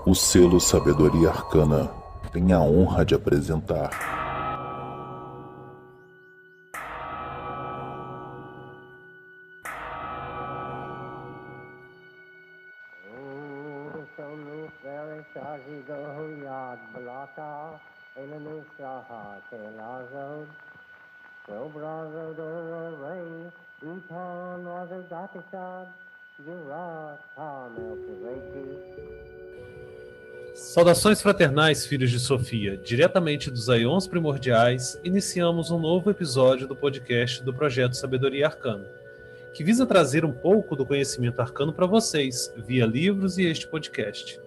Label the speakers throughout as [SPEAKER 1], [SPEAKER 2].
[SPEAKER 1] O selo Sabedoria Arcana tem a honra de apresentar
[SPEAKER 2] Saudações fraternais, filhos de Sofia. Diretamente dos Aeons Primordiais, iniciamos um novo episódio do podcast do Projeto Sabedoria Arcana, que visa trazer um pouco do conhecimento arcano para vocês, via livros e este podcast.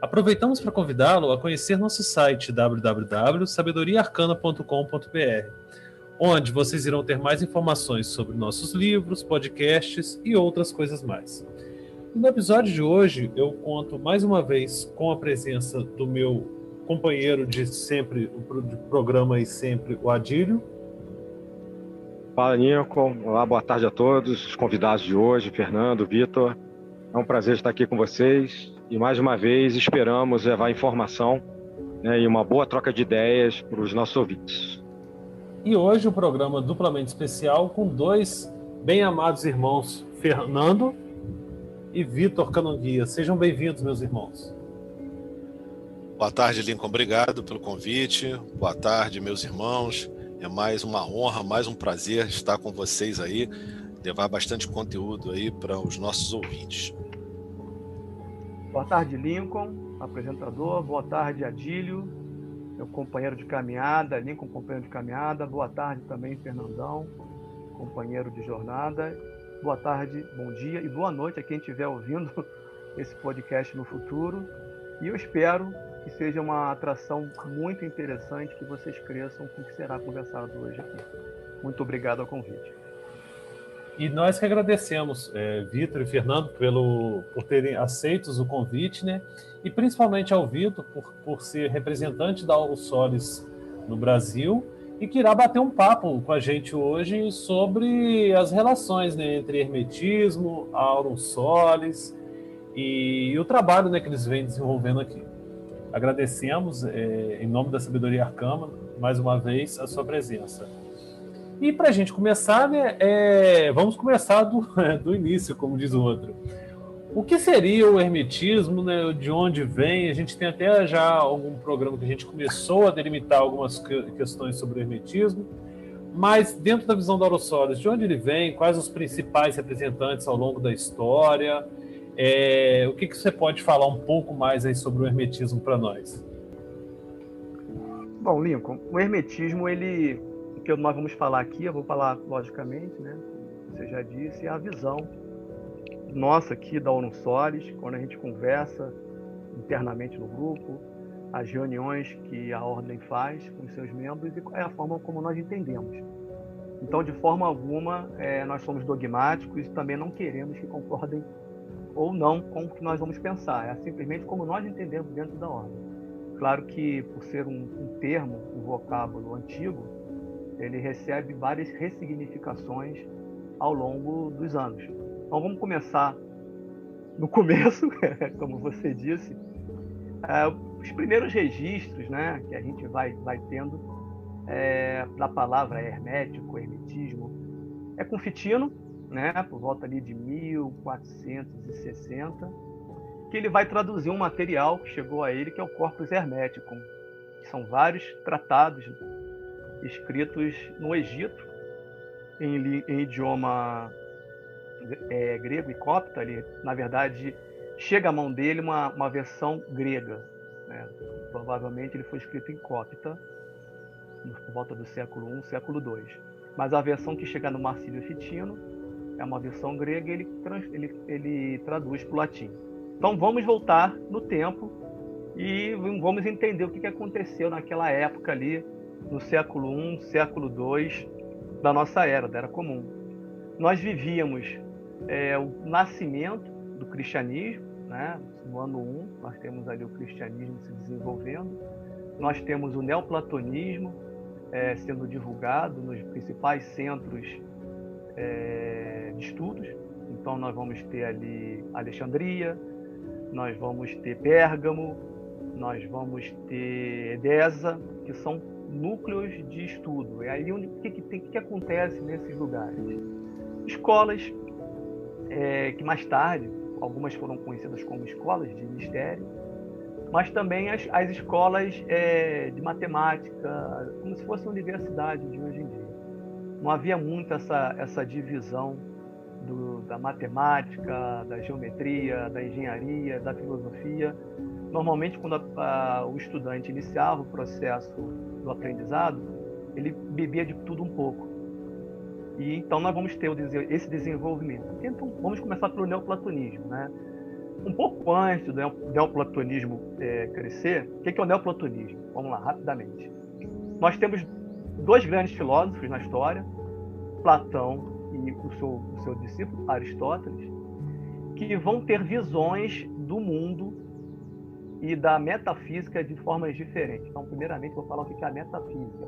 [SPEAKER 2] Aproveitamos para convidá-lo a conhecer nosso site www.sabedoriaarcana.com.br, onde vocês irão ter mais informações sobre nossos livros, podcasts e outras coisas mais. No episódio de hoje, eu conto mais uma vez com a presença do meu companheiro de sempre, de programa e sempre, o Adílio.
[SPEAKER 3] Fala, Nico. Olá, boa tarde a todos, os convidados de hoje, Fernando, Vitor. É um prazer estar aqui com vocês e, mais uma vez, esperamos levar informação, e uma boa troca de ideias para os nossos ouvintes.
[SPEAKER 2] E hoje um programa duplamente especial com dois bem-amados irmãos, Fernando e Vitor Canonguia. Sejam bem-vindos, meus irmãos.
[SPEAKER 4] Boa tarde, Lincoln. Obrigado pelo convite. Boa tarde, meus irmãos. É mais uma honra, mais um prazer estar com vocês aí, levar bastante conteúdo aí para os nossos ouvintes.
[SPEAKER 5] Boa tarde, Lincoln, apresentador. Boa tarde, Adílio, meu companheiro de caminhada. Lincoln, companheiro de caminhada. Boa tarde também, Fernandão, companheiro de jornada. Boa tarde, bom dia e boa noite a quem estiver ouvindo esse podcast no futuro. E eu espero que seja uma atração muito interessante, que vocês cresçam com o que será conversado hoje aqui. Muito obrigado ao convite.
[SPEAKER 2] E nós que agradecemos, Vitor e Fernando, por terem aceito o convite, né? E principalmente ao Vitor, por ser representante da Aurus Solis no Brasil, e que irá bater um papo com a gente hoje sobre as relações, né, entre hermetismo, a Aurus Solis e o trabalho, né, que eles vêm desenvolvendo aqui. Agradecemos, em nome da Sabedoria Arcana, mais uma vez, a sua presença. E para a gente começar, né, vamos começar do início, como diz o outro. O que seria o hermetismo, né, de onde vem? A gente tem até já algum programa que a gente começou a delimitar algumas questões sobre o hermetismo, mas dentro da visão da Aurus Solis, de onde ele vem, quais os principais representantes ao longo da história, o que você pode falar um pouco mais aí sobre o hermetismo para nós?
[SPEAKER 5] Bom, Lincoln, o hermetismo, o que nós vamos falar aqui, eu vou falar logicamente, né, como você já disse, é a visão nossa aqui da Aurus Solis, quando a gente conversa internamente no grupo, as reuniões que a ordem faz com os seus membros, e é a forma como nós entendemos. Então, de forma alguma, nós somos dogmáticos e também não queremos que concordem ou não com o que nós vamos pensar. É simplesmente como nós entendemos dentro da ordem. Claro que, por ser um termo, um vocábulo antigo, ele recebe várias ressignificações ao longo dos anos. Então vamos começar no começo, como você disse. Os primeiros registros, né, que a gente vai tendo da palavra hermético, hermetismo, é com Fitino, né, por volta ali de 1460, que ele vai traduzir um material que chegou a ele, que é o Corpus Hermeticum, que são vários tratados escritos no Egito, em idioma grego e copta. Ali, na verdade, chega à mão dele uma versão grega, né? Provavelmente ele foi escrito em copta, por volta do século I, século II. Mas a versão que chega no Marcílio Fitino é uma versão grega, e ele traduz para o latim. Então vamos voltar no tempo e vamos entender o que aconteceu naquela época ali, no século I, século II da nossa era, da Era Comum. Nós vivíamos o nascimento do cristianismo, né? No ano 1, nós temos ali o cristianismo se desenvolvendo, nós temos o neoplatonismo sendo divulgado nos principais centros de estudos. Então nós vamos ter ali Alexandria, nós vamos ter Pérgamo, nós vamos ter Edesa, que são núcleos de estudo. E aí o que acontece nesses lugares? Escolas que mais tarde, algumas foram conhecidas como escolas de mistério, mas também as escolas de matemática, como se fosse a universidade de hoje em dia. Não havia muito essa divisão da matemática, da geometria, da engenharia, da filosofia. Normalmente, quando o estudante iniciava o processo do aprendizado, ele bebia de tudo um pouco. E então nós vamos ter esse desenvolvimento. Então, vamos começar pelo neoplatonismo, né? Um pouco antes do neoplatonismo crescer, o que é o neoplatonismo? Vamos lá, rapidamente. Nós temos dois grandes filósofos na história, Platão e o seu discípulo, Aristóteles, que vão ter visões do mundo e da metafísica de formas diferentes. Então, primeiramente, vou falar o que é a metafísica.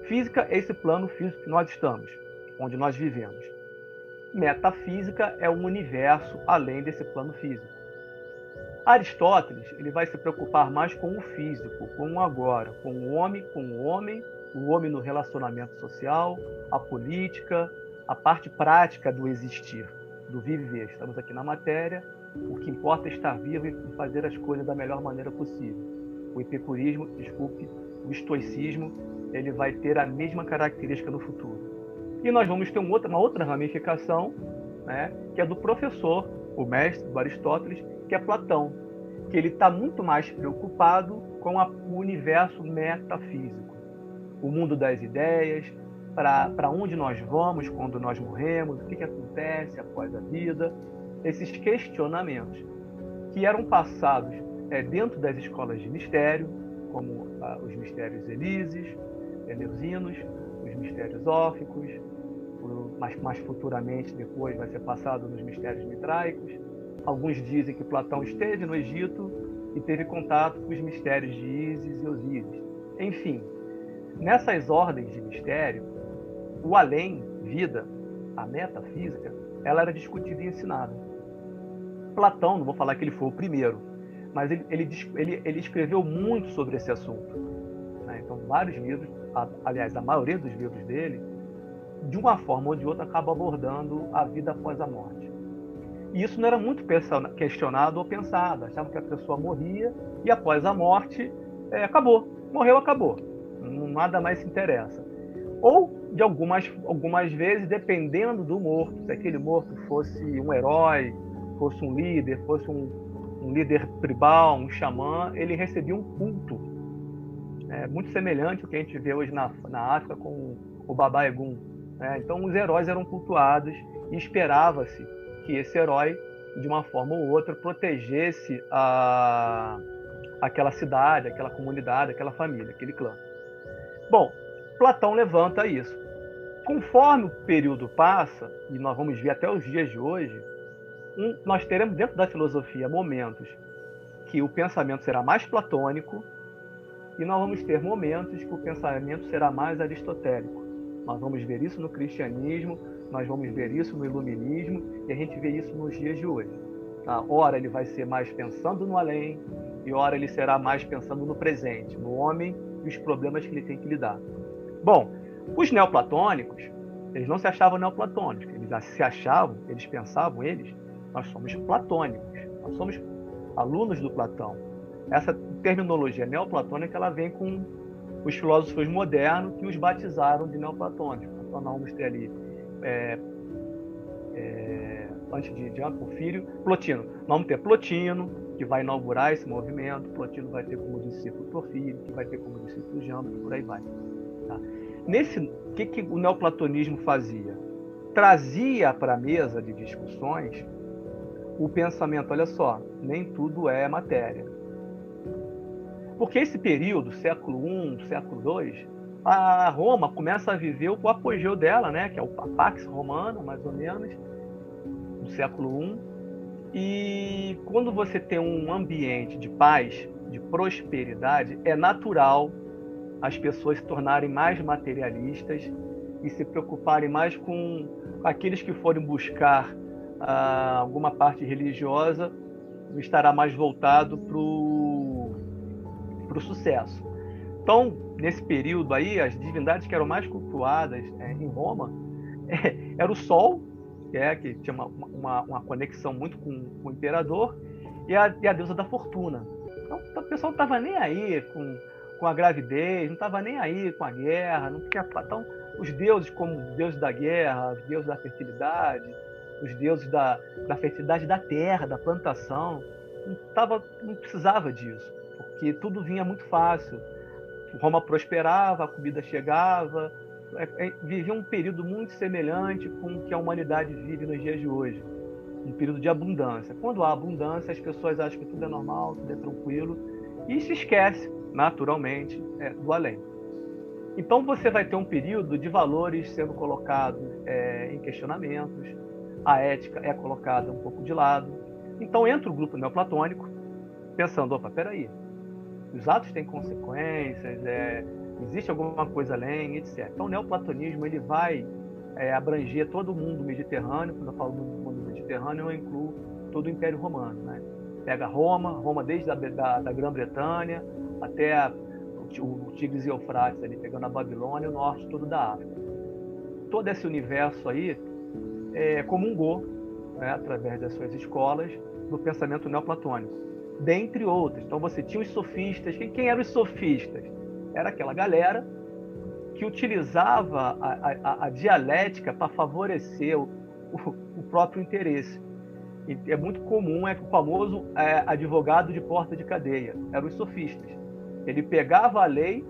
[SPEAKER 5] Física é esse plano físico que nós estamos, onde nós vivemos. Metafísica é um universo além desse plano físico. Aristóteles ele vai se preocupar mais com o físico, com o agora, com o homem no relacionamento social, a política, a parte prática do existir, do viver. Estamos aqui na matéria, o que importa é estar vivo e fazer as coisas da melhor maneira possível. O epicurismo, o estoicismo, ele vai ter a mesma característica no futuro. E nós vamos ter uma outra ramificação, né, que é do professor, o mestre do Aristóteles, que é Platão, que ele está muito mais preocupado com o universo metafísico, o mundo das ideias, para onde nós vamos quando nós morremos, o que acontece após a vida, esses questionamentos que eram passados dentro das escolas de mistério, como os mistérios eleusinos, os mistérios óficos, mais futuramente depois vai ser passado nos mistérios mitraicos. Alguns dizem que Platão esteve no Egito e teve contato com os mistérios de Ísis e Osíris. Enfim, nessas ordens de mistério, o além, vida, a metafísica, ela era discutida e ensinada. Platão, não vou falar que ele foi o primeiro, mas ele escreveu muito sobre esse assunto, né? Então, vários livros, aliás, a maioria dos livros dele, de uma forma ou de outra, acaba abordando a vida após a morte. E isso não era muito questionado ou pensado. Achavam que a pessoa morria e após a morte, acabou. Morreu, acabou. Nada mais se interessa. Ou, de algumas vezes, dependendo do morto, se aquele morto fosse um herói, fosse um líder, fosse um líder tribal, um xamã, ele recebia um culto. Muito semelhante ao que a gente vê hoje na África com o Baba Egum. Então, os heróis eram cultuados e esperava-se que esse herói, de uma forma ou outra, protegesse aquela cidade, aquela comunidade, aquela família, aquele clã. Bom, Platão levanta isso. Conforme o período passa, e nós vamos ver até os dias de hoje, nós teremos dentro da filosofia momentos que o pensamento será mais platônico e nós vamos ter momentos que o pensamento será mais aristotélico. Nós vamos ver isso no cristianismo, nós vamos ver isso no iluminismo e a gente vê isso nos dias de hoje. Ora ele vai ser mais pensando no além e ora ele será mais pensando no presente, no homem e os problemas que ele tem que lidar. Bom, os neoplatônicos, eles não se achavam neoplatônicos, eles pensavam, nós somos platônicos, nós somos alunos do Platão. Essa terminologia neoplatônica, ela vem com os filósofos modernos que os batizaram de neoplatônicos. Então, nós vamos ter ali, antes de Porfírio, Plotino. Nós vamos ter Plotino, que vai inaugurar esse movimento. Plotino vai ter como discípulo Porfírio, que vai ter como discípulo Jâmbaro, por aí vai. Tá? O que o neoplatonismo fazia? Trazia para a mesa de discussões o pensamento, olha só, nem tudo é matéria. Porque esse período, século I, século II, a Roma começa a viver o apogeu dela, né? Que é a Pax Romana, mais ou menos, no século I. E quando você tem um ambiente de paz, de prosperidade, é natural as pessoas se tornarem mais materialistas e se preocuparem mais com aqueles que forem buscar alguma parte religiosa, estará mais voltado para o sucesso. Então, nesse período aí, as divindades que eram mais cultuadas em Roma era o Sol, que tinha uma conexão muito com o imperador, e a deusa da fortuna. Então, o pessoal não estava nem aí com a gravidez, não estava nem aí com a guerra. Então, os deuses, como os deuses da guerra, os deuses da fertilidade, os deuses da fertilidade da terra, da plantação, não precisava disso, porque tudo vinha muito fácil. Roma prosperava, a comida chegava, vivia um período muito semelhante com o que a humanidade vive nos dias de hoje, um período de abundância. Quando há abundância, as pessoas acham que tudo é normal, tudo é tranquilo, e se esquece, naturalmente, do além. Então você vai ter um período de valores sendo colocados em questionamentos, a ética é colocada um pouco de lado. Então entra o grupo neoplatônico, pensando, opa, peraí, os atos têm consequências, existe alguma coisa além, etc. Então o neoplatonismo ele vai abranger todo o mundo mediterrâneo. Quando eu falo do mundo mediterrâneo, eu incluo todo o Império Romano, né? Pega Roma desde da Grã-Bretanha até o Tigres e Eufrates, ali, pegando a Babilônia e o norte todo da África. Todo esse universo aí comungou, né, através das suas escolas, do pensamento neoplatônico, dentre outros. Então você tinha os sofistas. Quem eram os sofistas? Era aquela galera que utilizava a dialética para favorecer o próprio interesse. E é muito comum, o famoso advogado de porta de cadeia. Eram os sofistas. Ele pegava a lei,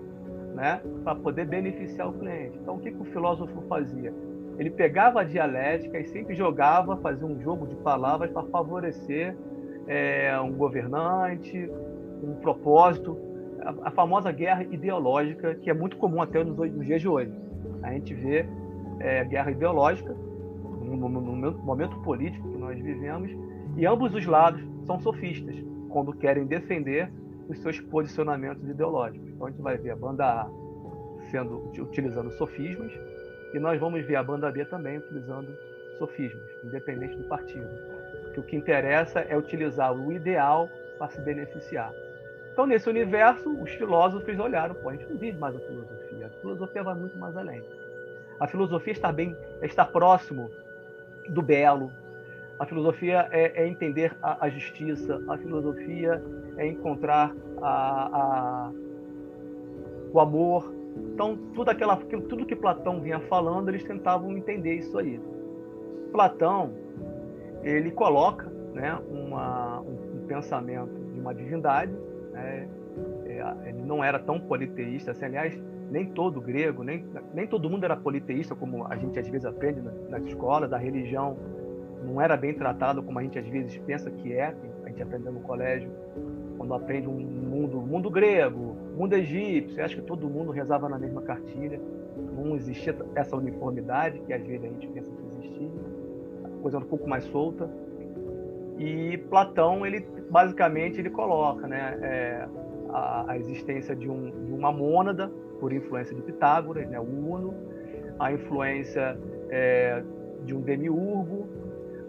[SPEAKER 5] né, para poder beneficiar o cliente. Então o que o filósofo fazia? Ele pegava a dialética e sempre fazia um jogo de palavras para favorecer um governante, um propósito, a famosa guerra ideológica, que é muito comum até nos dias de hoje. A gente vê guerra ideológica no momento político que nós vivemos, e ambos os lados são sofistas quando querem defender os seus posicionamentos ideológicos. Então a gente vai ver a banda A utilizando sofismas, e nós vamos ver a banda B também utilizando sofismas, independente do partido. Que o que interessa é utilizar o ideal para se beneficiar. Então, nesse universo, os filósofos olharam, a gente não vive mais a filosofia vai muito mais além. A filosofia está próximo do belo, a filosofia é entender a justiça, a filosofia é encontrar o amor. Então, tudo que Platão vinha falando, eles tentavam entender isso aí. Platão, ele coloca, né, um pensamento de uma divindade, né? Ele não era tão politeísta, assim, aliás, nem todo grego, nem todo mundo era politeísta, como a gente às vezes aprende nas escolas. A religião não era bem tratada como a gente às vezes pensa que a gente aprendeu no colégio, quando aprende um mundo grego, mundo egípcio, acho que todo mundo rezava na mesma cartilha, não existia essa uniformidade que às vezes a gente pensa que existia, a coisa era um pouco mais solta. E Platão, ele basicamente coloca, né, a existência de uma mônada por influência de Pitágoras, né, o Uno, a influência de um demiurgo,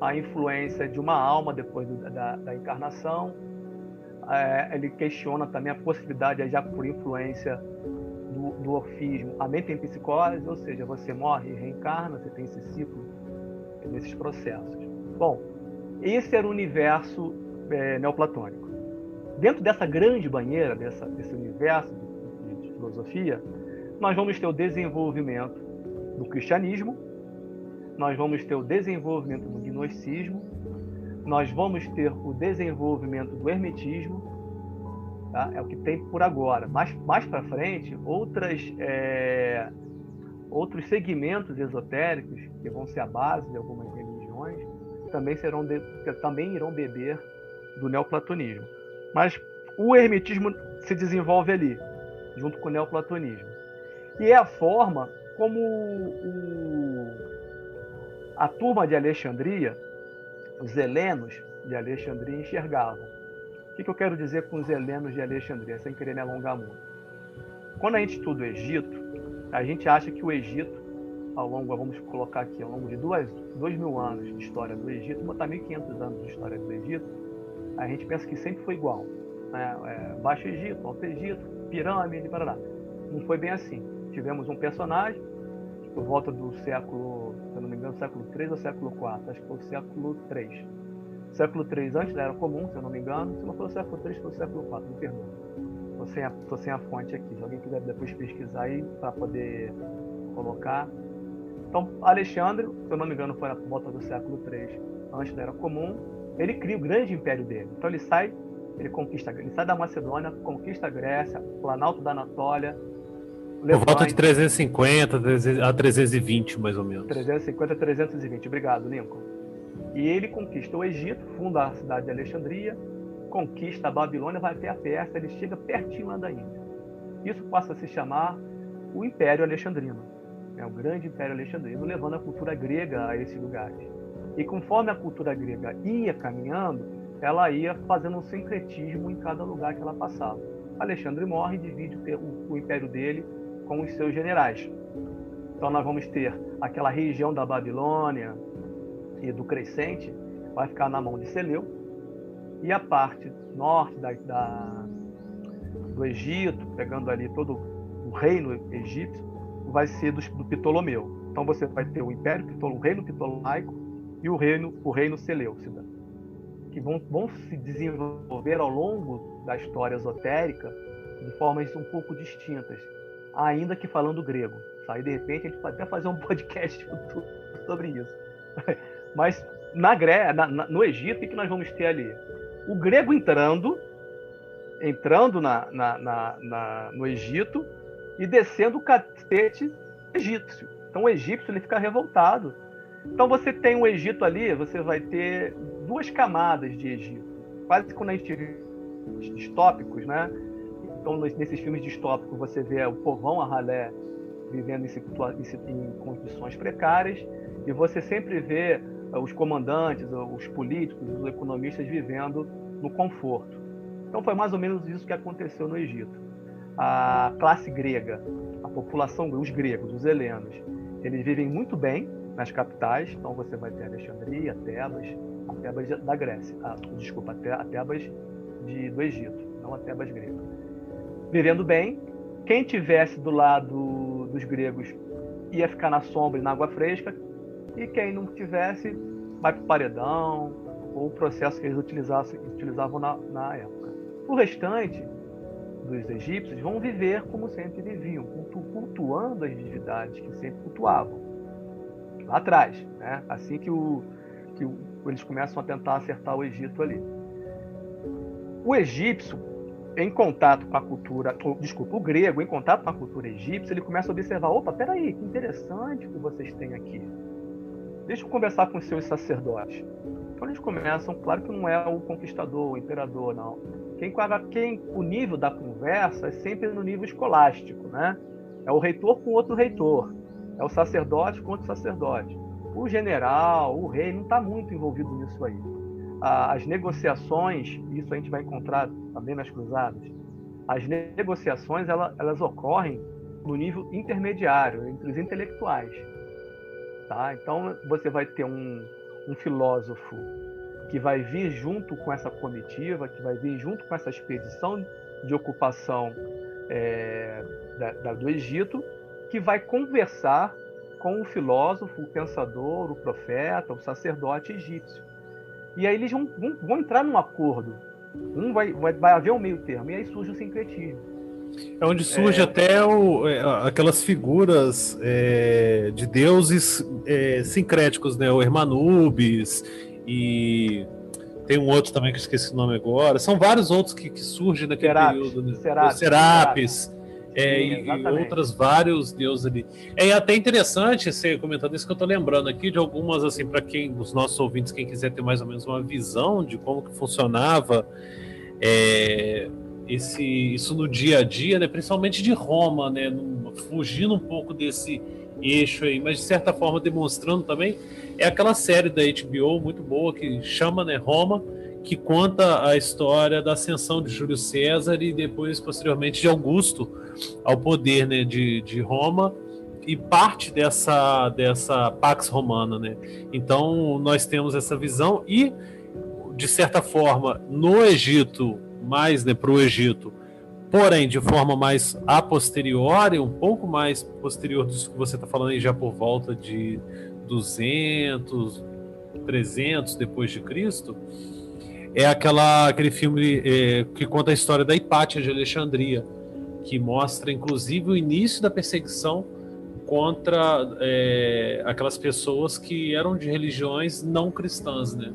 [SPEAKER 5] a influência de uma alma depois da encarnação. Ele questiona também a possibilidade, já por influência do orfismo, a metempsicose, ou seja, você morre e reencarna, você tem esse ciclo nesses processos. Bom, esse era o universo neoplatônico. Dentro dessa grande banheira, desse universo de filosofia, nós vamos ter o desenvolvimento do cristianismo, nós vamos ter o desenvolvimento do gnosticismo, nós vamos ter o desenvolvimento do hermetismo, tá? É o que tem por agora. Mais para frente, outros segmentos esotéricos, que vão ser a base de algumas religiões, também irão beber do neoplatonismo. Mas o hermetismo se desenvolve ali, junto com o neoplatonismo. E é a forma como a turma de Alexandria, os helenos de Alexandria, enxergavam. O que eu quero dizer com os helenos de Alexandria, sem querer me alongar muito? Quando a gente estuda o Egito, a gente acha que o Egito, vamos colocar aqui, ao longo de 2.000 anos de história do Egito, botar 1.500 anos de história do Egito, a gente pensa que sempre foi igual, né? Baixo Egito, Alto Egito, pirâmide, parará. Não foi bem assim. Tivemos um personagem por volta do século, se eu não me engano, século 3 ou século 4, acho que foi o século 3. Século 3 antes da Era Comum, se eu não me engano, se não foi o século 3, foi o século 4, me perdoe. Estou sem a fonte aqui, se alguém quiser depois pesquisar aí para poder colocar. Então, Alexandre, se eu não me engano, foi na volta do século 3, antes da Era Comum, ele cria o grande império dele. Então ele sai da Macedônia, conquista a Grécia, Planalto da Anatólia,
[SPEAKER 2] por volta de 350 a 320, mais ou menos.
[SPEAKER 5] 350 a 320, obrigado, Lincoln. E ele conquista o Egito, funda a cidade de Alexandria, conquista a Babilônia, vai até a Pérsia, ele chega pertinho lá da Índia. Isso passa a se chamar o Império Alexandrino, o grande Império Alexandrino, levando a cultura grega a esses lugares. E conforme a cultura grega ia caminhando, ela ia fazendo um sincretismo em cada lugar que ela passava. Alexandre morre e divide o império dele com os seus generais. Então nós vamos ter aquela região da Babilônia e do Crescente, vai ficar na mão de Seleuco, e a parte norte do Egito, pegando ali todo o reino egípcio, vai ser do Ptolomeu. Então você vai ter o reino ptolomaico e o reino Seleucida, que vão se desenvolver ao longo da história esotérica de formas um pouco distintas, ainda que falando grego. Aí, de repente, a gente pode até fazer um podcast sobre isso. Mas no Egito, o que nós vamos ter ali? O grego entrando no Egito e descendo o cacete egípcio. Então o egípcio ele fica revoltado. Então você tem um Egito ali, você vai ter duas camadas de Egito. Quase quando a gente vê distópicos, né? Então nesses filmes distópicos você vê o povão Ahalé vivendo em condições precárias, e você sempre vê os comandantes, os políticos, os economistas vivendo no conforto. Então foi mais ou menos isso que aconteceu no Egito. A classe grega, a população, os gregos, os helenos, eles vivem muito bem nas capitais. Então você vai ter Alexandria, Tebas da Grécia, a Tebas do Egito, não a Tebas grega. Vivendo bem. Quem tivesse do lado dos gregos ia ficar na sombra e na água fresca, e quem não tivesse vai para o paredão, ou o processo que eles utilizavam na época. O restante dos egípcios vão viver como sempre viviam, cultuando as divindades que sempre cultuavam, lá atrás, né? Assim que eles começam a tentar acertar o Egito ali. O egípcio, em contato com a cultura, o grego, em contato com a cultura egípcia, ele começa a observar, opa, peraí, que interessante o que vocês têm aqui. Deixa eu conversar com os seus sacerdotes. Então eles começam, claro que não é o conquistador, o imperador, não. O nível da conversa é sempre no nível escolástico, né? É o reitor com outro reitor, é o sacerdote com outro sacerdote. O general, o rei, não está muito envolvido nisso aí. As negociações, isso a gente vai encontrar também nas cruzadas, as negociações elas ocorrem no nível intermediário, entre os intelectuais. Tá? Então você vai ter um filósofo que vai vir junto com essa comitiva, que vai vir junto com essa expedição de ocupação do Egito, que vai conversar com o filósofo, o pensador, o profeta, o sacerdote egípcio. E aí eles vão entrar num acordo. Vai haver um meio termo. E aí surge o sincretismo.
[SPEAKER 2] É onde surge até aquelas figuras de deuses sincréticos, né? O Hermanubis, e tem um outro também que eu esqueci o nome agora. São vários outros que surgem naquele período. Né? Serapis. E outros vários deuses ali. É até interessante você comentando isso, que eu tô lembrando aqui de algumas, assim, para os nossos ouvintes, quem quiser ter mais ou menos uma visão de como que funcionava isso no dia a dia, né, principalmente de Roma, né, fugindo um pouco desse eixo aí, mas de certa forma demonstrando também, é aquela série da HBO muito boa que chama, né, Roma, que conta a história da ascensão de Júlio César e depois, posteriormente, de Augusto ao poder, né, de Roma, e parte dessa Pax Romana, né? Então nós temos essa visão, e de certa forma, no Egito, mais, né, para o Egito, porém de forma mais a posteriori, um pouco mais posterior disso que você está falando aí, já por volta de 200, 300 depois de Cristo, é aquele filme que conta a história da Hipátia de Alexandria, que mostra inclusive o início da perseguição contra aquelas pessoas que eram de religiões não cristãs, né?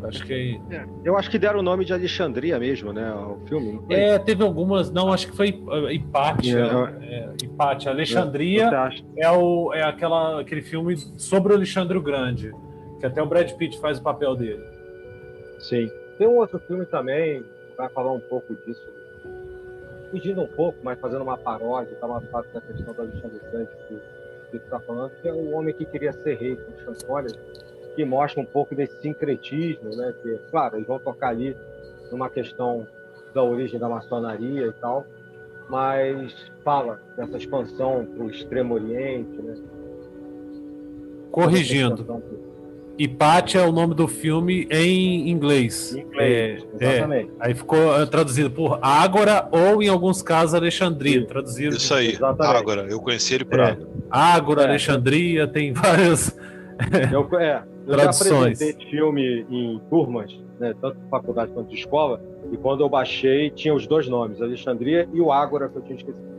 [SPEAKER 2] Acho que
[SPEAKER 3] Eu acho que deram o nome de Alexandria mesmo, né? O filme. Não foi?
[SPEAKER 2] teve algumas, não, acho que foi Hipátia. Hipátia. Alexandria é aquele filme sobre o Alexandre o Grande, que até o Brad Pitt faz o papel dele.
[SPEAKER 3] Sim. Tem um outro filme também que vai falar um pouco disso, fugindo um pouco, mas fazendo uma paródia, tá uma parte da questão do Alexandre o Grande que você está falando, que é o homem que queria ser rei, com Champollion, que mostra um pouco desse sincretismo, né? Que, claro, eles vão tocar ali numa questão da origem da maçonaria e tal, mas fala dessa expansão para o Extremo Oriente, né?
[SPEAKER 2] Corrigindo, Hipátia é o nome do filme em inglês.
[SPEAKER 3] Em inglês, exatamente.
[SPEAKER 2] Aí ficou traduzido por Ágora ou, em alguns casos, Alexandria. Traduzido
[SPEAKER 4] Isso aí,
[SPEAKER 3] exatamente.
[SPEAKER 4] Ágora. Eu conheci ele por Ágora.
[SPEAKER 2] Ágora, Alexandria, tem várias
[SPEAKER 3] eu
[SPEAKER 2] traduções.
[SPEAKER 3] Já apresentei filme em turmas, né, tanto de faculdade quanto de escola, e quando eu baixei, tinha os dois nomes, Alexandria e o Ágora, que eu tinha esquecido.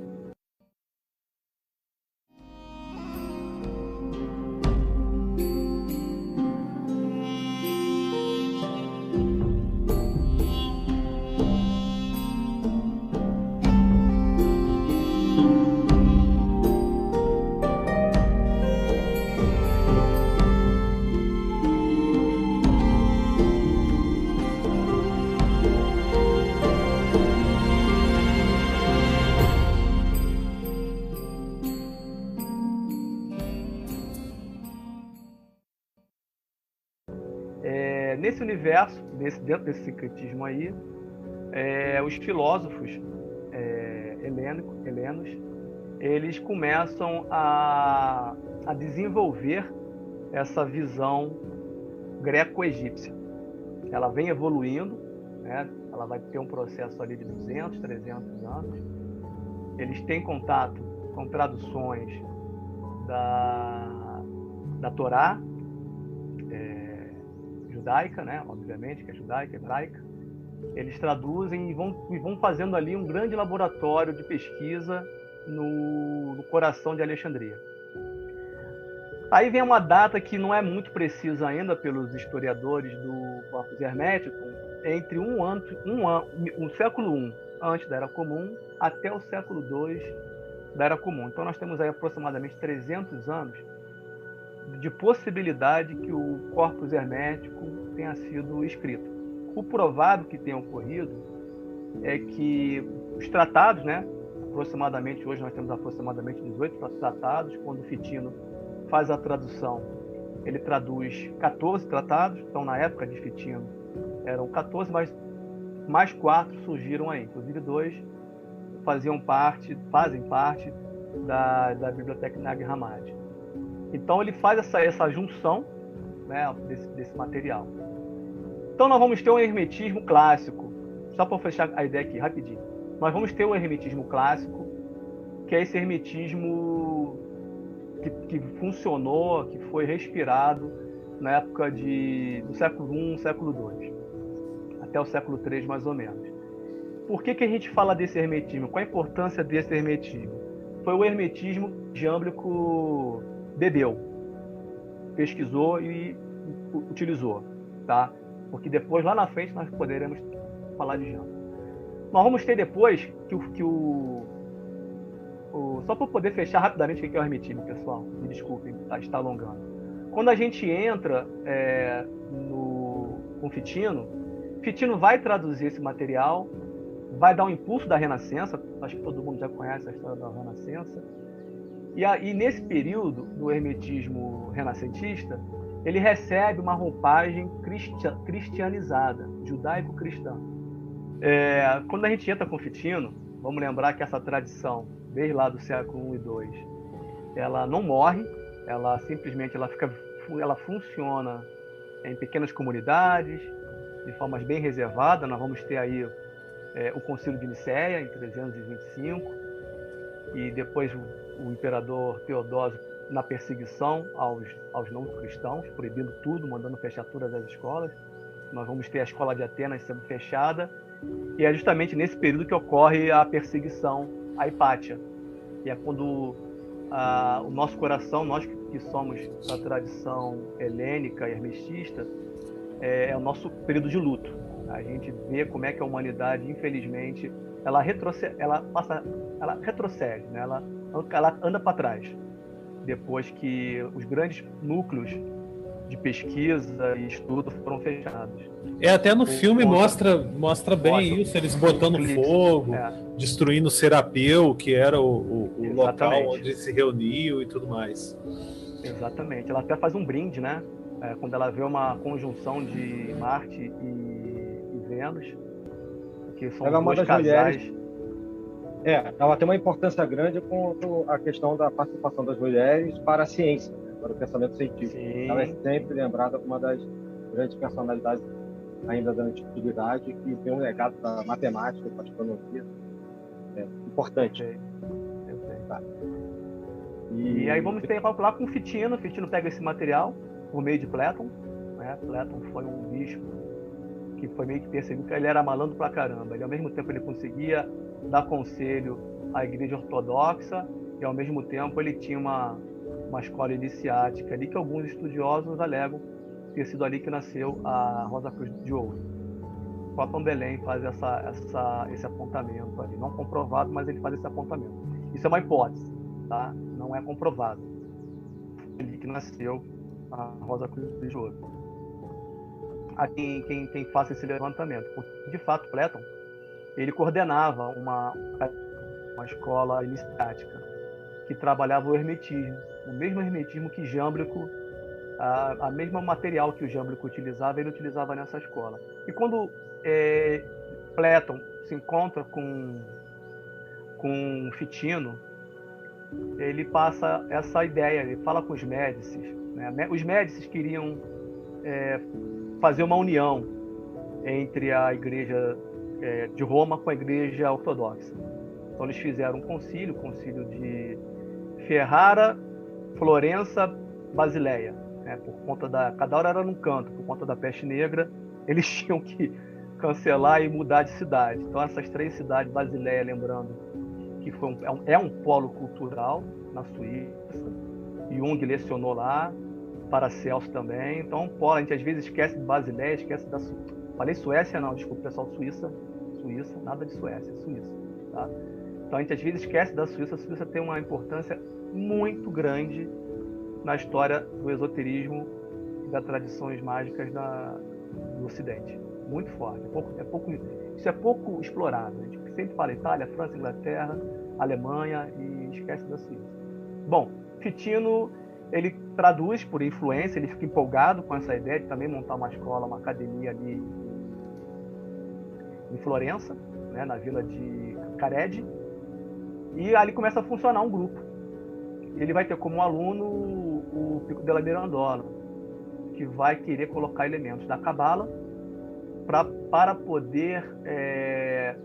[SPEAKER 5] Nesse universo, dentro desse sincretismo aí, os filósofos helenos, eles começam a desenvolver essa visão greco-egípcia. Ela vem evoluindo, né? Ela vai ter um processo ali de 200, 300 anos. Eles têm contato com traduções da Torá, judaica, né? Obviamente, que é judaica, hebraica. Eles traduzem e vão fazendo ali um grande laboratório de pesquisa no coração de Alexandria. Aí vem uma data que não é muito precisa ainda pelos historiadores do Corpus Hermeticum, entre o século I antes da Era Comum até o século II da Era Comum. Então nós temos aí aproximadamente 300 anos de possibilidade que o Corpus Hermeticum tenha sido escrito. O provável que tenha ocorrido é que os tratados, né, aproximadamente, hoje nós temos aproximadamente 18 tratados, quando o Fitino faz a tradução, ele traduz 14 tratados, então na época de Fitino eram 14, mas mais 4 surgiram aí, inclusive 2 fazem parte da Biblioteca Nag Hammadi. Então ele faz essa junção, né, desse material. Então nós vamos ter um hermetismo clássico. Só para fechar a ideia aqui, rapidinho. Nós vamos ter um hermetismo clássico, que é esse hermetismo que funcionou, que foi respirado na época do século I, século II, até o século III, mais ou menos. Por que a gente fala desse hermetismo? Qual a importância desse hermetismo? Foi o hermetismo que Jâmblico bebeu, pesquisou e utilizou, tá? Porque depois, lá na frente, nós poderemos falar de Jâmblico. Nós vamos ter depois só para poder fechar rapidamente o que é o hermetismo, pessoal, me desculpem, está alongando. Quando a gente entra com Fitino vai traduzir esse material, vai dar um impulso da Renascença, acho que todo mundo já conhece a história da Renascença, e nesse período do hermetismo renascentista, ele recebe uma roupagem cristianizada, judaico-cristã. Quando a gente entra com Fitino, vamos lembrar que essa tradição, desde lá do século I e II, ela não morre, ela simplesmente ela funciona em pequenas comunidades, de forma bem reservada. Nós vamos ter aí o Concílio de Nicéia, em 325, e depois o imperador Teodósio na perseguição aos não cristãos, proibindo tudo, mandando fechar todas as escolas. Nós vamos ter a escola de Atenas sendo fechada, e é justamente nesse período que ocorre a perseguição à Hipátia. E é quando o nosso coração, nós que somos da tradição helênica e hermetista, é o nosso período de luto. A gente vê como é que a humanidade, infelizmente, ela retrocede, né? Ela anda para trás, depois que os grandes núcleos de pesquisa e estudo foram fechados.
[SPEAKER 2] Até no filme mostra bem isso, eles botando fogo, destruindo o Serapeu, que era o local onde se reuniam e tudo mais.
[SPEAKER 5] Exatamente. Ela até faz um brinde, né? Quando ela vê uma conjunção de Marte e Vênus, que são duas casais.
[SPEAKER 3] Ela tem uma importância grande quanto à questão da participação das mulheres para a ciência, né? Para o pensamento científico. Sim. Ela é sempre lembrada como uma das grandes personalidades ainda da antiguidade, que tem um legado da matemática e da astronomia importante.
[SPEAKER 5] Tá. E aí vamos ter lá com o Fitino. Fitino pega esse material por meio de Pléton, né? Pléton foi um bispo que foi meio que percebido que ele era malandro pra caramba. Ele, ao mesmo tempo, ele conseguia dar conselho à Igreja Ortodoxa, e ao mesmo tempo ele tinha uma escola iniciática ali, que alguns estudiosos alegam ter sido ali que nasceu a Rosa Cruz de Ouro. O próprio Belém faz esse apontamento ali, não comprovado, mas ele faz esse apontamento. Isso é uma hipótese, tá? Não é comprovado. Ali que nasceu a Rosa Cruz de Ouro. Aqui quem faça esse levantamento, porque de fato Pléton ele coordenava uma escola iniciática que trabalhava o hermetismo, o mesmo hermetismo que Jâmblico, a mesma material que o Jâmblico utilizava, ele utilizava nessa escola. E quando Pléton se encontra com Fitino, ele passa essa ideia, ele fala com os Médicis, né? Os Médicis queriam fazer uma união entre a igreja de Roma com a igreja ortodoxa. Então eles fizeram um concílio, o concílio de Ferrara, Florença, Basileia, né? Por conta cada hora era num canto, por conta da peste negra, eles tinham que cancelar e mudar de cidade. Então essas 3 cidades, Basileia, lembrando que é um polo cultural na Suíça, Jung lecionou lá, Paracelso também. Então, a gente às vezes esquece de Basileia, esquece da Falei Suécia, não, desculpa, pessoal, Suíça, nada de Suécia, Suíça, tá? Então a gente às vezes esquece da Suíça. A Suíça tem uma importância muito grande na história do esoterismo e das tradições mágicas do Ocidente. Muito forte. Isso é pouco explorado. A gente sempre fala Itália, França, Inglaterra, Alemanha e esquece da Suíça. Bom, Fitino, ele traduz por influência, ele fica empolgado com essa ideia de também montar uma escola, uma academia ali em Florença, né, na vila de Carédia, e ali começa a funcionar um grupo. Ele vai ter como aluno o Pico della Mirandola, que vai querer colocar elementos da Cabala para poder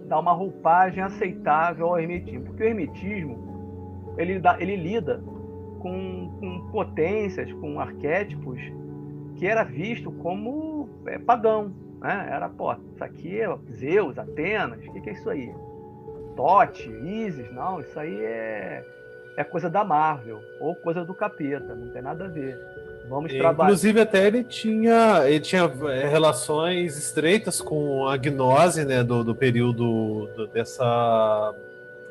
[SPEAKER 5] dar uma roupagem aceitável ao hermetismo, porque o hermetismo ele lida com potências, com arquétipos que era visto como pagão, né? Era, isso aqui é Zeus, Atenas, o que é isso aí? Tote, Isis, não, isso aí é coisa da Marvel, ou coisa do capeta, não tem nada a ver. Vamos trabalhar.
[SPEAKER 2] Inclusive, até ele tinha relações estreitas com a gnose, né, do período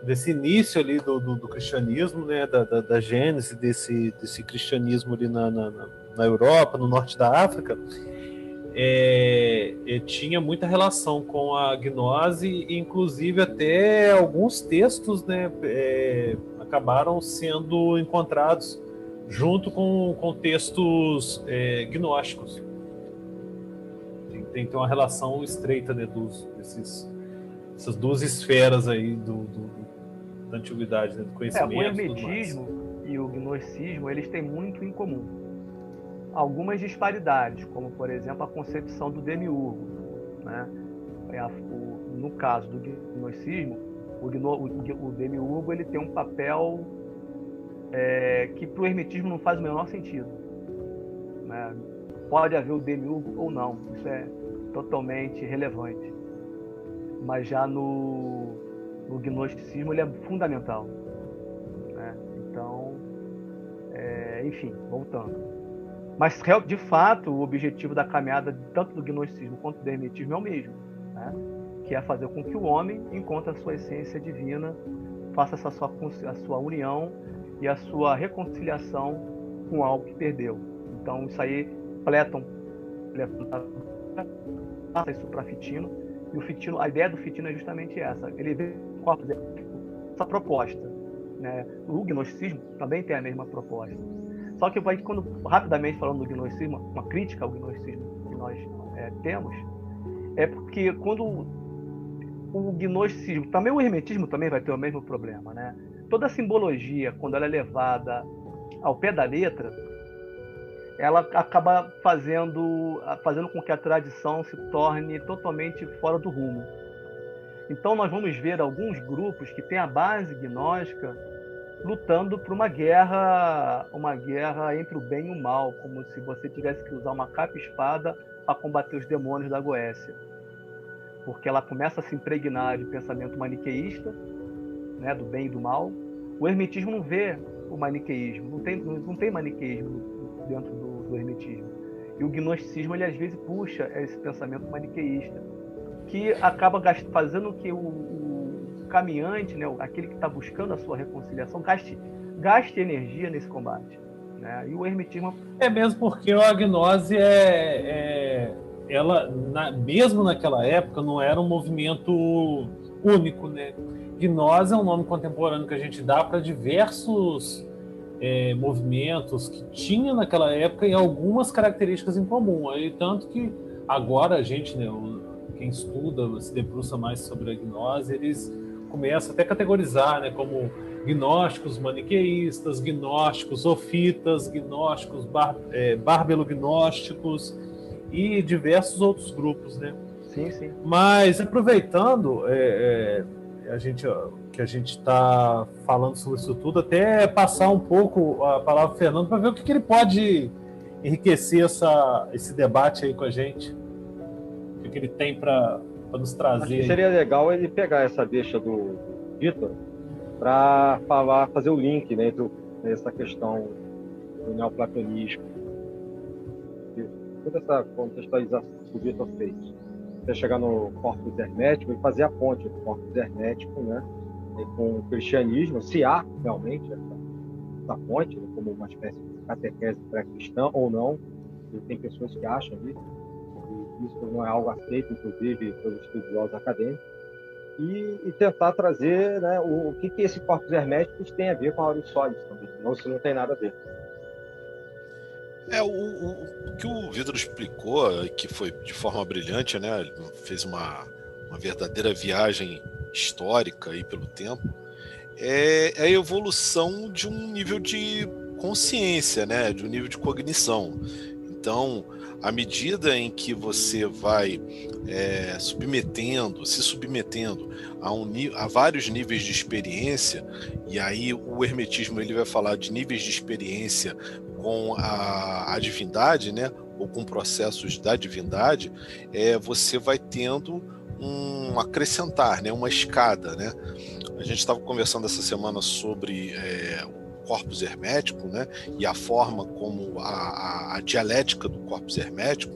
[SPEAKER 2] desse início ali do cristianismo, né, da gênese desse cristianismo ali na Europa, no norte da África. Tinha muita relação com a gnose, e inclusive até alguns textos, né, acabaram sendo encontrados junto com textos gnósticos. Tem uma relação estreita, né, dessas 2 esferas aí da antiguidade, né, do conhecimento.
[SPEAKER 5] O hermetismo e o gnosticismo, eles têm muito em comum. Algumas disparidades, como, por exemplo, a concepção do demiurgo. né? No caso do gnosticismo, o demiurgo ele tem um papel que para o hermetismo não faz o menor sentido, né? Pode haver o demiurgo ou não, isso é totalmente relevante, mas já no gnosticismo ele é fundamental, né? Então, enfim, voltando. Mas, de fato, o objetivo da caminhada, tanto do gnosticismo quanto do hermetismo, é o mesmo, né? Que é fazer com que o homem encontre a sua essência divina, faça a sua união e a sua reconciliação com algo que perdeu. Então, isso aí, Platão passa isso para Fitino, e o Fitino, a ideia do Fitino é justamente essa. Ele vê essa proposta, né? O gnosticismo também tem a mesma proposta. Só que quando, rapidamente falando do gnosticismo, uma crítica ao gnosticismo que nós temos, é porque quando o gnosticismo, também o hermetismo também vai ter o mesmo problema, né? Toda a simbologia, quando ela é levada ao pé da letra, ela acaba fazendo com que a tradição se torne totalmente fora do rumo. Então nós vamos ver alguns grupos que têm a base gnóstica lutando por uma guerra entre o bem e o mal, como se você tivesse que usar uma capa e espada para combater os demônios da Goécia. Porque ela começa a se impregnar de pensamento maniqueísta, né, do bem e do mal. O hermetismo não vê o maniqueísmo, não tem maniqueísmo dentro do hermetismo. E o gnosticismo, ele às vezes puxa esse pensamento maniqueísta, que acaba fazendo que o caminhante, né, aquele que está buscando a sua reconciliação, gaste energia nesse combate, né? E o hermetismo...
[SPEAKER 2] É mesmo porque a gnose ela, mesmo naquela época, não era um movimento único, né? Gnose é um nome contemporâneo que a gente dá para diversos movimentos que tinha naquela época e algumas características em comum. Aí, tanto que agora a gente, né, quem estuda, se debruça mais sobre a gnose, eles começam até a categorizar, né, como gnósticos maniqueístas, gnósticos sofitas, gnósticos barbelo-gnósticos e diversos outros grupos, né?
[SPEAKER 5] Sim, sim.
[SPEAKER 2] Mas aproveitando que a gente está falando sobre isso tudo, até passar um pouco a palavra para o Fernando para ver o que ele pode enriquecer esse debate aí com a gente, o que ele tem para nos trazer.
[SPEAKER 3] Acho que seria legal ele pegar essa deixa do Vitor para fazer o link, né, entre essa questão do neoplatonismo, toda essa contextualização que o Vitor fez, até chegar no corpus hermético e fazer a ponte do corpus hermético, né, com o cristianismo, se há realmente essa ponte, né, como uma espécie de catequese pré-cristã ou não. E tem pessoas que acham isso, e isso não é algo aceito, inclusive, pelos estudiosos acadêmicos, e tentar trazer, né, o que esse corpus hermético tem a ver com a aureus solis também, senão isso não tem nada a ver.
[SPEAKER 4] O que o Vitor explicou, que foi de forma brilhante, né? Ele fez uma verdadeira viagem histórica aí pelo tempo, é a evolução de um nível de consciência, né? De um nível de cognição. Então, à medida em que você vai se submetendo a vários níveis de experiência, e aí o hermetismo ele vai falar de níveis de experiência com a divindade, né, ou com processos da divindade, você vai tendo um acrescentar, né, uma escada, né? A gente estava conversando essa semana sobre o corpus hermético, né, e a forma como a dialética do corpus hermético.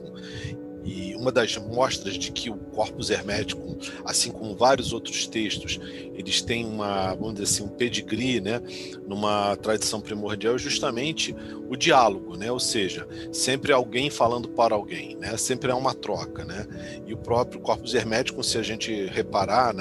[SPEAKER 4] E uma das mostras de que o corpus hermético, assim como vários outros textos, eles têm vamos dizer assim, um pedigree, né, numa tradição primordial, é justamente o diálogo, né, ou seja, sempre alguém falando para alguém, né, sempre é uma troca, né, e o próprio corpus hermético, se a gente reparar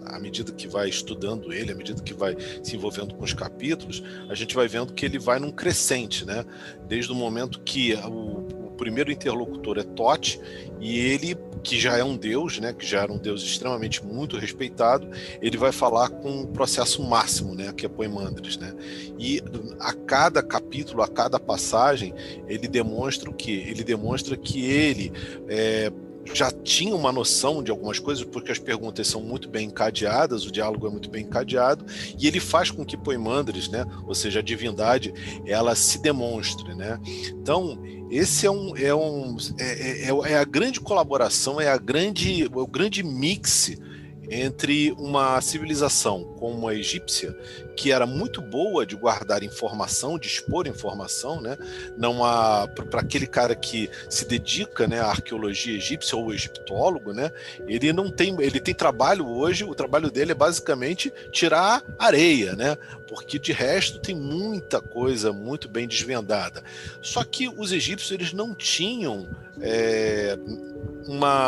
[SPEAKER 4] à medida que vai estudando ele, à medida que vai se envolvendo com os capítulos, a gente vai vendo que ele vai num crescente, né, desde o momento que o primeiro interlocutor é Tote, e ele, que já é um deus, né, que já era um deus extremamente muito respeitado, ele vai falar com o processo máximo, né, que é Poimandres, né, e a cada capítulo, a cada passagem, ele demonstra o quê? Ele demonstra que ele já tinha uma noção de algumas coisas, porque as perguntas são muito bem encadeadas, o diálogo é muito bem encadeado, e ele faz com que Poimandres, né, ou seja, a divindade, ela se demonstre, né? Então, esse é a grande colaboração, é o grande mix entre uma civilização como a egípcia, que era muito boa de guardar informação, de expor informação, né? Não para aquele cara que se dedica, né, à arqueologia egípcia ou egiptólogo, né? Ele tem trabalho hoje, o trabalho dele é basicamente tirar areia, né? Porque de resto tem muita coisa muito bem desvendada. Só que os egípcios, eles não tinham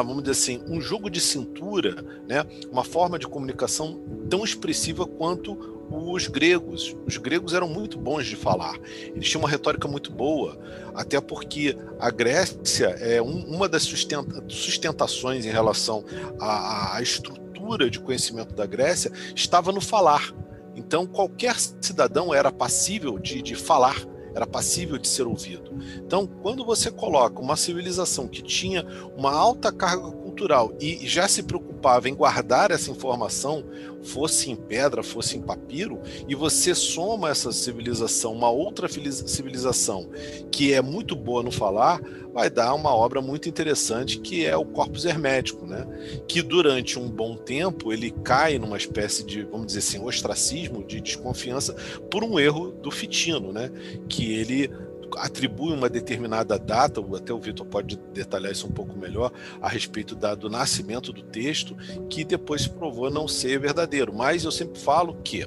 [SPEAKER 4] vamos dizer assim, um jogo de cintura, né? Uma forma de comunicação tão expressiva quanto os gregos. Os gregos eram muito bons de falar. Eles tinham uma retórica muito boa, até porque a Grécia é uma das sustentações em relação à estrutura de conhecimento da Grécia estava no falar. Então, qualquer cidadão era passível de falar, era passível de ser ouvido. Então, quando você coloca uma civilização que tinha uma alta carga cultural e já se preocupava em guardar essa informação, fosse em pedra, fosse em papiro, e você soma essa civilização, uma outra civilização que é muito boa no falar, vai dar uma obra muito interessante, que é o Corpus Hermético, né? Que durante um bom tempo ele cai numa espécie de, vamos dizer assim, ostracismo, de desconfiança, por um erro do Fitino, né? Que ele atribui uma determinada data, até o Vitor pode detalhar isso um pouco melhor, a respeito do nascimento do texto, que depois se provou não ser verdadeiro. Mas eu sempre falo que,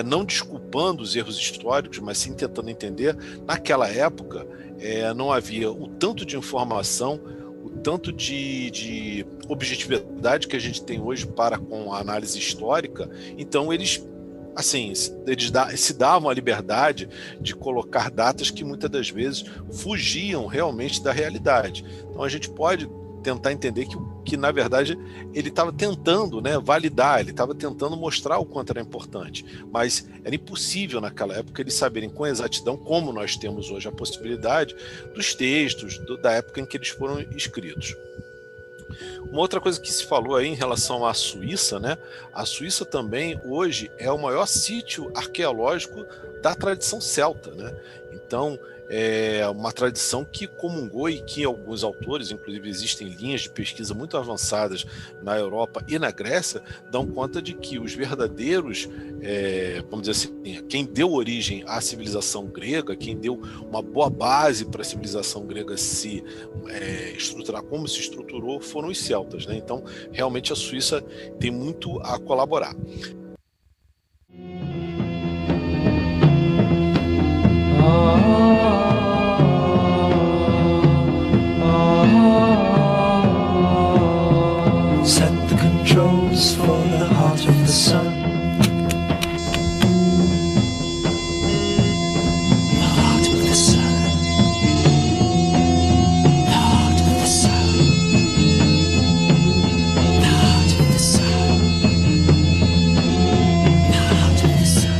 [SPEAKER 4] não desculpando os erros históricos, mas sim tentando entender, naquela época não havia o tanto de informação, o tanto de objetividade que a gente tem hoje para com a análise histórica. Então eles se davam a liberdade de colocar datas que muitas das vezes fugiam realmente da realidade. Então a gente pode tentar entender que na verdade ele estava tentando, né, validar, ele estava tentando mostrar o quanto era importante, mas era impossível naquela época eles saberem com exatidão, como nós temos hoje a possibilidade, dos textos da época em que eles foram escritos. Uma outra coisa que se falou aí em relação à Suíça, né? A Suíça também hoje é o maior sítio arqueológico da tradição celta, né? Então, é uma tradição que comungou e que alguns autores, inclusive existem linhas de pesquisa muito avançadas na Europa e na Grécia, dão conta de que os verdadeiros, vamos dizer assim, quem deu origem à civilização grega, quem deu uma boa base para a civilização grega se estruturar como se estruturou, foram os celtas, né? Então, realmente a Suíça tem muito a colaborar.
[SPEAKER 6] Set the controls for the heart of the sun. The heart of the sun. The heart of the sun. The heart of the sun. The heart of the sun. The heart of the sun.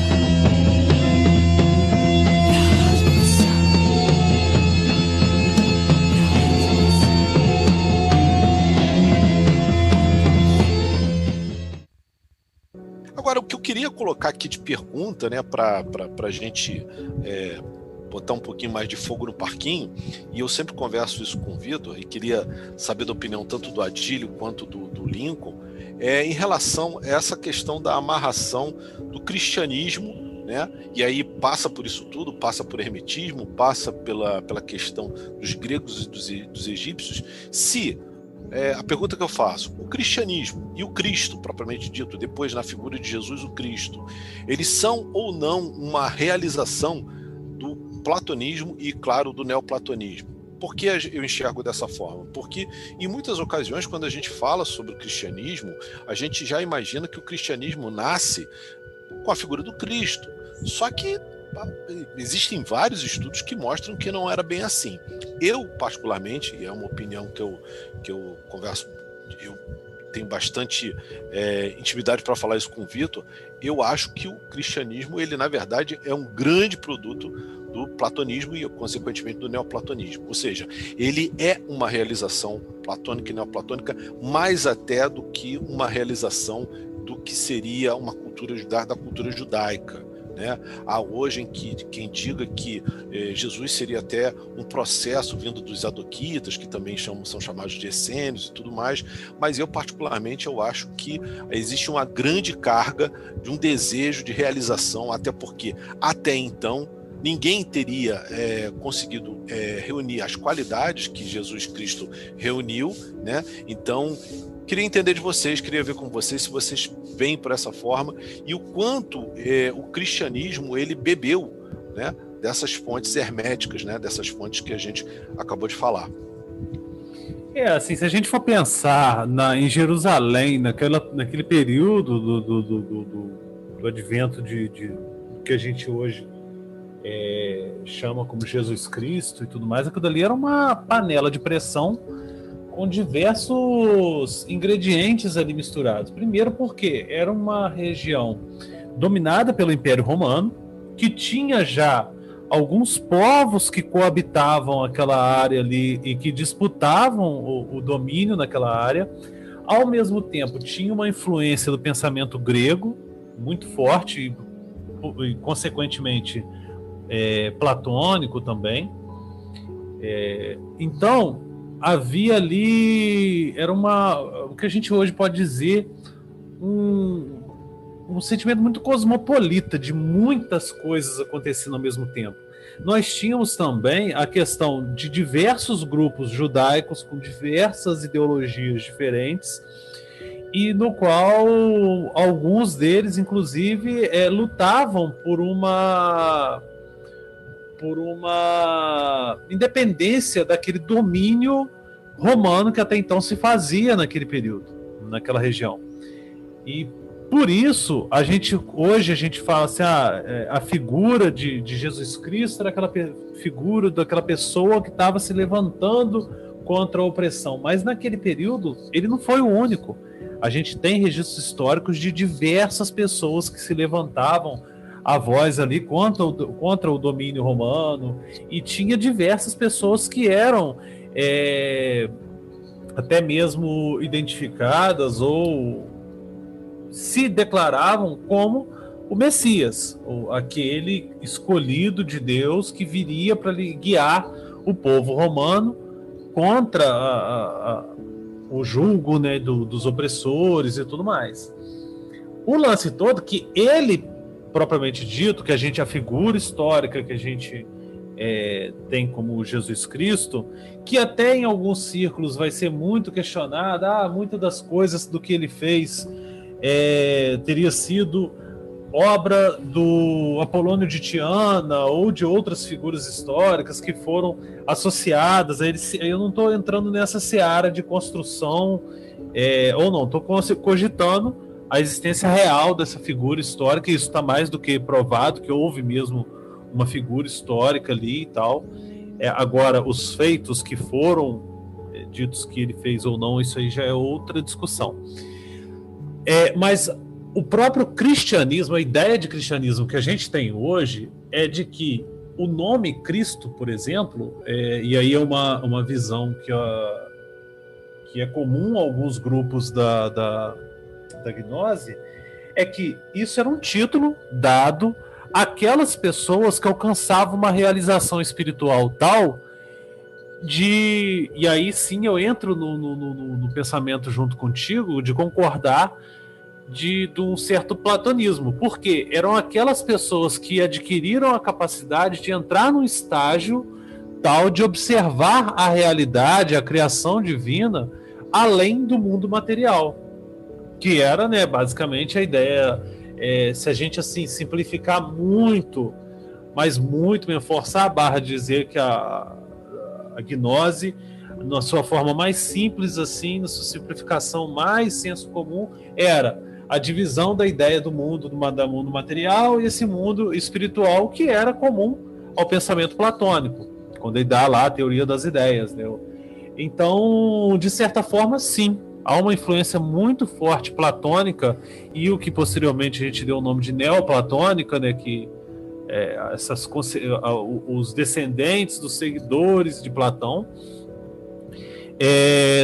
[SPEAKER 4] Agora, o que eu queria colocar aqui de pergunta, né, para a gente botar um pouquinho mais de fogo no parquinho, e eu sempre converso isso com o Vitor, e queria saber da opinião tanto do Adílio quanto do Lincoln, em relação a essa questão da amarração do cristianismo, né, e aí passa por isso tudo, passa por hermetismo, passa pela questão dos gregos e dos egípcios. A pergunta que eu faço, o cristianismo e o Cristo, propriamente dito, depois na figura de Jesus, o Cristo, eles são ou não uma realização do platonismo e, claro, do neoplatonismo? Por que eu enxergo dessa forma? Porque, em muitas ocasiões, quando a gente fala sobre o cristianismo, a gente já imagina que o cristianismo nasce com a figura do Cristo. Só que existem vários estudos que mostram que não era bem assim. Eu, particularmente, e é uma opinião que eu converso, eu tenho bastante intimidade para falar isso com o Vitor, eu acho que o cristianismo, ele na verdade é um grande produto do platonismo e, consequentemente, do neoplatonismo. Ou seja, ele é uma realização platônica e neoplatônica mais até do que uma realização do que seria uma cultura da cultura judaica. Né? Há hoje quem diga que Jesus seria até um processo vindo dos Sadoquitas, que também são chamados de essênios e tudo mais, mas eu particularmente eu acho que existe uma grande carga de um desejo de realização, até porque até então ninguém teria conseguido reunir as qualidades que Jesus Cristo reuniu, né? Então queria entender de vocês, queria ver com vocês se vocês veem por essa forma e o quanto o cristianismo ele bebeu, né, dessas fontes herméticas, né, dessas fontes que a gente acabou de falar.
[SPEAKER 2] Assim, se a gente for pensar em Jerusalém, naquele período do advento de que a gente hoje chama como Jesus Cristo e tudo mais, aquilo ali era uma panela de pressão com diversos ingredientes ali misturados. Primeiro porque era uma região dominada pelo Império Romano, que tinha já alguns povos que coabitavam aquela área ali e que disputavam o domínio naquela área. Ao mesmo tempo, tinha uma influência do pensamento grego muito forte e consequentemente, platônico também. Então havia ali, o que a gente hoje pode dizer, um sentimento muito cosmopolita, de muitas coisas acontecendo ao mesmo tempo. Nós tínhamos também a questão de diversos grupos judaicos com diversas ideologias diferentes, e no qual alguns deles, inclusive, lutavam por uma independência daquele domínio romano que até então se fazia naquele período, naquela região. E por isso, hoje a gente fala assim, a figura de Jesus Cristo era aquela figura daquela pessoa que estava se levantando contra a opressão. Mas naquele período, ele não foi o único. A gente tem registros históricos de diversas pessoas que se levantavam a voz ali contra o domínio romano, e tinha diversas pessoas que eram até mesmo identificadas ou se declaravam como o Messias, ou aquele escolhido de Deus que viria para guiar o povo romano contra o julgo, né, dos opressores e tudo mais. O lance todo que ele propriamente dito, que a figura histórica que a gente tem como Jesus Cristo, que até em alguns círculos vai ser muito questionada, muitas das coisas do que ele fez teria sido obra do Apolônio de Tiana ou de outras figuras históricas que foram associadas a ele. Eu não estou entrando nessa seara de construção, ou não, estou cogitando a existência real dessa figura histórica, e isso está mais do que provado, que houve mesmo uma figura histórica ali e tal. Agora, os feitos que foram ditos que ele fez ou não, isso aí já é outra discussão. Mas o próprio cristianismo, a ideia de cristianismo que a gente tem hoje é de que o nome Cristo, por exemplo, e aí é uma visão que é comum a alguns grupos da gnose, é que isso era um título dado àquelas pessoas que alcançavam uma realização espiritual tal e aí sim eu entro no pensamento junto contigo, de concordar de um certo platonismo, porque eram aquelas pessoas que adquiriram a capacidade de entrar num estágio tal de observar a realidade, a criação divina, além do mundo material, que era, né, basicamente a ideia, se a gente assim simplificar muito, mas muito mesmo, forçar a barra de dizer que a gnose, na sua forma mais simples assim, na sua simplificação mais senso comum, era a divisão da ideia do mundo material e esse mundo espiritual que era comum ao pensamento platônico, quando ele dá lá a teoria das ideias, né? Então, de certa forma, sim, há uma influência muito forte platônica, e o que posteriormente a gente deu o nome de neoplatônica, né, que os descendentes dos seguidores de Platão,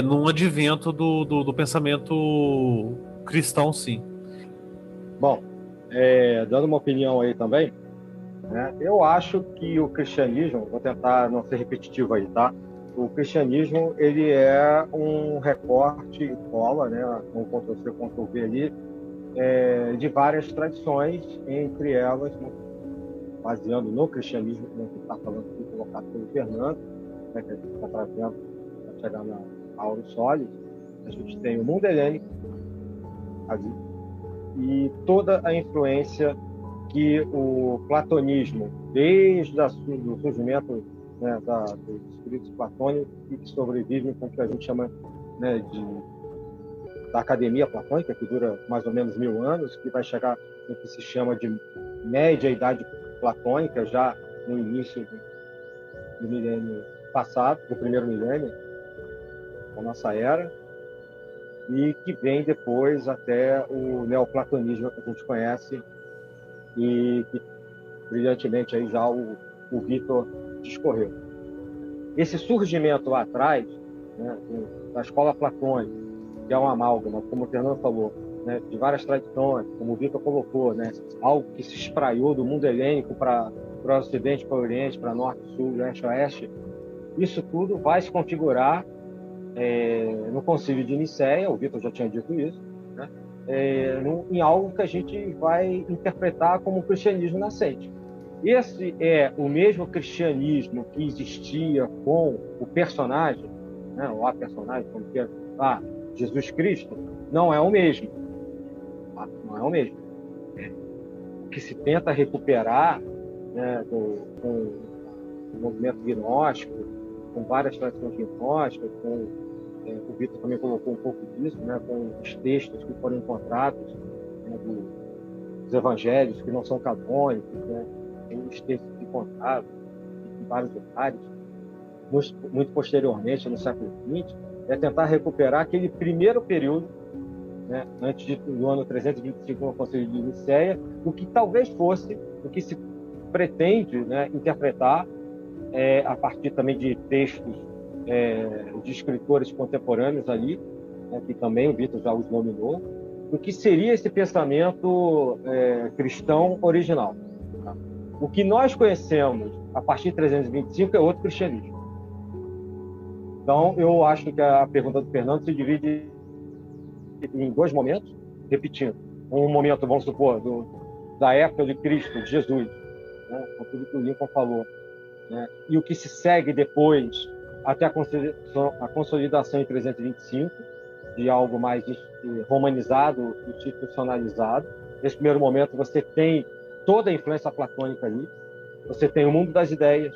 [SPEAKER 2] num advento do pensamento cristão, sim.
[SPEAKER 3] Bom, dando uma opinião aí também, né, eu acho que o cristianismo, vou tentar não ser repetitivo aí, tá? O cristianismo, ele é um recorte e cola, né, um Ctrl-C, Ctrl-V ali, de várias tradições, entre elas, baseando no cristianismo, como está falando aqui, colocado pelo Fernando, né, que a gente está trazendo para chegar na aula sólida, a gente tem o mundo helênico ali, e toda a influência que o platonismo, desde o surgimento, né, dos escritos platônicos, que sobrevivem com o que a gente chama, né, da academia platônica, que dura mais ou menos 1000 anos, que vai chegar no que se chama de média idade platônica, já no início do milênio passado, do primeiro milênio da nossa era, e que vem depois até o neoplatonismo que a gente conhece e que brilhantemente aí já o Vitor discorreu. Esse surgimento lá atrás, né, da escola platônica, que é uma amálgama, como o Fernando falou, né, de várias tradições, como o Vitor colocou, né, algo que se espraiou do mundo helênico para o Ocidente, para o Oriente, para Norte, Sul, Leste, Oeste, isso tudo vai se configurar no Concílio de Nicéia, o Vitor já tinha dito isso, né, em algo que a gente vai interpretar como cristianismo nascente. Esse é o mesmo cristianismo que existia com o personagem, né, ou a personagem, como que Jesus Cristo, não é o mesmo. Não é o mesmo. O que se tenta recuperar, né, com o movimento gnóstico, com várias tradições gnósticas, o Vitor também colocou um pouco disso, né, com os textos que foram encontrados, né, dos evangelhos que não são canônicos, né, os textos encontrados em vários lugares, muito posteriormente, no século XX, é tentar recuperar aquele primeiro período, né, antes do ano 325, no Concílio de Nicéia, o que talvez fosse, o que se pretende, né, interpretar a partir também de textos de escritores contemporâneos ali, né, que também o Vitor já os nominou, o que seria esse pensamento cristão original. Tá? O que nós conhecemos a partir de 325 é outro cristianismo. Então, eu acho que a pergunta do Fernando se divide em dois momentos, repetindo. Um momento, vamos supor, da época de Cristo, de Jesus, né, com tudo que o Lincoln falou, né, e o que se segue depois, até a consolidação em 325, de algo mais romanizado, institucionalizado. Nesse primeiro momento, você tem toda a influência platônica ali, você tem o mundo das ideias,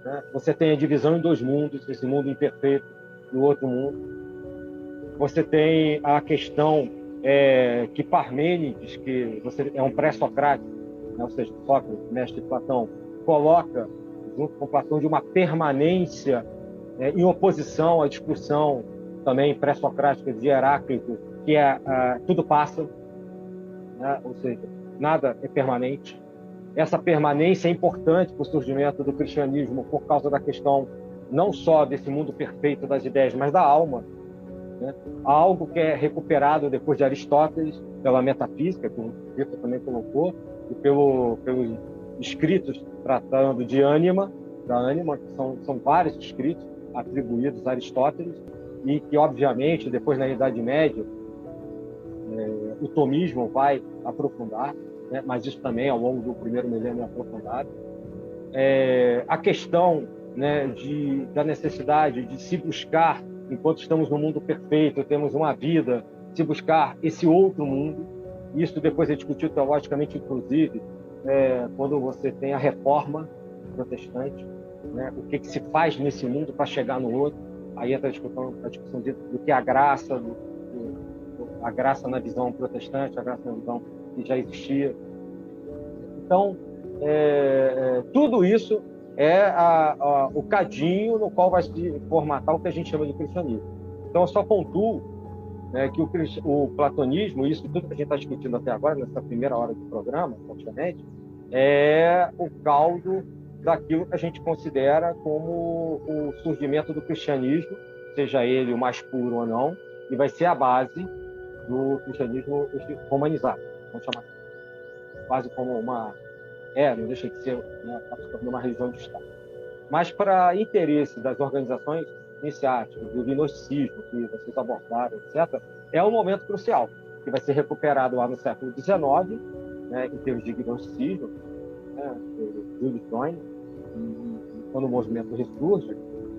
[SPEAKER 3] né? Você tem a divisão em dois mundos, esse mundo imperfeito e o outro mundo. Você tem a questão que Parmênides, que é um pré-socrático, né? Ou seja, Sócrates, mestre Platão, coloca, junto com Platão, de uma permanência em oposição à discussão também pré-socrática de Heráclito, que tudo passa, né? Ou seja, nada é permanente. Essa permanência é importante para o surgimento do cristianismo por causa da questão não só desse mundo perfeito das ideias, mas da alma, né? Algo que é recuperado depois de Aristóteles pela metafísica, que o Vitor também colocou, e pelos escritos tratando de ânima, da ânima, que são vários escritos atribuídos a Aristóteles, e que, obviamente, depois na Idade Média, o tomismo vai aprofundar, né? Mas isso também, ao longo do primeiro milênio, é aprofundado. A questão, né, da necessidade de se buscar, enquanto estamos no mundo perfeito, temos uma vida, se buscar esse outro mundo. Isso depois é discutido teologicamente, inclusive, quando você tem a reforma protestante, né? O que se faz nesse mundo para chegar no outro. Aí entra a discussão do que é a graça, a graça na visão protestante, a graça na visão que já existia. Então, tudo isso é o cadinho no qual vai se formatar o que a gente chama de cristianismo. Então, eu só pontuo, né, que o platonismo, isso tudo que a gente está discutindo até agora, nessa primeira hora do programa, praticamente, é o caldo daquilo que a gente considera como o surgimento do cristianismo, seja ele o mais puro ou não, e vai ser a base do cristianismo romanizado, vamos chamar assim. Quase como uma... não deixa de ser, né, uma religião de Estado. Mas para interesse das organizações iniciáticas, do gnosticismo que vocês abordaram, etc., é um momento crucial, que vai ser recuperado lá no século XIX, né, em termos de gnosticismo, né, Julius Joyner, quando o movimento ressurge,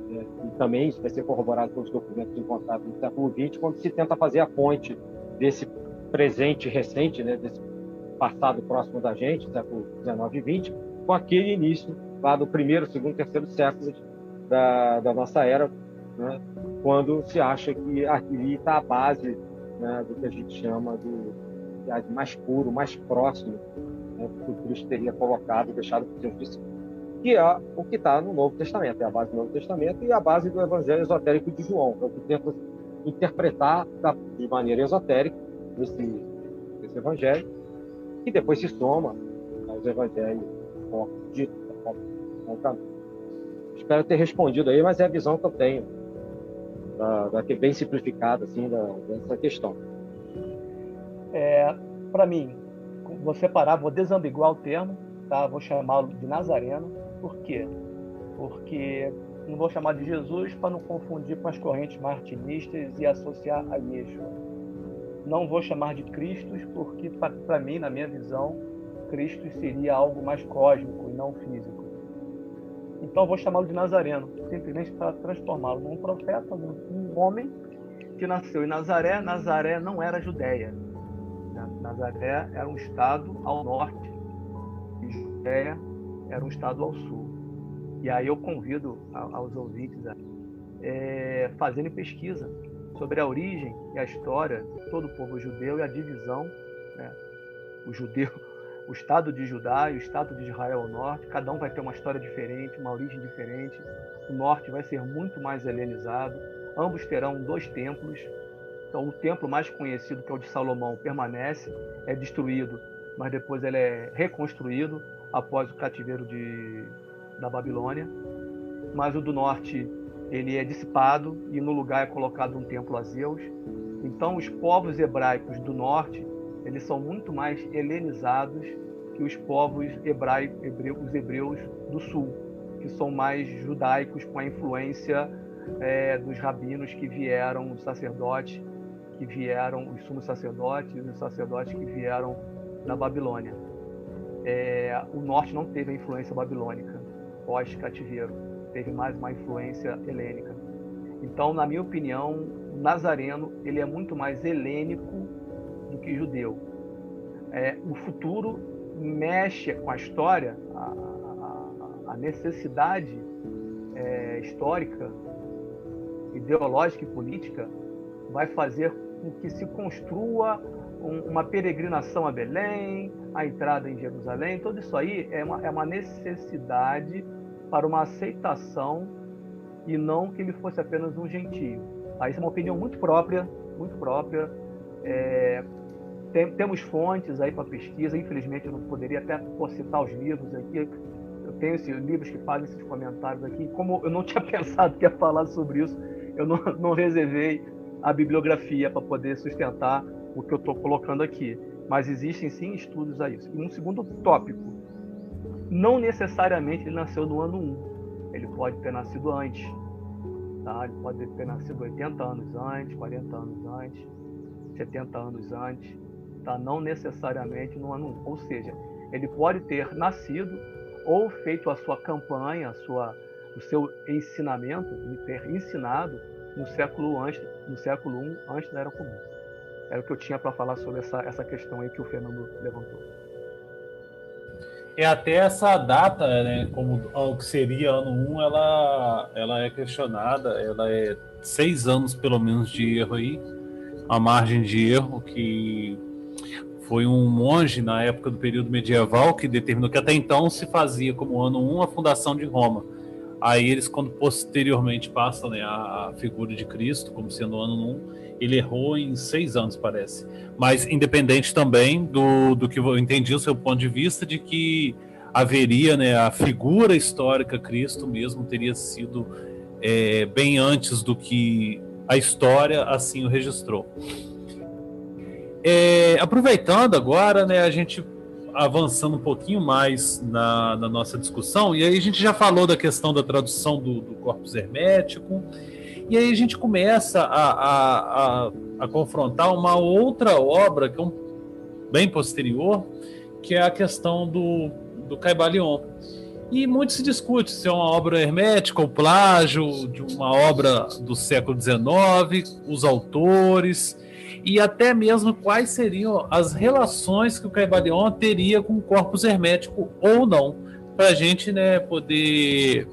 [SPEAKER 3] e também isso vai ser corroborado pelos documentos encontrados no século XX, quando se tenta fazer a ponte desse presente recente, né, desse passado próximo da gente, século XIX e XX, com aquele início lá do primeiro, segundo, terceiro século da nossa era, né, quando se acha que ali está a base, né, do que a gente chama do mais puro, mais próximo, né, que o Cristo teria colocado, deixado para os seus discípulos, que é o que está no Novo Testamento, é a base do Novo Testamento e a base do Evangelho esotérico de João, é o que tenta interpretar de maneira esotérica esse Evangelho, que depois se soma aos Evangelhos ditos. Espero ter respondido aí, mas é a visão que eu tenho, bem simplificada assim, dessa questão.
[SPEAKER 5] Para mim, vou separar, vou desambiguar o termo, tá? Vou chamá-lo de Nazareno. Por quê? Porque não vou chamar de Jesus para não confundir com as correntes martinistas e associar a Yeshua. Não vou chamar de Cristos, porque, para mim, na minha visão, Cristo seria algo mais cósmico e não físico. Então, vou chamá-lo de Nazareno, simplesmente para transformá-lo num profeta, num homem que nasceu em Nazaré. Nazaré não era Judeia. Nazaré era um estado ao norte e Judeia era um estado ao sul. E aí eu convido aos ouvintes a fazerem pesquisa sobre a origem e a história de todo o povo judeu e a divisão, né? O estado de Judá e o estado de Israel ao norte, cada um vai ter uma história diferente, uma origem diferente. O norte vai ser muito mais helenizado, ambos terão 2 templos. Então, o templo mais conhecido, que é o de Salomão, permanece, é destruído, mas depois ele é reconstruído após o cativeiro da Babilônia. Mas o do norte, ele é dissipado e no lugar é colocado um templo a Zeus. Então, os povos hebraicos do norte, eles são muito mais helenizados que os povos hebreus do sul, que são mais judaicos, com a influência dos rabinos que vieram, os sacerdotes que vieram, os sumos sacerdotes e os sacerdotes que vieram da Babilônia. O norte não teve a influência babilônica pós-cativeiro, teve mais uma influência helênica. Então, na minha opinião, o Nazareno ele é muito mais helênico do que judeu. O futuro mexe com a história, a necessidade histórica, ideológica e política vai fazer com que se construa uma peregrinação a Belém, a entrada em Jerusalém. Tudo isso aí é uma necessidade para uma aceitação e não que ele fosse apenas um gentio. Isso é uma opinião muito própria, muito própria. Temos fontes aí para pesquisa. Infelizmente eu não poderia até citar os livros aqui. Eu tenho esses livros que fazem esses comentários aqui. Como eu não tinha pensado que ia falar sobre isso, eu não reservei a bibliografia para poder sustentar o que eu estou colocando aqui. Mas existem sim estudos a isso. E um segundo tópico, não necessariamente ele nasceu no ano 1. Ele pode ter nascido antes. Tá? Ele pode ter nascido 80 anos antes, 40 anos antes, 70 anos antes. Tá? Não necessariamente no ano 1. Ou seja, ele pode ter nascido ou feito a sua campanha, o seu ensinamento, ele ter ensinado no século I, antes da Era Comum. Era o que eu tinha para falar sobre essa questão aí que o Fernando levantou.
[SPEAKER 2] Até essa data, né, como o que seria ano 1, ela é questionada, ela é 6 anos pelo menos de erro aí, a margem de erro, que foi um monge na época do período medieval que determinou que até então se fazia como ano 1 a fundação de Roma. Aí eles, quando posteriormente passam, né, a figura de Cristo como sendo o ano 1, ele errou em 6 anos, parece. Mas independente também do que eu entendi o seu ponto de vista, de que haveria, né, a figura histórica Cristo mesmo teria sido bem antes do que a história assim o registrou. Aproveitando agora, né, a gente avançando um pouquinho mais na nossa discussão, e aí a gente já falou da questão da tradução do corpus hermético, e aí a gente começa a confrontar uma outra obra que é bem posterior, que é a questão do Caibalion. E muito se discute se é uma obra hermética ou plágio de uma obra do século XIX, os autores, e até mesmo quais seriam as relações que o Caibalion teria com o corpus hermético ou não, para a gente, né, poder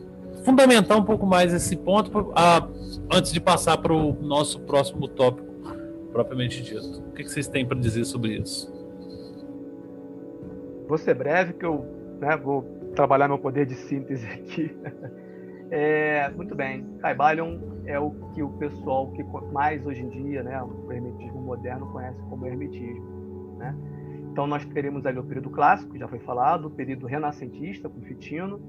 [SPEAKER 2] fundamentar um pouco mais esse ponto antes de passar para o nosso próximo tópico, propriamente dito. O que vocês têm para dizer sobre isso?
[SPEAKER 5] Vou ser breve, que eu vou trabalhar meu poder de síntese aqui. Muito bem. Caibalion é o que o pessoal que mais hoje em dia, né, o hermetismo moderno conhece como hermetismo, né? Então nós teremos ali o período clássico, que já foi falado, o período renascentista com Fitino.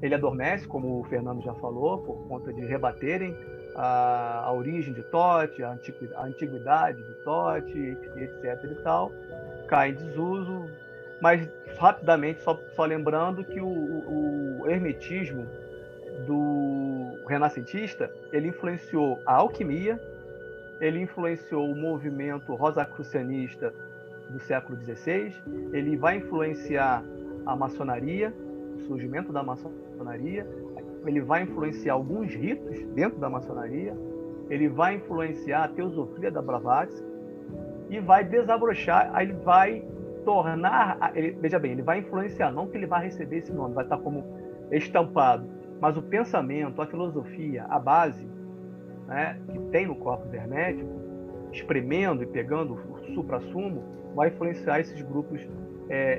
[SPEAKER 5] Ele adormece, como o Fernando já falou, por conta de rebaterem a origem de Tote, a antiguidade de Tote, etc. e tal. Cai em desuso, mas rapidamente, só lembrando que o hermetismo do renascentista, ele influenciou a alquimia, ele influenciou o movimento rosacrucianista do século XVI, ele vai influenciar a maçonaria, o surgimento da maçonaria, ele vai influenciar alguns ritos dentro da maçonaria, ele vai influenciar a teosofia da Blavatsky e vai desabrochar, ele vai tornar, veja bem, ele vai influenciar, não que ele vai receber esse nome, vai estar como estampado, mas o pensamento, a filosofia, a base, né, que tem no corpus hermético, espremendo e pegando o supra-sumo, vai influenciar esses grupos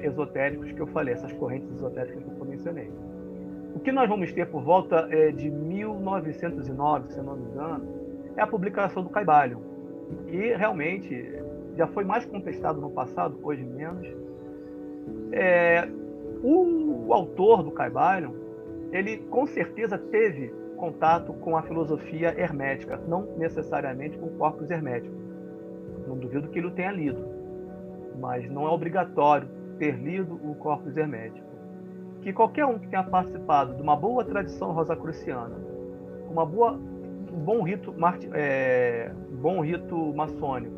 [SPEAKER 5] esotéricos que eu falei, essas correntes esotéricas que eu mencionei. O que nós vamos ter por volta de 1909, se eu não me engano, é a publicação do Caibalion, que realmente já foi mais contestado no passado, hoje menos. O autor do Caibalion, ele com certeza teve contato com a filosofia hermética, não necessariamente com o corpus hermético. Não duvido que ele o tenha lido, mas não é obrigatório ter lido o corpus hermético. Que qualquer um que tenha participado de uma boa tradição rosacruciana, um bom rito maçônico,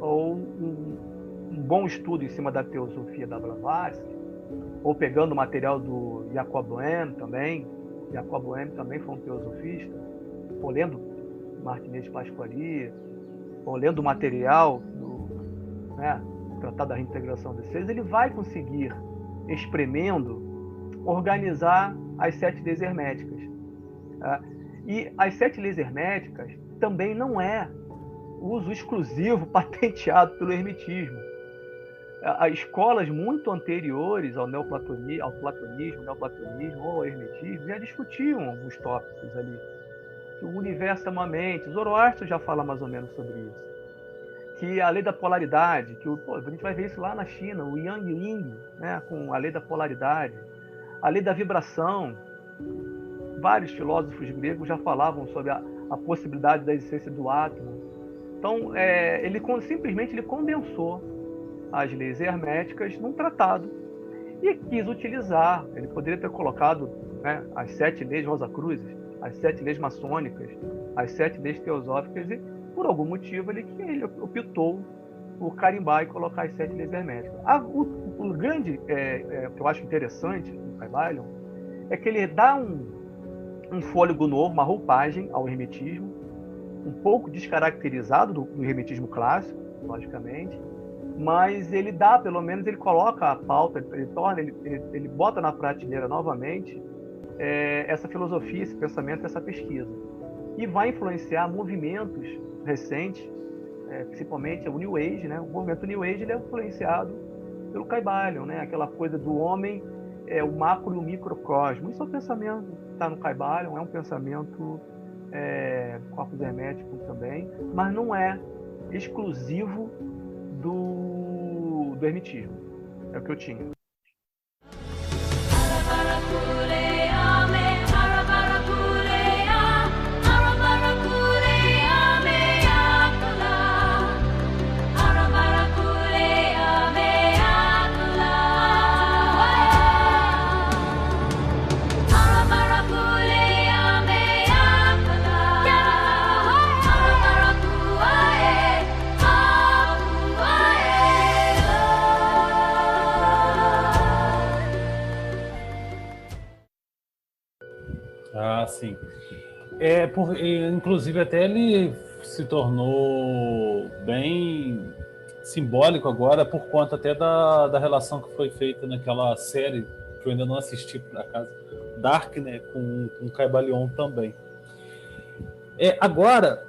[SPEAKER 5] ou um bom estudo em cima da teosofia da Blavatsky, ou pegando o material do Jacob Boehme também foi um teosofista, ou lendo Martinez de Pasquali, ou lendo o material do Tratado da Reintegração dos Seres, ele vai conseguir, espremendo, organizar as 7 leis herméticas. E as 7 leis herméticas também não é uso exclusivo patenteado pelo hermetismo. As escolas muito anteriores ao platonismo ou ao hermetismo já discutiam alguns tópicos ali. Que o universo é uma mente. Zoroastro já fala mais ou menos sobre isso. Que a lei da polaridade, a gente vai ver isso lá na China, o Yang e o Yin, né, com a lei da polaridade, a lei da vibração. Vários filósofos gregos já falavam sobre a possibilidade da existência do átomo. Então, ele simplesmente condensou as leis herméticas num tratado e quis utilizar. Ele poderia ter colocado, né, as 7 leis rosacruzes, as 7 leis maçônicas, as 7 leis teosóficas, e por algum motivo ele optou por carimbar e colocar as 7 leis herméticas. O grande, que eu acho interessante no Caibalion, é que ele dá um fôlego novo, uma roupagem ao hermetismo, um pouco descaracterizado do hermetismo clássico, logicamente, mas ele dá, pelo menos ele coloca a pauta, ele bota na prateleira novamente essa filosofia, esse pensamento, essa pesquisa. E vai influenciar movimentos recentes, principalmente o New Age, né? O movimento New Age ele é influenciado pelo Caibalion, né? Aquela coisa do homem, o macro e o microcosmo. Isso é um pensamento que está no Caibalion, é um pensamento corpus hermético também, mas não é exclusivo do hermetismo. É o que eu tinha.
[SPEAKER 2] Ah, sim. Inclusive, até ele se tornou bem simbólico agora por conta até da relação que foi feita naquela série, que eu ainda não assisti, por acaso, Dark, né, com Caibalion também. Agora,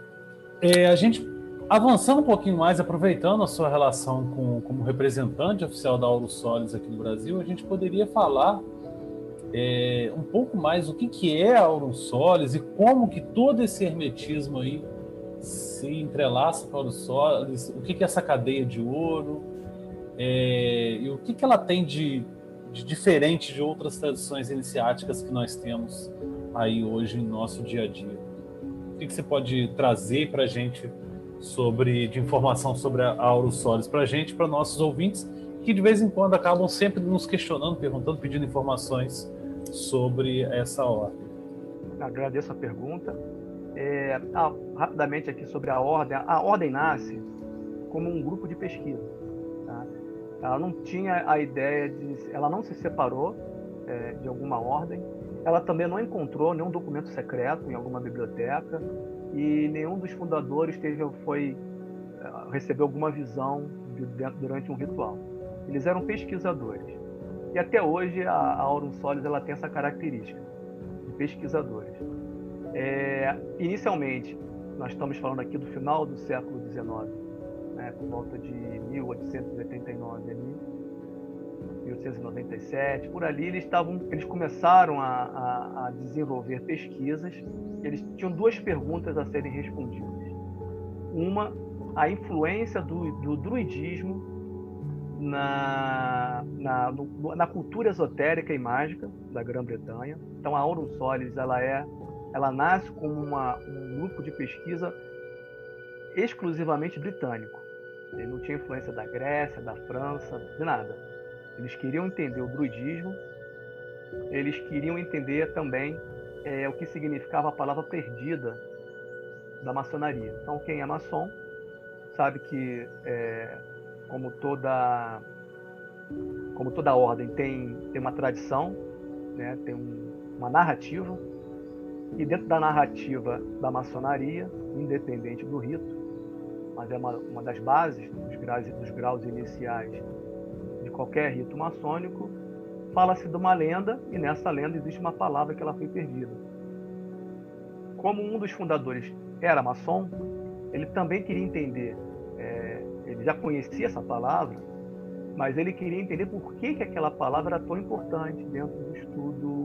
[SPEAKER 2] a gente avançando um pouquinho mais, aproveitando a sua relação como representante oficial da Aurus Solis aqui no Brasil, a gente poderia falar um pouco mais o que é a Aurus Solis e como que todo esse hermetismo aí se entrelaça com a Aurus Solis, o que é essa cadeia de ouro, e o que ela tem de diferente de outras tradições iniciáticas que nós temos aí hoje em nosso dia a dia. O que você pode trazer para a gente de informação sobre a Aurus Solis para a gente, para nossos ouvintes, que de vez em quando acabam sempre nos questionando, perguntando, pedindo informações sobre essa ordem?
[SPEAKER 5] Agradeço a pergunta. Rapidamente aqui sobre a ordem. A ordem nasce como um grupo de pesquisa. Tá? Ela não tinha a ideia ela não se separou de alguma ordem. Ela também não encontrou nenhum documento secreto em alguma biblioteca e nenhum dos fundadores recebeu alguma visão durante um ritual. Eles eram pesquisadores. E até hoje a Aurus Solis ela tem essa característica de pesquisadores. Inicialmente, nós estamos falando aqui do final do século XIX, né, por volta de 1889 ali, 1897, por ali eles começaram a desenvolver pesquisas. Eles tinham duas perguntas a serem respondidas. Uma, a influência do druidismo na cultura esotérica e mágica da Grã-Bretanha. Então a Aurus Solis ela nasce como um grupo de pesquisa exclusivamente britânico. Ele não tinha influência da Grécia, da França, de nada. Eles queriam entender o druidismo, eles queriam entender também o que significava a palavra perdida da maçonaria. Então quem é maçom sabe que como toda ordem tem uma tradição, né? Tem uma narrativa, e dentro da narrativa da maçonaria, independente do rito, mas é uma das bases dos graus iniciais de qualquer rito maçônico, fala-se de uma lenda, e nessa lenda existe uma palavra que ela foi perdida. Como um dos fundadores era maçom, ele também queria entender, ele já conhecia essa palavra, mas ele queria entender por que aquela palavra era tão importante dentro do estudo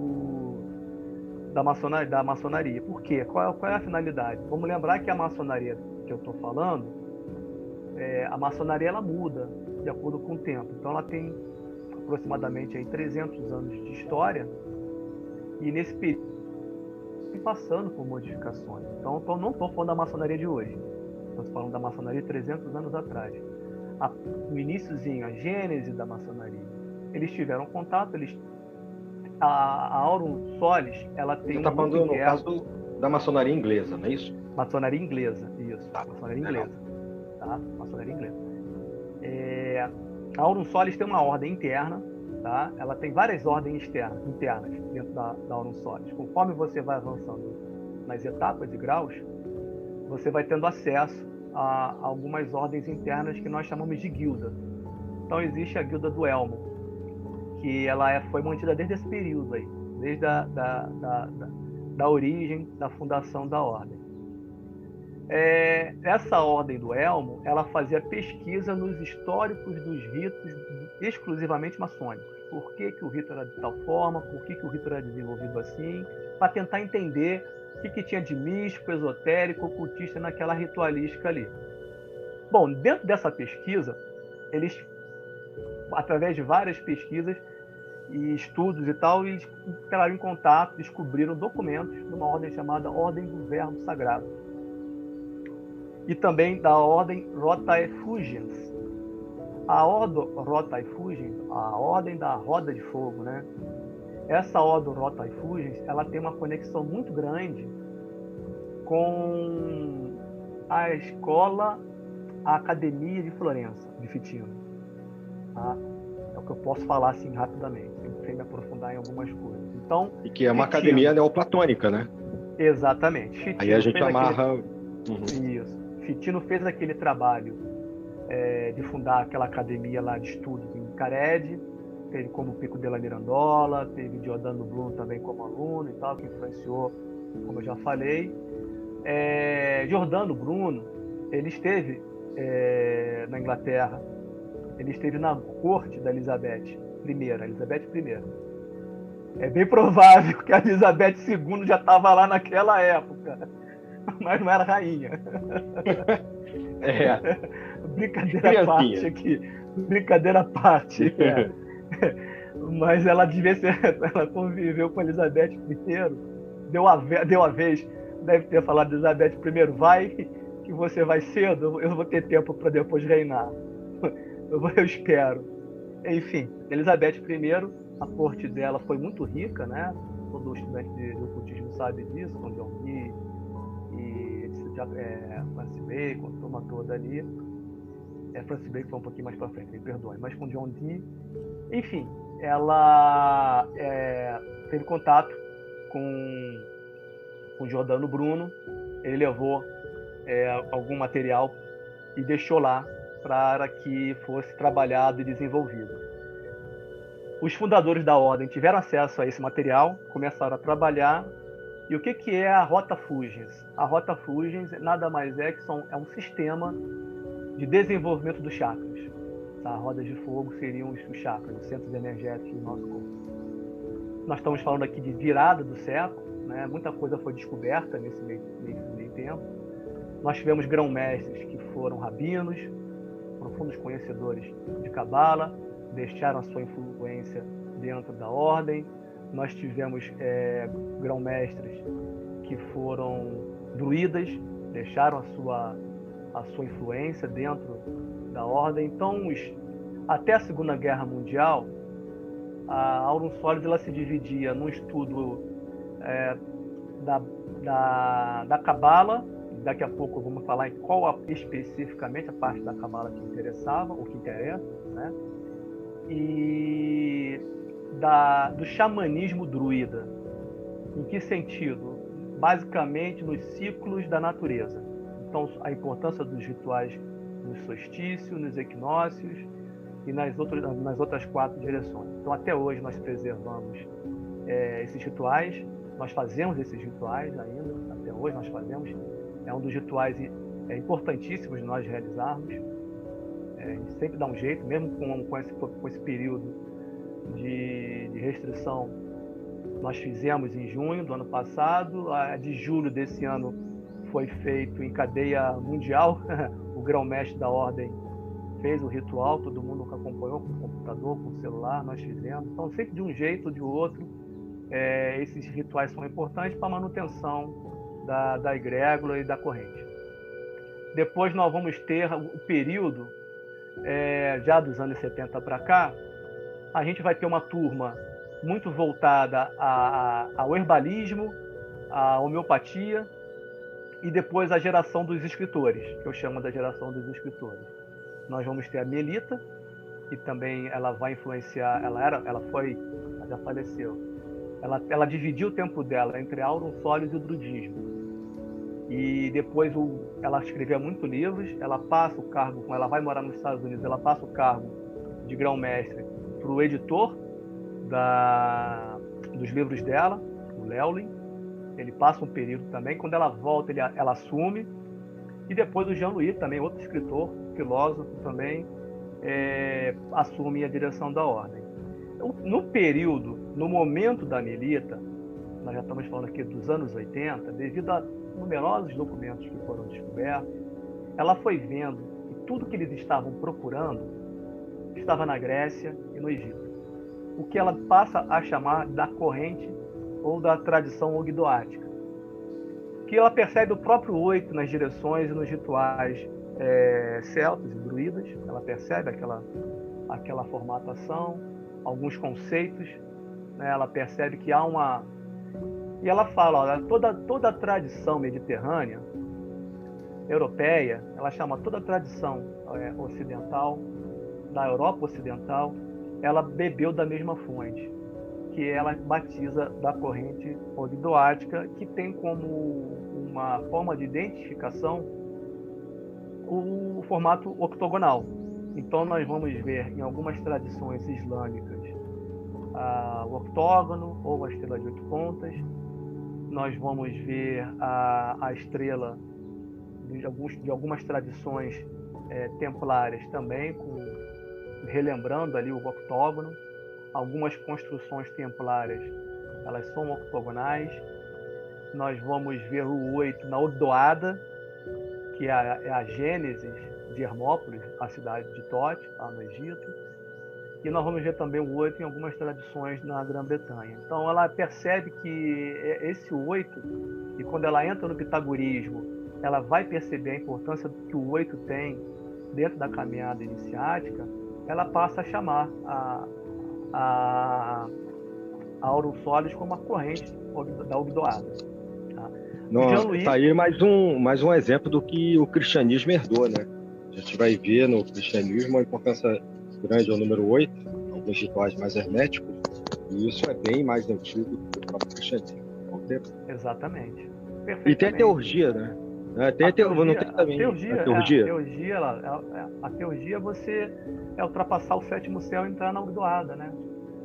[SPEAKER 5] da maçonaria. Por quê? Qual é a finalidade? Vamos lembrar que a maçonaria que eu estou falando, a maçonaria ela muda de acordo com o tempo. Então ela tem aproximadamente aí 300 anos de história, e nesse período passando por modificações. Então não estou falando da maçonaria de hoje. Estou falando da maçonaria 300 anos atrás. No iniciozinho, a gênese da maçonaria. Eles tiveram contato, a Aurus Solis, ela tem... Você
[SPEAKER 3] está falando, no caso, da maçonaria inglesa, não é isso?
[SPEAKER 5] Maçonaria inglesa, isso.
[SPEAKER 3] Tá.
[SPEAKER 5] Maçonaria inglesa. Tá? Maçonaria inglesa. A Aurus Solis tem uma ordem interna, tá? Ela tem várias ordens internas dentro da Aurus Solis. Conforme você vai avançando nas etapas e graus, você vai tendo acesso a algumas ordens internas que nós chamamos de guilda. Então existe a guilda do Elmo, que ela foi mantida desde esse período aí, desde da origem, da fundação da ordem. Essa ordem do Elmo, ela fazia pesquisa nos históricos dos ritos exclusivamente maçônicos. Por que o rito era de tal forma, por que o rito era desenvolvido assim, para tentar entender o que tinha de místico, esotérico, ocultista naquela ritualística ali. Bom, dentro dessa pesquisa, eles, através de várias pesquisas e estudos e tal, eles entraram em contato, descobriram documentos de uma ordem chamada Ordem do Verbo Sagrado. E também da Ordem Rotae Fugiens. A Ordem Rotae Fugiens, a Ordem da Roda de Fogo, né? Essa Ordem Rotae Fugiens, ela tem uma conexão muito grande com a escola, a Academia de Florença, de Fitino. Tá? É o que eu posso falar assim rapidamente, sem me aprofundar em algumas coisas. Então,
[SPEAKER 3] E que é uma
[SPEAKER 5] Fitino,
[SPEAKER 3] academia neoplatônica, né?
[SPEAKER 5] exatamente. Fitino
[SPEAKER 3] Aí a gente
[SPEAKER 5] fez
[SPEAKER 3] amarra...
[SPEAKER 5] Isso. Fitino fez aquele trabalho de fundar aquela academia lá de estudos em Cared, teve como Pico della Mirandola, teve Giordano Bruno também como aluno e tal, que influenciou, como eu já falei. Giordano Bruno, ele esteve na Inglaterra, ele esteve na corte da Elizabeth I. É bem provável que a Elizabeth II já estava lá naquela época, mas não era rainha. Brincadeira à parte aqui. Brincadeira à parte. Mas ela devia ser. Ela conviveu com Elizabeth I. Deu a vez. Deve ter falado Elizabeth I, vai, que você vai cedo, eu vou ter tempo para depois reinar. Eu espero. Enfim, Elizabeth I, a corte dela foi muito rica, né? Todo estudante de ocultismo sabe disso, com John Dee e Francis Bacon, a turma toda ali. Francis Bacon foi um pouquinho mais para frente, me perdoe, mas com John Dee. Enfim, ela teve contato com Giordano Bruno, ele levou algum material e deixou lá para que fosse trabalhado e desenvolvido. Os fundadores da ordem tiveram acesso a esse material, começaram a trabalhar. E o que é a Rota Fugiens? A Rota Fugiens nada mais é que é um sistema de desenvolvimento dos chakras. A rodas de fogo seriam os chakras, os centros energéticos do nosso corpo. Nós estamos falando aqui de virada do século, né? Muita coisa foi descoberta nesse meio tempo. Nós tivemos grão-mestres que foram rabinos, profundos conhecedores de Cabala, deixaram a sua influência dentro da ordem. Nós tivemos grão-mestres que foram druidas, deixaram a sua influência dentro da ordem. Então, até a Segunda Guerra Mundial, a Aurum Solis ela se dividia num estudo da Cabala. Daqui a pouco vamos falar em qual especificamente a parte da Cabala que interessava, ou que interessa, né? E do xamanismo druida. Em que sentido? Basicamente nos ciclos da natureza. Então, a importância dos rituais nos solstícios, nos equinócios e nas outras 4 direções. Então, até hoje nós preservamos esses rituais, nós fazemos esses rituais ainda, até hoje nós fazemos. É um dos rituais importantíssimos de nós realizarmos. A gente sempre dá um jeito, mesmo com esse período de restrição. Nós fizemos em junho do ano passado, a de julho desse ano foi feito em cadeia mundial. O grão-mestre da ordem fez o ritual, todo mundo acompanhou com o computador, com o celular, nós fizemos. Então, sempre de um jeito ou de outro, esses rituais são importantes para a manutenção da egrégora e da corrente. Depois nós vamos ter o período, já dos anos 70 para cá, a gente vai ter uma turma muito voltada ao herbalismo, à homeopatia, e depois a geração dos escritores, que eu chamo da geração dos escritores. Nós vamos ter a Melita, que também ela vai influenciar, ela já faleceu. Ela dividiu o tempo dela entre Aurum Solis e o druidismo. E depois ela escrevia muitos livros, ela passa o cargo, ela vai morar nos Estados Unidos, ela passa o cargo de grão-mestre para o editor dos livros dela, o Lewlin. Ele passa um período também, quando ela volta ela assume. E depois o Jean-Louis, também outro escritor, filósofo também, assume a direção da ordem. No momento da Melita, nós já estamos falando aqui dos anos 80, devido a numerosos documentos que foram descobertos, ela foi vendo que tudo que eles estavam procurando estava na Grécia e no Egito. O que ela passa a chamar da corrente ou da tradição ogdoática. Que ela percebe o próprio oito nas direções e nos rituais celtas e druidas, ela percebe aquela formatação, alguns conceitos, né? Ela percebe que há uma... E ela fala, olha, toda a tradição mediterrânea, europeia, ela chama toda a tradição ocidental, da Europa Ocidental, ela bebeu da mesma fonte, que ela batiza da corrente ogdoática, que tem como uma forma de identificação o formato octogonal. Então nós vamos ver em algumas tradições islâmicas o octógono ou a estrela de 8 pontas. Nós vamos ver a estrela de algumas tradições templárias também, relembrando ali o octógono. Algumas construções templárias, elas são octogonais. Nós vamos ver o 8 na Odoada, que é a gênese de Hermópolis, a cidade de Tote, lá no Egito. E nós vamos ver também o 8 em algumas tradições na Grã-Bretanha. Então ela percebe que esse 8, e quando ela entra no pitagorismo, ela vai perceber a importância que o 8 tem dentro da caminhada iniciática. Ela passa a chamar a Aurum Solis como a corrente da Ogdoada.
[SPEAKER 3] Tá aí mais um exemplo do que o cristianismo herdou, né? A gente vai ver no cristianismo a importância grande ao número 8, alguns rituais mais herméticos, e isso é bem mais antigo do que o próprio cristianismo.
[SPEAKER 5] Exatamente.
[SPEAKER 3] E tem a teurgia, né? A teurgia você é ultrapassar o sétimo céu e entrar na Ogdoada, né?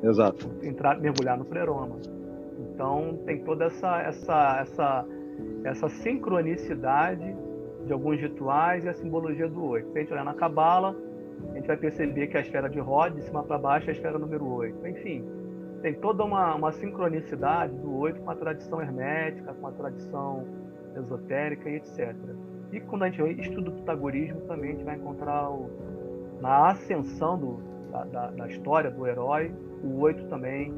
[SPEAKER 3] Exato.
[SPEAKER 5] Mergulhar no pleroma. Então tem toda essa sincronicidade de alguns rituais e a simbologia do 8. Se a gente olhar na Cabala, a gente vai perceber que a esfera de Rod, de cima para baixo, é a esfera número 8. Enfim, tem toda uma sincronicidade do 8 com a tradição hermética, com a tradição esotérica e etc. E quando a gente estuda o pitagorismo, também a gente vai encontrar na ascensão da história do herói, o 8 também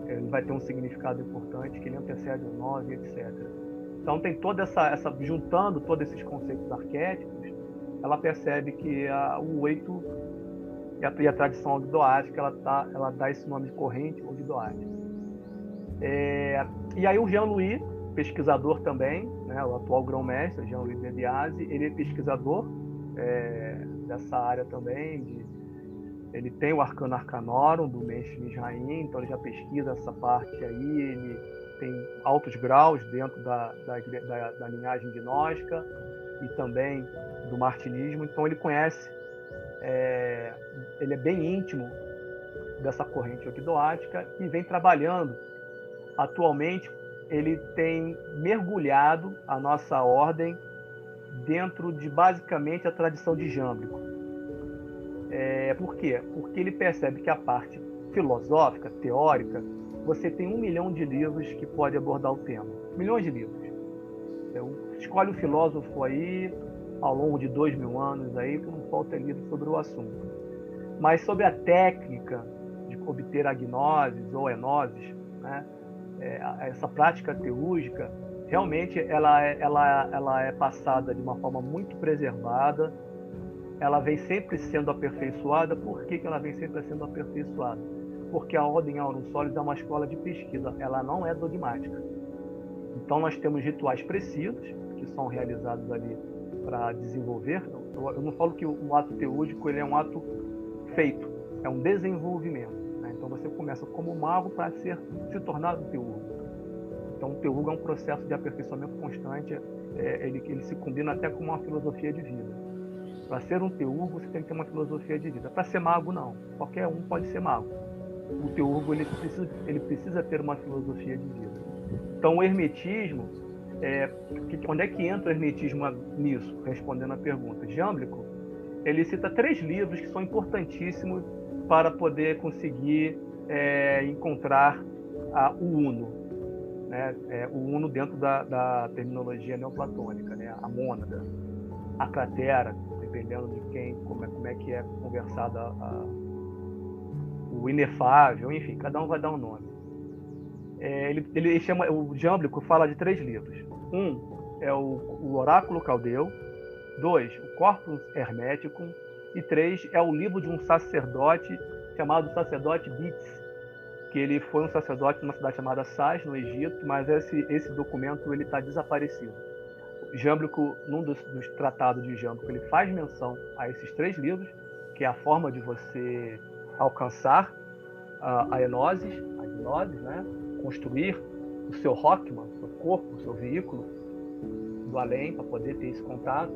[SPEAKER 5] ele vai ter um significado importante, que ele antecede o 9, etc. Então tem toda juntando todos esses conceitos arquétipos, ela percebe que o 8 e a tradição ogdoática, ela dá esse nome de corrente ogdoática. E aí o Jean-Louis, pesquisador também, né, o atual grão-mestre, Jean-Louis de Biase, ele é pesquisador dessa área também, ele tem o Arcano Arcanorum do Mensch Mizraim, então ele já pesquisa essa parte aí, ele tem altos graus dentro da linhagem gnóstica e também do martinismo, então ele conhece, ele é bem íntimo dessa corrente ogdoática e vem trabalhando. Atualmente ele tem mergulhado a nossa ordem dentro de basicamente a tradição de Jâmblico. Por quê? Porque ele percebe que a parte filosófica, teórica, você tem 1 milhão de livros que pode abordar o tema. Milhões de livros. Então, escolhe o filósofo aí, ao longo de 2000 anos, aí, que não falta livro sobre o assunto. Mas sobre a técnica de obter agnoses ou enoses, né? Essa prática teúrgica, realmente ela é passada de uma forma muito preservada, ela vem sempre sendo aperfeiçoada. Por que ela vem sempre sendo aperfeiçoada? Porque a Ordem Aurum Solis é uma escola de pesquisa, ela não é dogmática. Então nós temos rituais precisos, que são realizados ali para desenvolver. Eu não falo que o ato teúrgico ele é um ato feito, é um desenvolvimento. Então você começa como mago para se tornar um teurgo. Então o teurgo é um processo de aperfeiçoamento constante, ele se combina até com uma filosofia de vida. Para ser um teurgo você tem que ter uma filosofia de vida. Para ser mago não, qualquer um pode ser mago. O teurgo ele precisa ter uma filosofia de vida. Então o hermetismo, onde é que entra o hermetismo nisso? Respondendo a pergunta, Jâmblico, ele cita 3 livros que são importantíssimos para poder conseguir encontrar o Uno. né? O uno dentro da terminologia neoplatônica, né? A mônada, a cratera, dependendo de quem, como é que é conversada o inefável, enfim, cada um vai dar um nome. Ele chama, o Jâmblico fala de 3 livros. Um é o Oráculo Caldeu, 2, o Corpus Hermeticum, e 3 é o livro de um sacerdote chamado sacerdote Bits, que ele foi um sacerdote numa cidade chamada Sais, no Egito, mas esse documento ele está desaparecido. Jâmblico, num dos tratados de Jâmblico, ele faz menção a esses 3 livros, que é a forma de você alcançar a gnose, né? Construir o seu Rockman, o seu corpo, o seu veículo do além, para poder ter esse contato.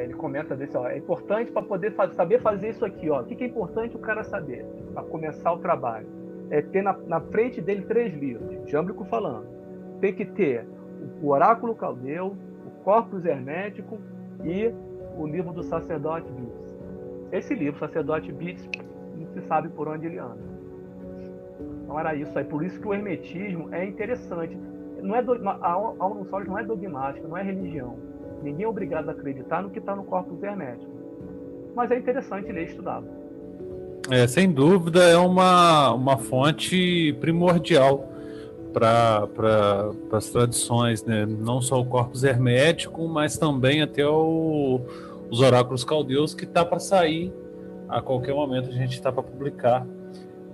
[SPEAKER 5] Ele comenta desse, é importante para poder saber fazer isso aqui, ó. O que é importante o cara saber para começar o trabalho? É ter na frente dele 3 livros, Jâmblico falando. Tem que ter o Oráculo Caldeu, o Corpus Hermeticum e o livro do sacerdote Bits. Esse livro, Sacerdote Bits, não se sabe por onde ele anda. Então era isso aí. Por isso que o hermetismo é interessante. A Aurum Solis não é dogmática, não é religião. Ninguém é obrigado a acreditar no que está no Corpus Hermético. Mas é interessante ler e estudá-lo.
[SPEAKER 2] Sem dúvida, é uma fonte primordial para as tradições, né? Não só o Corpus Hermético, mas também até os Oráculos Caldeus, que está para sair a qualquer momento, a gente está para publicar.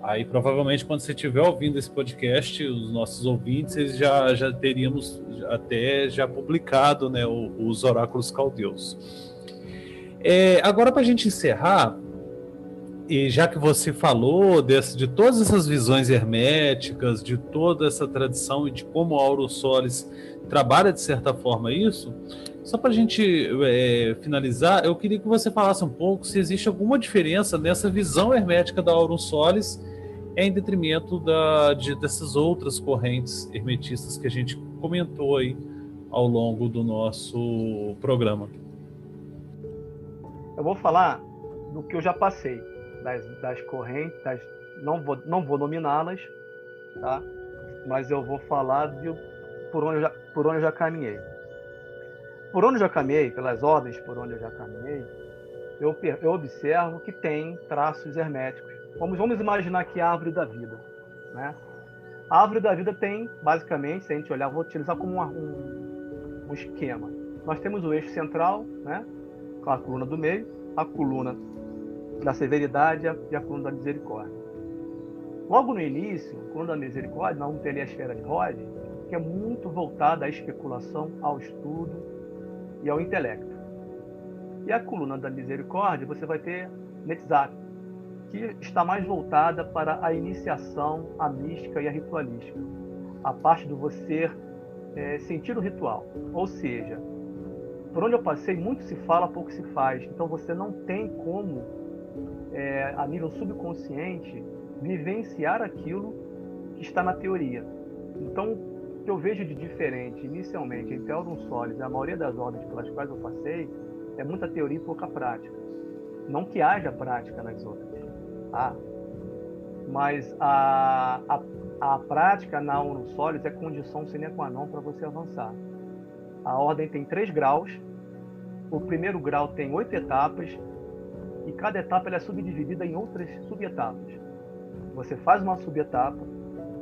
[SPEAKER 2] Aí provavelmente quando você estiver ouvindo esse podcast, os nossos ouvintes, eles já teríamos até já publicado, né, os Oráculos Caldeus. Agora, para a gente encerrar, e já que você falou de todas essas visões herméticas, de toda essa tradição e de como a Aurum Solis trabalha de certa forma isso, só para a gente finalizar, eu queria que você falasse um pouco se existe alguma diferença nessa visão hermética da Aurum Solis em detrimento dessas outras correntes hermetistas que a gente comentou aí ao longo do nosso programa.
[SPEAKER 5] Eu vou falar do que eu já passei, das correntes, não vou nominá-las, tá? Mas eu vou falar por onde eu já caminhei. Por onde eu já caminhei, pelas ordens por onde eu já caminhei, eu observo que tem traços herméticos. Vamos imaginar aqui a árvore da vida, né? A árvore da vida tem, basicamente, se a gente olhar, vou utilizar como um esquema. Nós temos o eixo central, né? Com a coluna do meio, a coluna da severidade e a coluna da misericórdia. Logo no início, a coluna da misericórdia, nós vamos ter ali a esfera de Rhodes, que é muito voltada à especulação, ao estudo e ao intelecto. E a coluna da misericórdia, você vai ter Netzach, que está mais voltada para a iniciação, a mística e a ritualística. A parte do você sentir o ritual. Ou seja, por onde eu passei, muito se fala, pouco se faz. Então você não tem como, a nível subconsciente, vivenciar aquilo que está na teoria. Então, o que eu vejo de diferente, inicialmente, entre Aurum Solis e a maioria das ordens pelas quais eu passei, é muita teoria e pouca prática. Não que haja prática nas outras. Mas a prática na Aurum Solis é condição sine qua non para você avançar. A ordem tem 3 graus. O primeiro grau tem 8 etapas e cada etapa ela é subdividida em outras subetapas. Você faz uma subetapa,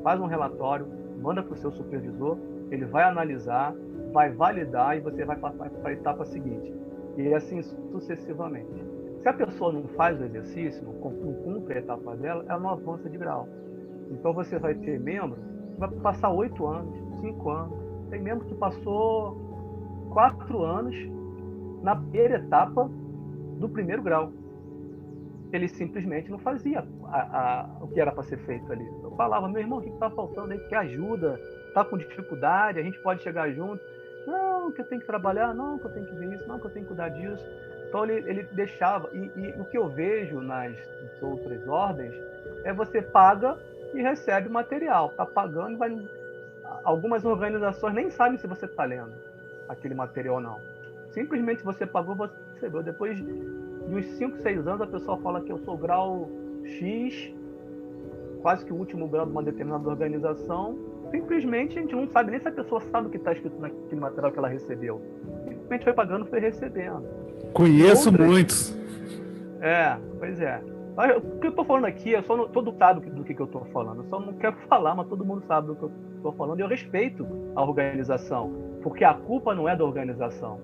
[SPEAKER 5] faz um relatório, manda para o seu supervisor, ele vai analisar, vai validar e você vai para a etapa seguinte. E assim sucessivamente. Se a pessoa não faz o exercício, não cumpre a etapa dela, ela não avança de grau. Então você vai ter membro que vai passar 8 anos, 5 anos. Tem membro que passou 4 anos na primeira etapa do primeiro grau. Ele simplesmente não fazia o que era para ser feito ali. Eu falava, meu irmão, o que está faltando aí? Que ajuda? Está com dificuldade? A gente pode chegar junto? Não, que eu tenho que trabalhar? Não, que eu tenho que ver isso? Não, que eu tenho que cuidar disso. Então ele deixava, e o que eu vejo nas outras ordens é você paga e recebe material. Está pagando, algumas organizações nem sabem se você está lendo aquele material ou não. Simplesmente você pagou, você recebeu. Depois de uns 5, 6 anos, a pessoa fala que eu sou grau X, quase que o último grau de uma determinada organização, Simplesmente a gente não sabe nem se a pessoa sabe o que está escrito naquele material que ela recebeu. Simplesmente foi pagando, foi recebendo.
[SPEAKER 2] Conheço muitos.
[SPEAKER 5] Pois é. Mas o que eu estou falando aqui, todo mundo sabe do que eu estou falando. Eu só não quero falar, mas todo mundo sabe do que eu estou falando. E eu respeito a organização, porque a culpa não é da organização.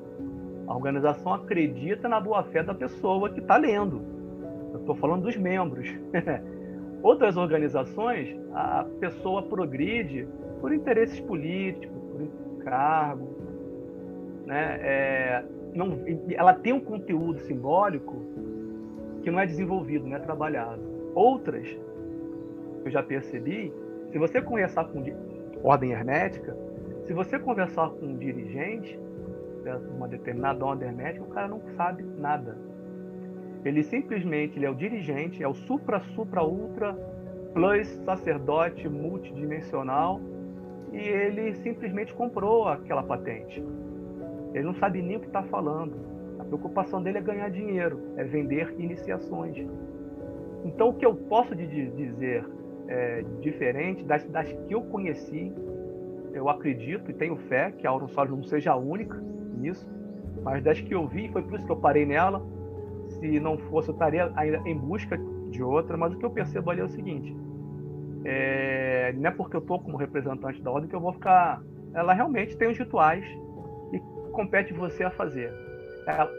[SPEAKER 5] A organização acredita na boa-fé da pessoa que está lendo. Eu estou falando dos membros. Outras organizações, a pessoa progride por interesses políticos, por cargo, né? Ela tem um conteúdo simbólico que não é desenvolvido, não é trabalhado. Outras, eu já percebi, se você conversar com ordem hermética, se você conversar com um dirigente de uma determinada ordem hermética, o cara não sabe nada. Ele simplesmente é o dirigente, é o supra, ultra, plus, sacerdote multidimensional, e ele simplesmente comprou aquela patente. Ele não sabe nem o que está falando. A preocupação dele é ganhar dinheiro, é vender iniciações. Então, o que eu posso dizer diferente das que eu conheci, eu acredito e tenho fé que a Aurum Solis não seja a única nisso, mas das que eu vi, foi por isso que eu parei nela. Se não fosse, eu estaria ainda em busca de outra, mas o que eu percebo ali é o seguinte, não é porque eu estou como representante da ordem que eu vou ficar... Ela realmente tem os rituais e compete você a fazer.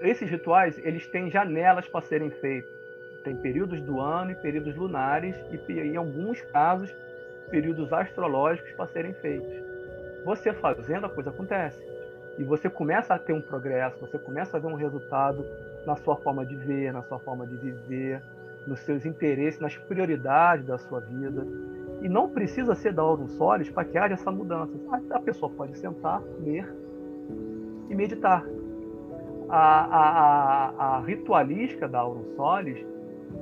[SPEAKER 5] Esses rituais, eles têm janelas para serem feitos. Tem períodos do ano e períodos lunares e, em alguns casos, períodos astrológicos para serem feitos. Você fazendo, a coisa acontece. E você começa a ter um progresso, você começa a ver um resultado na sua forma de ver, na sua forma de viver, nos seus interesses, nas prioridades da sua vida. E não precisa ser da Aurum Solis para que haja essa mudança. A pessoa pode sentar, ler e meditar. A ritualística da Aurum Solis,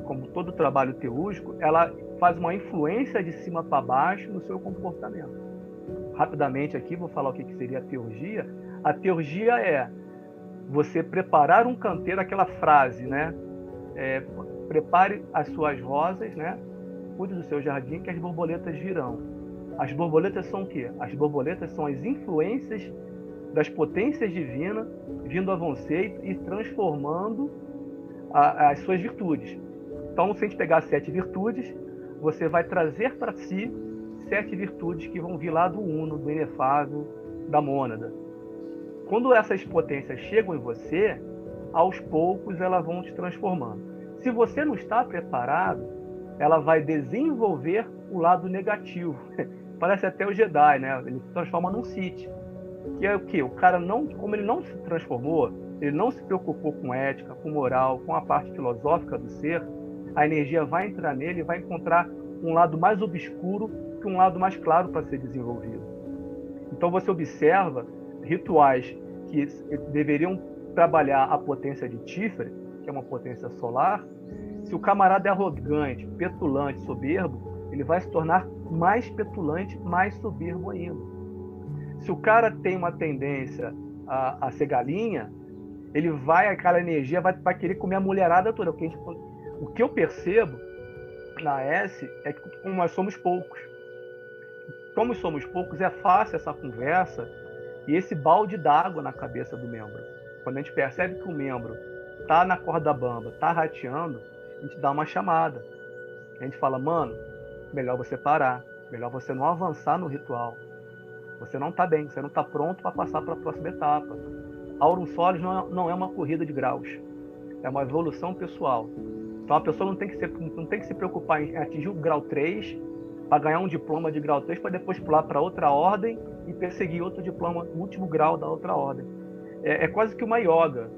[SPEAKER 5] como todo trabalho teúrgico, ela faz uma influência de cima para baixo no seu comportamento. Rapidamente aqui, vou falar o que seria a teurgia. A teurgia é você preparar um canteiro, aquela frase, né? Prepare as suas rosas, né? Cuide do seu jardim que as borboletas virão. As borboletas são o quê? As borboletas são as influências das potências divinas vindo a você e transformando as suas virtudes. Então, se a gente pegar 7 virtudes, você vai trazer para si 7 virtudes que vão vir lá do uno, do inefável, da mônada. Quando essas potências chegam em você, aos poucos elas vão te transformando. Se você não está preparado, ela vai desenvolver o lado negativo. Parece até o Jedi, né? Ele se transforma num Sith. Que é o quê? O cara, como ele não se transformou, ele não se preocupou com ética, com moral, com a parte filosófica do ser, a energia vai entrar nele e vai encontrar um lado mais obscuro que um lado mais claro para ser desenvolvido. Então você observa rituais que deveriam trabalhar a potência de Tiferet, que é uma potência solar. Se o camarada é arrogante, petulante, soberbo, ele vai se tornar mais petulante, mais soberbo ainda. Se o cara tem uma tendência a ser galinha, aquela energia vai querer comer a mulherada toda. O que eu percebo na S é que como nós somos poucos. Como somos poucos, é fácil essa conversa e esse balde d'água na cabeça do membro. Quando a gente percebe que o membro está na corda bamba, está rateando, a gente dá uma chamada. A gente fala, mano, melhor você parar, melhor você não avançar no ritual. Você não está bem, você não está pronto para passar para a próxima etapa. Aurum Solis não é uma corrida de graus, é uma evolução pessoal. Então a pessoa não tem que se preocupar em atingir o grau 3 para ganhar um diploma de grau 3 para depois pular para outra ordem e perseguir outro diploma, último grau da outra ordem. É quase que uma yoga,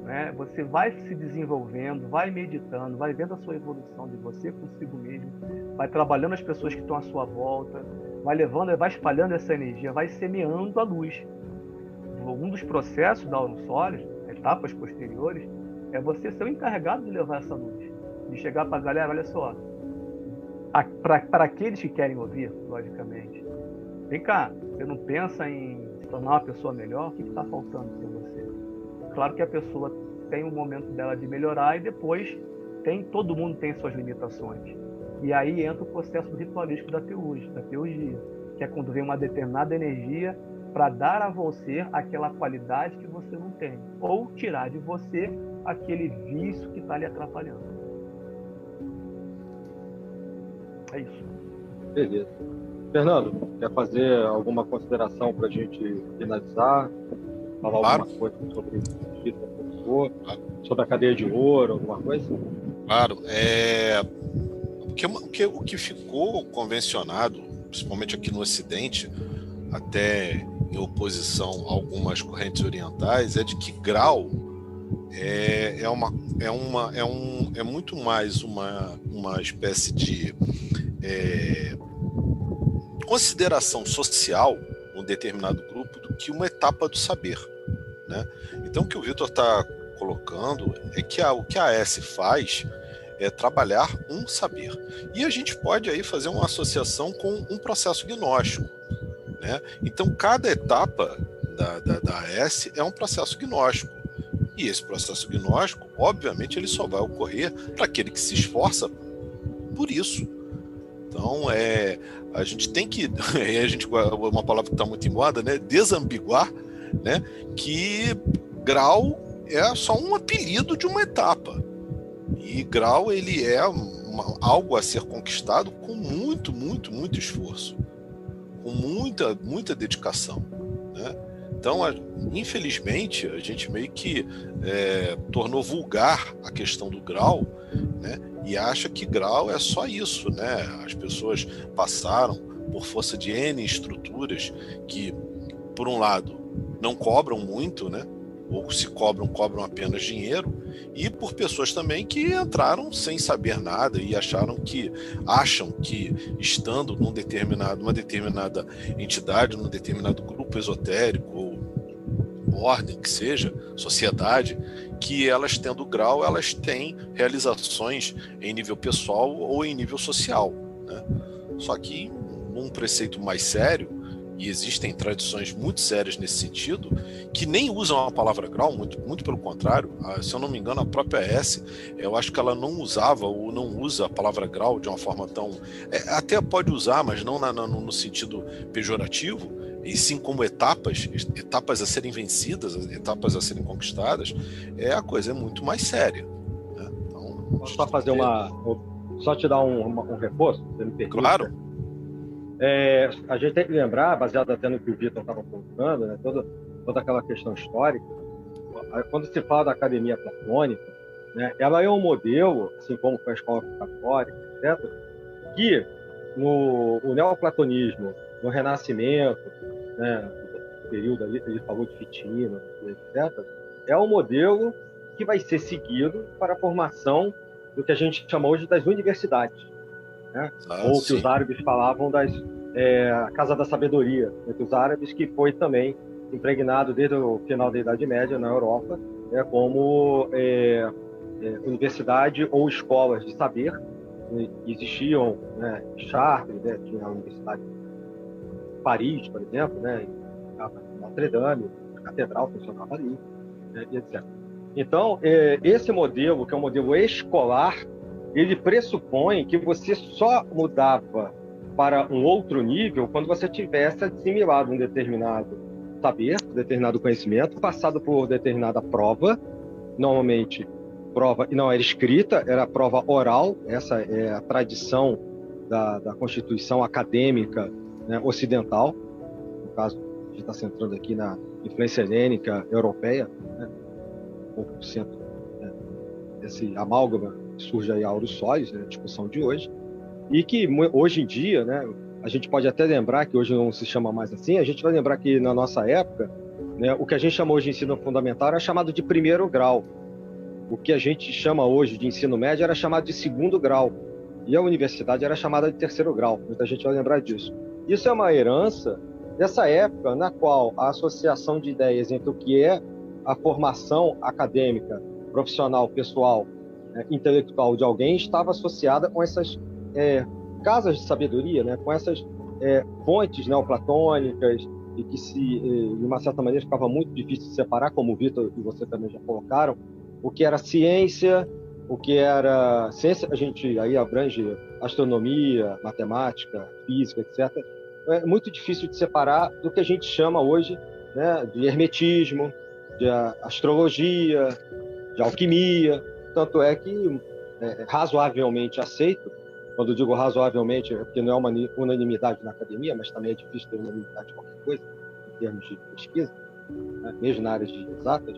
[SPEAKER 5] né? Você vai se desenvolvendo, vai meditando, vai vendo a sua evolução de você consigo mesmo, vai trabalhando as pessoas que estão à sua volta, vai espalhando essa energia, vai semeando a luz. Um dos processos da Aurum Solis, etapas posteriores, é você ser o encarregado de levar essa luz, de chegar para a galera, olha só, para aqueles que querem ouvir, logicamente. Vem cá, você não pensa em se tornar uma pessoa melhor? O que está faltando para você? Claro que a pessoa tem um momento dela de melhorar e depois todo mundo tem suas limitações. E aí entra o processo ritualístico da teurgia, que é quando vem uma determinada energia para dar a você aquela qualidade que você não tem, ou tirar de você aquele vício que está lhe atrapalhando. É isso.
[SPEAKER 3] Beleza. Fernando, quer fazer alguma consideração para a gente finalizar? Falar
[SPEAKER 4] Claro.
[SPEAKER 3] alguma coisa sobre sobre a cadeia de ouro, alguma coisa?
[SPEAKER 4] Claro. O que ficou convencionado, principalmente aqui no Ocidente, até em oposição a algumas correntes orientais, é de que grau é muito mais uma espécie de consideração social num determinado grupo do que uma etapa do saber, né? Então, o que o Vitor está colocando é que o que a AS faz é trabalhar um saber. E a gente pode aí fazer uma associação com um processo gnóstico, né? Então, cada etapa da AS é um processo gnóstico. E esse processo gnóstico, obviamente, ele só vai ocorrer para aquele que se esforça por isso. Então, a gente tem que, uma palavra que está muito em moda, né? Desambiguar, né? Que grau é só um apelido de uma etapa. E grau, ele é algo a ser conquistado com muito, muito, muito esforço, com muita, muita dedicação, né? Então, infelizmente, a gente meio que tornou vulgar a questão do grau, né? E acha que grau é só isso, né? As pessoas passaram por força de N estruturas que, por um lado, não cobram muito, né? Ou se cobram apenas dinheiro, e por pessoas também que entraram sem saber nada e acham que estando numa determinada entidade, num determinado grupo esotérico ou ordem que seja, sociedade, que elas tendo grau, elas têm realizações em nível pessoal ou em nível social, né? Só que num preceito mais sério, e existem tradições muito sérias nesse sentido, que nem usam a palavra grau, muito pelo contrário. Se eu não me engano, a própria S, eu acho que ela não usava ou não usa a palavra grau de uma forma tão... até pode usar, mas não no sentido pejorativo, e sim como etapas a serem vencidas, etapas a serem conquistadas. A coisa é muito mais séria, né? Então,
[SPEAKER 3] Posso só fazer só te dar um reforço, se me permite?
[SPEAKER 4] Claro.
[SPEAKER 3] A gente tem que lembrar, baseado até no que o Vitor estava colocando, né, toda aquela questão histórica, quando se fala da academia platônica, né, ela é um modelo, assim como foi a escola católica, etc., que no neoplatonismo, no Renascimento, né, no período ali, ele falou de Fitina, etc., é um modelo que vai ser seguido para a formação do que a gente chama hoje das universidades, né? Ou que os árabes falavam a Casa da Sabedoria, entre os árabes, que foi também impregnado desde o final da Idade Média na Europa, como universidade ou escolas de saber. Existiam, né, Chartres, né, tinha a Universidade de Paris, por exemplo, né, em Notre-Dame, a catedral funcionava ali, né, etc. Então, esse modelo, que é um modelo escolar, ele pressupõe que você só mudava para um outro nível quando você tivesse assimilado um determinado saber, um determinado conhecimento, passado por determinada prova, normalmente prova, e não era escrita, era prova oral. Essa é a tradição da constituição acadêmica, né, ocidental. No caso, a gente está centrando aqui na influência helênica europeia, né, 1%, né, esse amálgama surge aí Aurus Solis, né, a discussão de hoje, e que hoje em dia, né, a gente pode até lembrar que hoje não se chama mais assim, a gente vai lembrar que na nossa época, né, o que a gente chamou hoje de ensino fundamental era chamado de primeiro grau, o que a gente chama hoje de ensino médio era chamado de segundo grau, e a universidade era chamada de terceiro grau, muita gente vai lembrar disso. Isso é uma herança dessa época na qual a associação de ideias entre o que é a formação acadêmica, profissional, pessoal, intelectual de alguém estava associada com essas casas de sabedoria, né, com essas fontes neoplatônicas, e que de uma certa maneira ficava muito difícil de separar, como o Vitor e você também já colocaram, o que era ciência, o que era ciência, a gente aí abrange astronomia, matemática, física, etc., muito difícil de separar do que a gente chama hoje, né, de hermetismo, de astrologia, de alquimia. Tanto é que é razoavelmente aceito. Quando eu digo razoavelmente, é porque não é uma unanimidade na academia, mas também é difícil ter unanimidade de qualquer coisa, em termos de pesquisa, né, mesmo na área de exatas,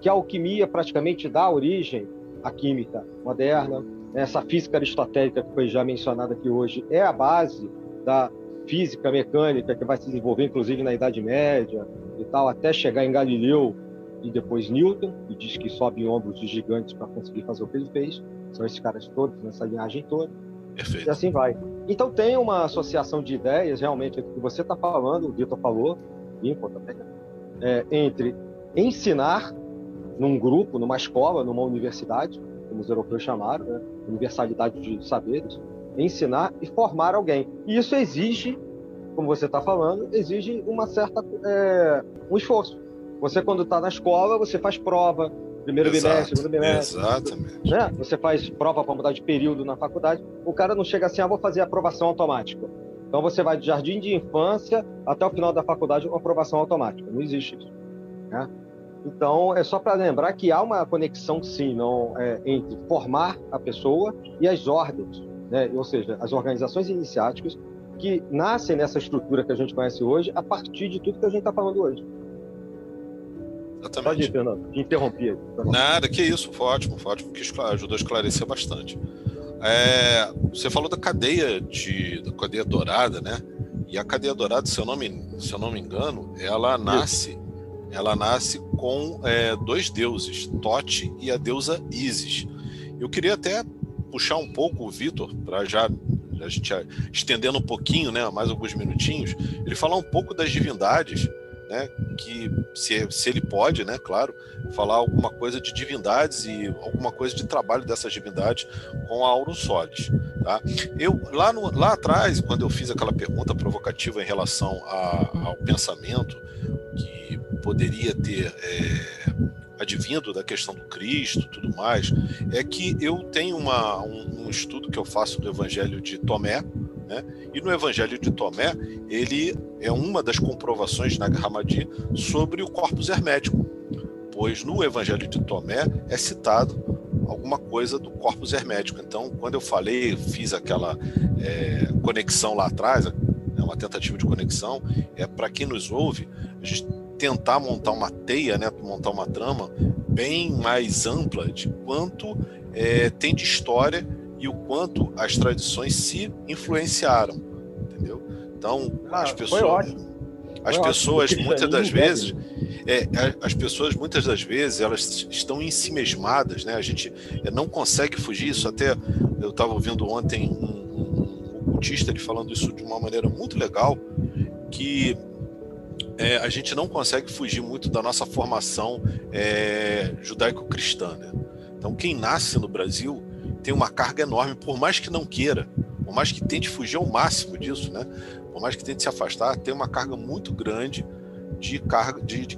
[SPEAKER 3] que a alquimia praticamente dá origem à química moderna. Essa física aristotélica que foi já mencionada aqui hoje é a base da física mecânica que vai se desenvolver, inclusive, na Idade Média e tal, até chegar em Galileu e depois Newton, que diz que sobe em ombros de gigantes para conseguir fazer o que ele fez. São esses caras todos, nessa linhagem toda.
[SPEAKER 4] Perfeito.
[SPEAKER 3] E assim vai. Então tem uma associação de ideias, realmente, o que você está falando, o Vitor falou, também, entre ensinar num grupo, numa escola, numa universidade, como os europeus chamaram, né? Universalidade de saberes, ensinar e formar alguém. E isso exige, como você está falando, exige uma certa, um esforço. Você, quando está na escola, você faz prova, primeiro bimestre, segundo bimestre.
[SPEAKER 4] Exatamente.
[SPEAKER 3] Né? Você faz prova para mudar de período na faculdade. O cara não chega assim, vou fazer aprovação automática. Então você vai de jardim de infância até o final da faculdade com aprovação automática. Não existe isso. Né? Então, é só para lembrar que há uma conexão, sim, entre formar a pessoa e as ordens, né? Ou seja, as organizações iniciáticas que nascem nessa estrutura que a gente conhece hoje a partir de tudo que a gente está falando hoje.
[SPEAKER 4] Exatamente.
[SPEAKER 3] Pode ir, Fernando, te interrompi.
[SPEAKER 4] Nada, que isso, foi ótimo, que ajudou a esclarecer bastante. Você falou da cadeia dourada, né? E a cadeia dourada, se eu não me engano, ela nasce com dois deuses, Tote e a deusa Ísis. Eu queria até puxar um pouco o Vitor, para já a gente estendendo um pouquinho, né, mais alguns minutinhos, ele falar um pouco das divindades, né, que se ele pode, né, claro, falar alguma coisa de divindades e alguma coisa de trabalho dessas divindades com a Aurum Solis, tá? Eu lá atrás, quando eu fiz aquela pergunta provocativa em relação ao pensamento que poderia ter advindo da questão do Cristo, tudo mais, é que eu tenho um estudo que eu faço do Evangelho de Tomé, né? E no Evangelho de Tomé, ele é uma das comprovações na Nag Hammadi sobre o corpus hermético, pois no Evangelho de Tomé é citado alguma coisa do corpus hermético. Então, quando eu fiz aquela conexão lá atrás, uma tentativa de conexão, para quem nos ouve, a gente tentar montar uma teia, né, montar uma trama bem mais ampla de quanto tem de história e o quanto as tradições se influenciaram, entendeu? Então, as pessoas muitas das vezes, elas estão ensimesmadas, né? A gente não consegue fugir. Isso até eu estava ouvindo ontem um ocultista ele falando isso de uma maneira muito legal, que a gente não consegue fugir muito da nossa formação judaico-cristã, né? Então, quem nasce no Brasil tem uma carga enorme, por mais que não queira, por mais que tente fugir ao máximo disso, né? Por mais que tente se afastar, tem uma carga muito grande de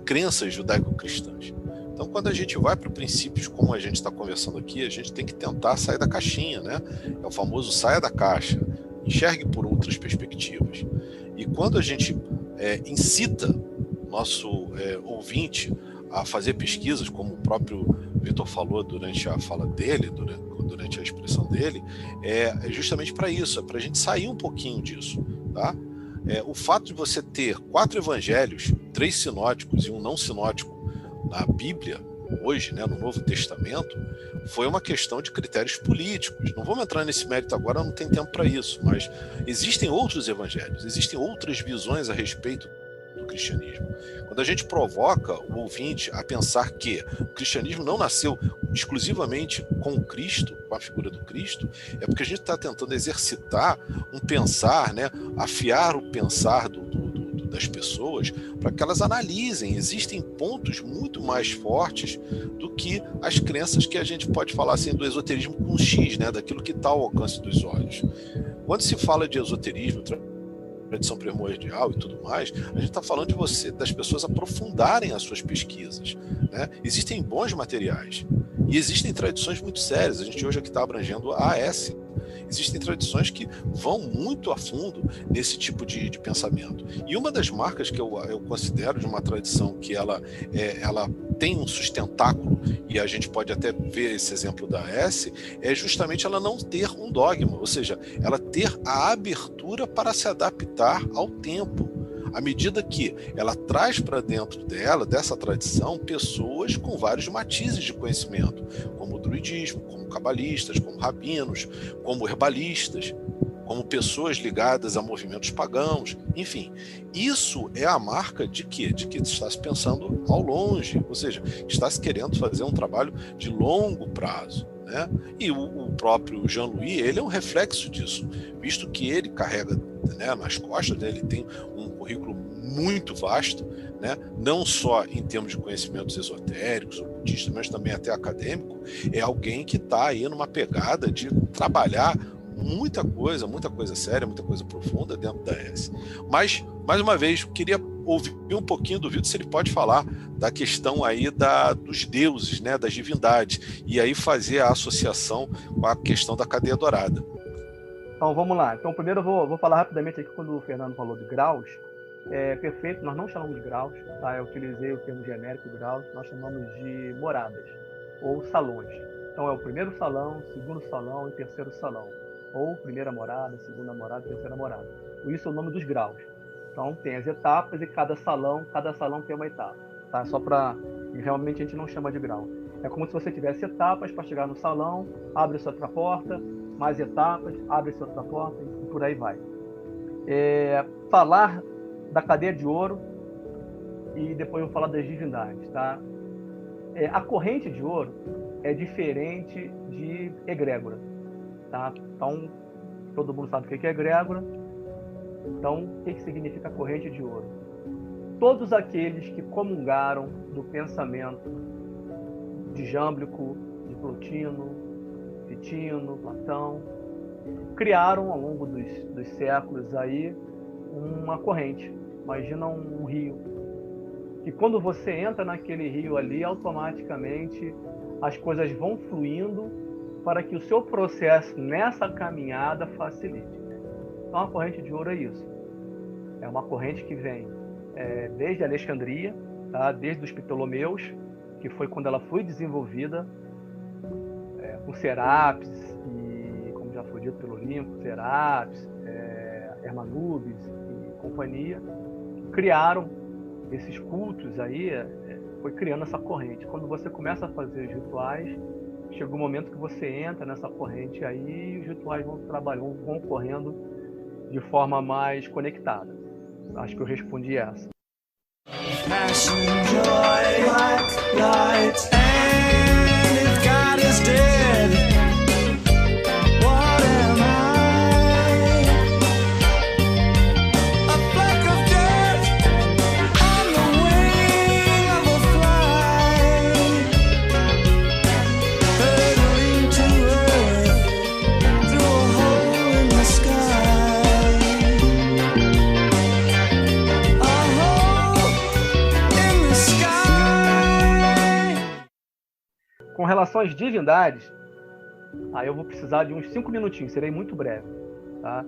[SPEAKER 4] crenças judaico-cristãs. Então, quando a gente vai para princípios como a gente está conversando aqui, a gente tem que tentar sair da caixinha, né? É o famoso saia da caixa, enxergue por outras perspectivas. E quando a gente incita nosso ouvinte a fazer pesquisas, como o próprio Vitor falou durante a fala dele, durante a expressão dele, é justamente para isso, é para a gente sair um pouquinho disso, tá? O fato de você ter 4 evangelhos, 3 sinóticos e um não sinótico na Bíblia, hoje, né, no Novo Testamento, foi uma questão de critérios políticos. Não vamos entrar nesse mérito agora, não tem tempo para isso, mas existem outros evangelhos, existem outras visões a respeito do cristianismo. Quando a gente provoca o ouvinte a pensar que o cristianismo não nasceu exclusivamente com o Cristo, com a figura do Cristo, é porque a gente está tentando exercitar um pensar, né, afiar o pensar das pessoas para que elas analisem. Existem pontos muito mais fortes do que as crenças que a gente pode falar assim do esoterismo com X, né, daquilo que está ao alcance dos olhos. Quando se fala de esoterismo, tradição primordial e tudo mais, a gente está falando das pessoas aprofundarem as suas pesquisas, né? Existem bons materiais e existem tradições muito sérias. A gente hoje aqui está abrangendo a AS. Existem tradições que vão muito a fundo nesse tipo de pensamento. E uma das marcas que eu considero de uma tradição que ela tem um sustentáculo, e a gente pode até ver esse exemplo da S, é justamente ela não ter um dogma, ou seja, ela ter a abertura para se adaptar ao tempo. À medida que ela traz para dentro dela, dessa tradição, pessoas com vários matizes de conhecimento, como o druidismo, como cabalistas, como rabinos, como herbalistas, como pessoas ligadas a movimentos pagãos, enfim. Isso é a marca de quê? De que está se pensando ao longe, ou seja, está se querendo fazer um trabalho de longo prazo. Né? E o próprio Jean-Louis, ele é um reflexo disso, visto que ele carrega, né, nas costas dele, tem um currículo muito vasto, né, não só em termos de conhecimentos esotéricos, ocultistas, mas também até acadêmico. É alguém que está aí numa pegada de trabalhar muita coisa séria, muita coisa profunda dentro da S. Mas, mais uma vez, eu queria ouvir um pouquinho do Vitor, se ele pode falar da questão aí dos deuses, né, das divindades, e aí fazer a associação com a questão da cadeia dourada.
[SPEAKER 5] Então, vamos lá. Então, primeiro eu vou falar rapidamente aqui quando o Fernando falou de graus. É perfeito, nós não chamamos de graus, tá? Eu utilizei o termo genérico de graus, nós chamamos de moradas, ou salões. Então, é o primeiro salão, segundo salão e terceiro salão. Ou primeira morada, segunda morada, terceira morada. Isso é o nome dos graus. Então, tem as etapas e cada salão tem uma etapa. Tá? Só para... Realmente a gente não chama de grau. É como se você tivesse etapas para chegar no salão, abre-se outra porta, mais etapas, abre-se outra porta e por aí vai. Falar da cadeia de ouro e depois eu vou falar das divindades. Tá? A corrente de ouro é diferente de egrégora. Tá? Então, todo mundo sabe o que é egrégora. Então, o que significa corrente de ouro? Todos aqueles que comungaram do pensamento de Jâmblico, de Plotino, Fitino, Platão, criaram ao longo dos séculos aí uma corrente. Imagina um rio. E quando você entra naquele rio ali, automaticamente as coisas vão fluindo para que o seu processo nessa caminhada facilite. Então, a corrente de ouro é isso. É uma corrente que vem desde Alexandria, tá? Desde os Ptolomeus, que foi quando ela foi desenvolvida, com Serapis, e, como já foi dito pelo Olimpo, Serapis, Hermanubis e companhia, criaram esses cultos aí, foi criando essa corrente. Quando você começa a fazer os rituais, chega um momento que você entra nessa corrente aí e os rituais vão ocorrendo de forma mais conectada. Acho que eu respondi essa.
[SPEAKER 6] Passion, joy, light, and if God is dead, what am I? A fleck of dirt on the wing of a fly, hurtling to earth through a hole in the sky. A hole in the sky.
[SPEAKER 5] Com relação às divindades, aí eu vou precisar de uns 5 minutinhos, serei muito breve. Tá?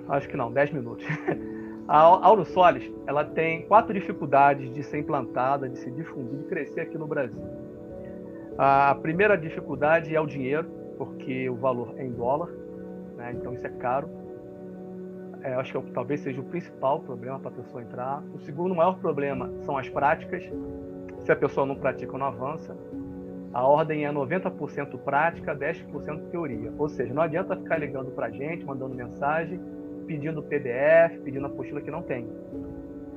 [SPEAKER 5] Acho que não, 10 minutos. A Auro Solis, ela tem 4 dificuldades de ser implantada, de se difundir, de crescer aqui no Brasil. A primeira dificuldade é o dinheiro, porque o valor é em dólar, né? Então isso é caro. Acho que talvez seja o principal problema para a pessoa entrar. O segundo maior problema são as práticas. Se a pessoa não pratica, não avança. A ordem é 90% prática, 10% teoria. Ou seja, não adianta ficar ligando para a gente, mandando mensagem, pedindo PDF, pedindo apostila que não tem.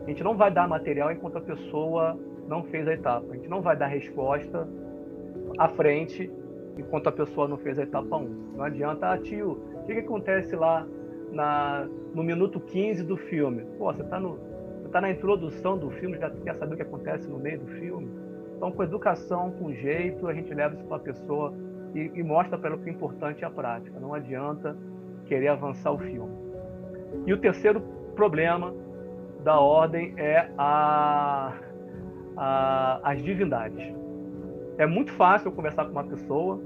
[SPEAKER 5] A gente não vai dar material enquanto a pessoa não fez a etapa. A gente não vai dar resposta à frente enquanto a pessoa não fez a etapa 1. Não adianta, tio, o que acontece lá no minuto 15 do filme? Pô, você está na introdução do filme, já quer saber o que acontece no meio do filme? Então, com educação, com jeito, a gente leva isso para a pessoa e mostra para ela que o importante é a prática. Não adianta querer avançar o filme. E o terceiro problema da ordem é as divindades. É muito fácil eu conversar com uma pessoa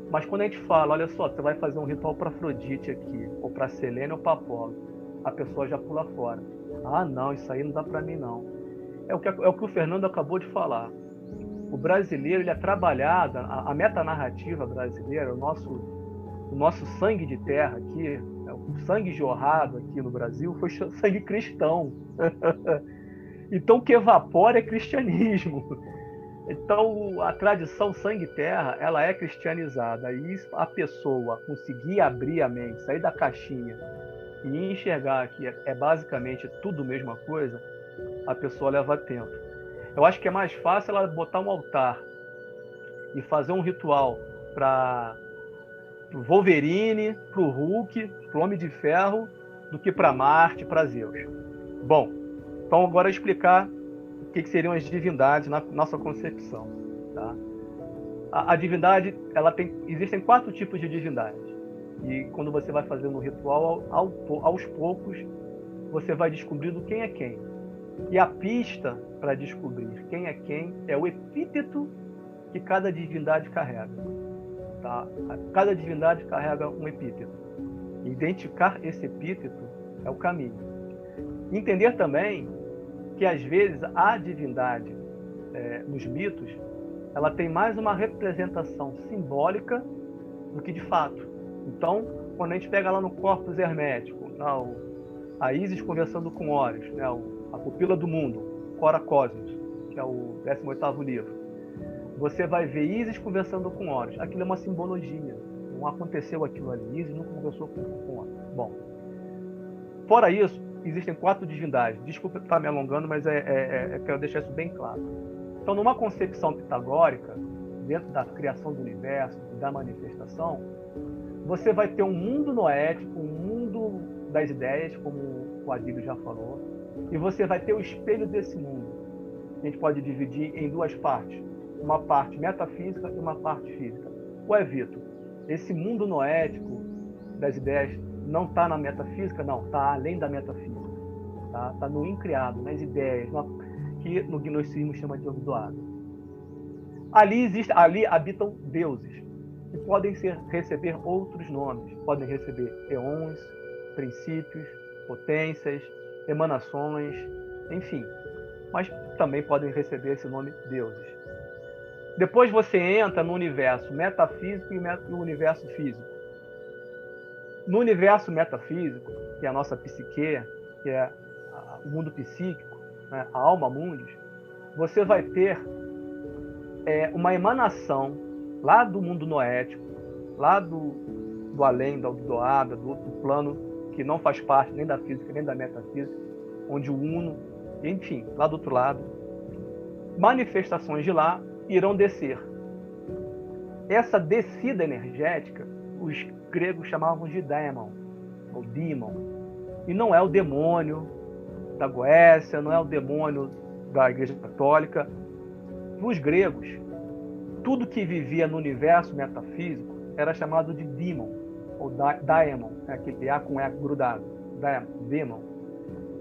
[SPEAKER 5] Mas quando a gente fala, olha só, você vai fazer um ritual para Afrodite aqui, ou para Selene ou para Apolo, a pessoa já pula fora. Ah, não, isso aí não dá para mim não. É o que o Fernando acabou de falar. O brasileiro, ele é trabalhado, a metanarrativa brasileira, o nosso sangue de terra aqui, o sangue jorrado aqui no Brasil foi sangue cristão. Então o que evapora é cristianismo. Então a tradição sangue-terra, ela é cristianizada. E a pessoa conseguir abrir a mente, sair da caixinha e enxergar que é basicamente tudo a mesma coisa, a pessoa leva tempo. Eu acho que é mais fácil ela botar um altar e fazer um ritual para o Wolverine, para o Hulk, para o Homem de Ferro, do que para Marte, para Zeus. Bom, então agora explicar o que seriam as divindades na nossa concepção. Tá? A divindade, existem 4 tipos de divindades. E quando você vai fazendo um ritual, aos poucos, você vai descobrindo quem é quem. E a pista para descobrir quem é o epíteto que cada divindade carrega. Tá? Cada divindade carrega um epíteto. Identificar esse epíteto é o caminho. Entender também que, às vezes, a divindade, nos mitos, ela tem mais uma representação simbólica do que de fato. Então, quando a gente pega lá no Corpus Hermético, a Ísis conversando com Horus, né, a pupila do mundo, Cora Cosmos, que é o 18º livro, você vai ver Ísis conversando com Horus. Aquilo é uma simbologia. Não aconteceu aquilo ali. Ísis nunca conversou com Horus. Bom, fora isso, existem 4 divindades. Desculpa estar me alongando, mas quero deixar isso bem claro. Então, numa concepção pitagórica, dentro da criação do universo, da manifestação, você vai ter um mundo noético, um mundo das ideias, como o Adílio já falou, e você vai ter o espelho desse mundo. A gente pode dividir em 2 partes. Uma parte metafísica e uma parte física. Ué, Vitor, esse mundo noético das ideias não está na metafísica? Não, está além da metafísica. Está no incriado, nas ideias, que no gnosticismo chama de Ogdoado. Ali habitam deuses, que podem receber outros nomes. Podem receber eons, princípios, potências, emanações, enfim. Mas também podem receber esse nome deuses. Depois você entra no universo metafísico e o universo físico. No universo metafísico, que é a nossa psique, que é o mundo psíquico, né, a alma mundis, você vai ter uma emanação lá do mundo noético, lá do além, da doada, do outro plano que não faz parte nem da física nem da metafísica, onde o uno, enfim, lá do outro lado, manifestações de lá irão descer. Essa descida energética, os gregos chamavam de daemon, ou demon. E não é o demônio da Goécia, não é o demônio da Igreja Católica. Os gregos, tudo que vivia no universo metafísico era chamado de demon, ou daemon, aquele A com E grudado, demon.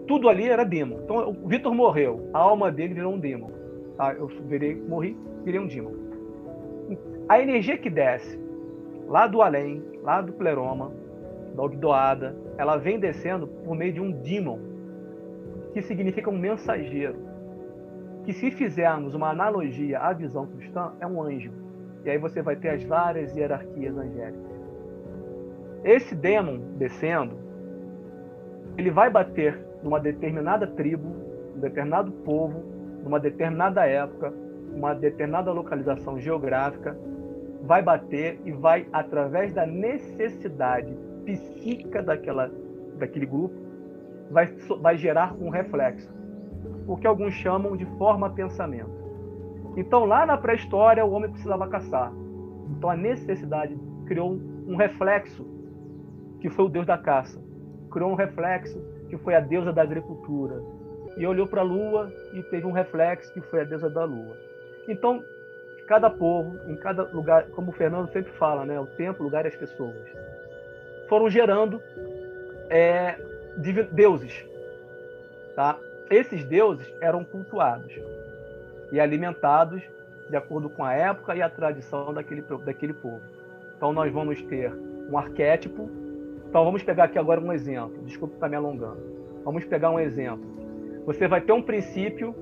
[SPEAKER 5] Tudo ali era demon. Então o Vitor morreu, a alma dele virou um demon. Eu morri, virei um demon. A energia que desce lá do além, lá do pleroma, da Ogdoada, ela vem descendo por meio de um demon, que significa um mensageiro. Que, se fizermos uma analogia à visão cristã, é um anjo. E aí você vai ter as várias hierarquias angélicas. Esse demon descendo, ele vai bater numa determinada tribo, num determinado povo, numa determinada época, uma determinada localização geográfica, vai bater e vai, através da necessidade psíquica daquele grupo, vai gerar um reflexo, o que alguns chamam de forma-pensamento. Então, lá na pré-história, o homem precisava caçar. Então, a necessidade criou um reflexo, que foi o deus da caça. Criou um reflexo, que foi a deusa da agricultura. E olhou para a lua e teve um reflexo, que foi a deusa da lua. Então, cada povo, em cada lugar, como o Fernando sempre fala, né, o tempo, o lugar e as pessoas, foram gerando deuses. Tá? Esses deuses eram cultuados e alimentados de acordo com a época e a tradição daquele povo. Então nós vamos ter um arquétipo. Então vamos pegar aqui agora um exemplo. Desculpa estar me alongando. Vamos pegar um exemplo. Você vai ter um princípio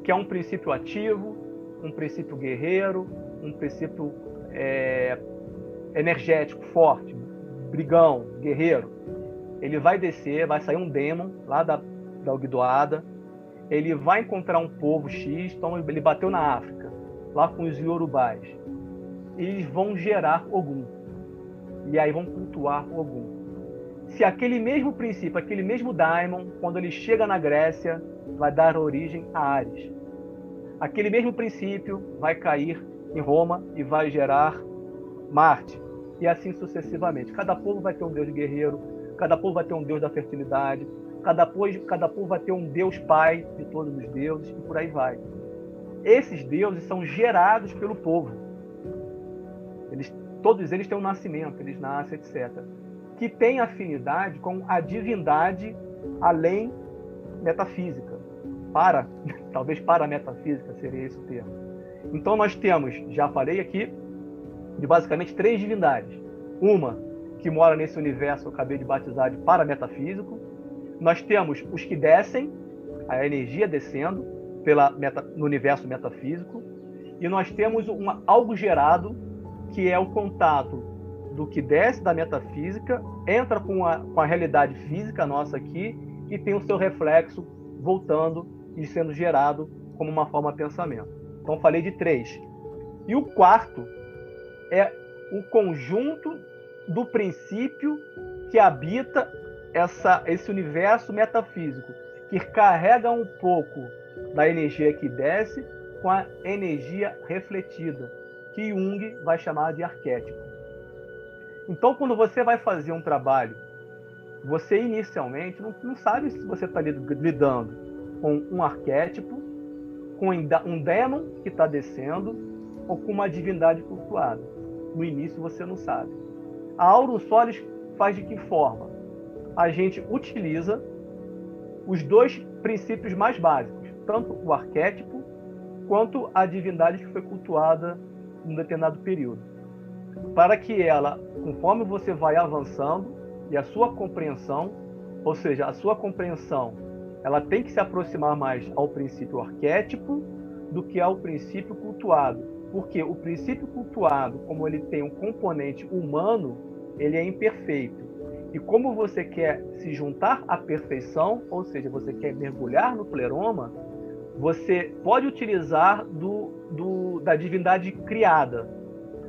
[SPEAKER 5] que é um princípio ativo, um princípio guerreiro, um princípio energético, forte, brigão, guerreiro. Ele vai descer, vai sair um demon lá da Ogdoada. Ele vai encontrar um povo X, então ele bateu na África, lá com os Yorubás. Eles vão gerar Ogum. E aí vão cultuar Ogum. Se aquele mesmo princípio, aquele mesmo daimon, quando ele chega na Grécia, vai dar origem a Ares. Aquele mesmo princípio vai cair em Roma e vai gerar Marte. E assim sucessivamente. Cada povo vai ter um deus guerreiro, cada povo vai ter um deus da fertilidade, cada povo vai ter um deus pai de todos os deuses, e por aí vai. Esses deuses são gerados pelo povo. Todos eles têm um nascimento, eles nascem, etc. Que tem afinidade com a divindade além metafísica. Talvez parametafísica seria esse o termo. Então nós temos, já falei aqui, de basicamente 3 divindades. Uma que mora nesse universo que eu acabei de batizar de parametafísico. Nós temos os que descem, a energia descendo no universo metafísico. E nós temos algo gerado, que é o contato do que desce da metafísica, entra com a realidade física nossa aqui e tem o seu reflexo voltando e sendo gerado como uma forma de pensamento. Então falei de 3. E o quarto é o conjunto do princípio que habita esse universo metafísico, que carrega um pouco da energia que desce com a energia refletida, que Jung vai chamar de arquétipo. Então, quando você vai fazer um trabalho, você inicialmente não sabe se você está lidando com um arquétipo, com um demon que está descendo, ou com uma divindade cultuada. No início você não sabe. A Aurum Solis faz de que forma? A gente utiliza os 2 princípios mais básicos, tanto o arquétipo quanto a divindade que foi cultuada em um determinado período, para que ela, conforme você vai avançando e a sua compreensão, ou seja, a sua compreensão, ela tem que se aproximar mais ao princípio arquétipo do que ao princípio cultuado, porque o princípio cultuado, como ele tem um componente humano, ele é imperfeito. E como você quer se juntar à perfeição, ou seja, você quer mergulhar no pleroma, você pode utilizar da divindade criada,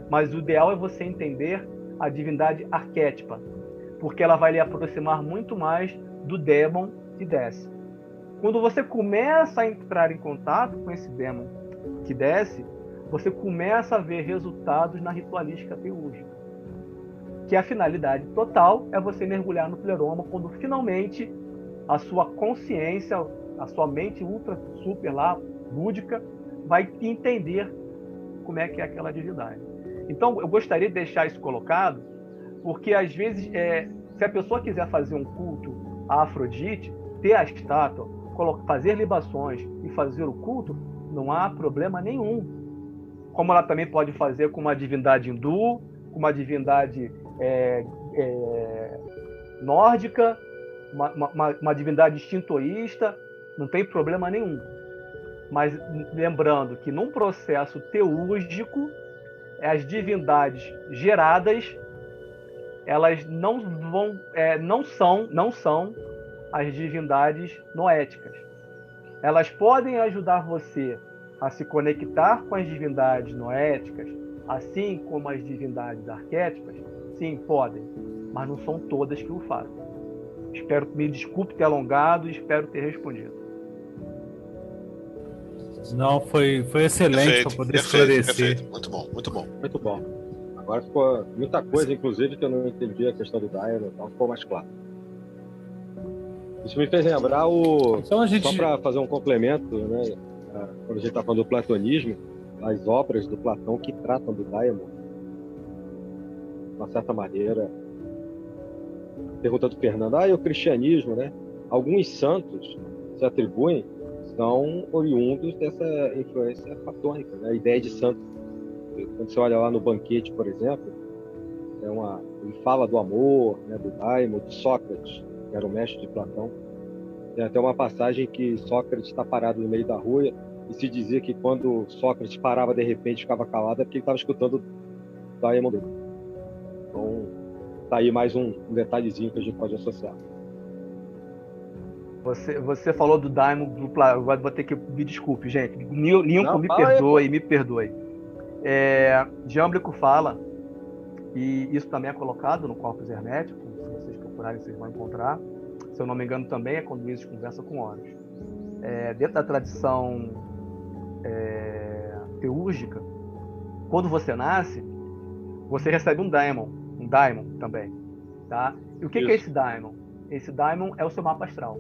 [SPEAKER 5] mas o ideal é você entender a divindade arquétipa, porque ela vai lhe aproximar muito mais do demon que desce. Quando você começa a entrar em contato com esse demon que desce, você começa a ver resultados na ritualística teúrgica, que a finalidade total é você mergulhar no pleroma quando finalmente a sua consciência, a sua mente ultra, super lá, búdica, vai entender como é que é aquela divindade. Então, eu gostaria de deixar isso colocado, porque às vezes, se a pessoa quiser fazer um culto a Afrodite, ter a estátua, fazer libações e fazer o culto, não há problema nenhum. Como ela também pode fazer com uma divindade hindu, com uma divindade nórdica, uma divindade shintoísta, não tem problema nenhum. Mas lembrando que num processo teúrgico, as divindades geradas, elas não são as divindades noéticas. Elas podem ajudar você a se conectar com as divindades noéticas, assim como as divindades arquétipas. Sim, podem, mas não são todas que o fazem. Me desculpe ter alongado e espero ter respondido.
[SPEAKER 2] Não, foi excelente para poder esclarecer.
[SPEAKER 4] Perfeito. Muito bom, muito bom.
[SPEAKER 3] Muito bom. Agora ficou muita coisa, inclusive, que eu não entendi a questão do Daimon, então ficou mais claro. Isso me fez lembrar
[SPEAKER 2] Então
[SPEAKER 3] só para fazer um complemento, né? Quando a gente está falando do platonismo, as obras do Platão que tratam do Daimon, de uma certa maneira, pergunta do Fernando, e o cristianismo, né? Alguns santos se atribuem, são oriundos dessa influência platônica, né? A ideia de santo. Quando você olha lá no banquete, por exemplo, Ele fala do amor, né, do Daimon, de Sócrates, que era o mestre de Platão. Tem até uma passagem que Sócrates está parado no meio da rua e se dizia que quando Sócrates parava de repente ficava calado é porque ele estava escutando o Daimon dele. Então, tá aí mais um detalhezinho que a gente pode associar.
[SPEAKER 5] Você falou do Daimon, agora vou ter que... Me desculpe, gente. Lincoln,
[SPEAKER 3] Não,
[SPEAKER 5] me
[SPEAKER 3] fala aí,
[SPEAKER 5] perdoe, me perdoe. Jâmblico fala, e isso também é colocado no Corpus Hermético, se vocês procurarem, vocês vão encontrar. Se eu não me engano, também é quando Isis conversa com Horus. Dentro da tradição teúrgica, quando você nasce, você recebe um daimon também. Tá? E o que é esse daimon? Esse daimon é o seu mapa astral.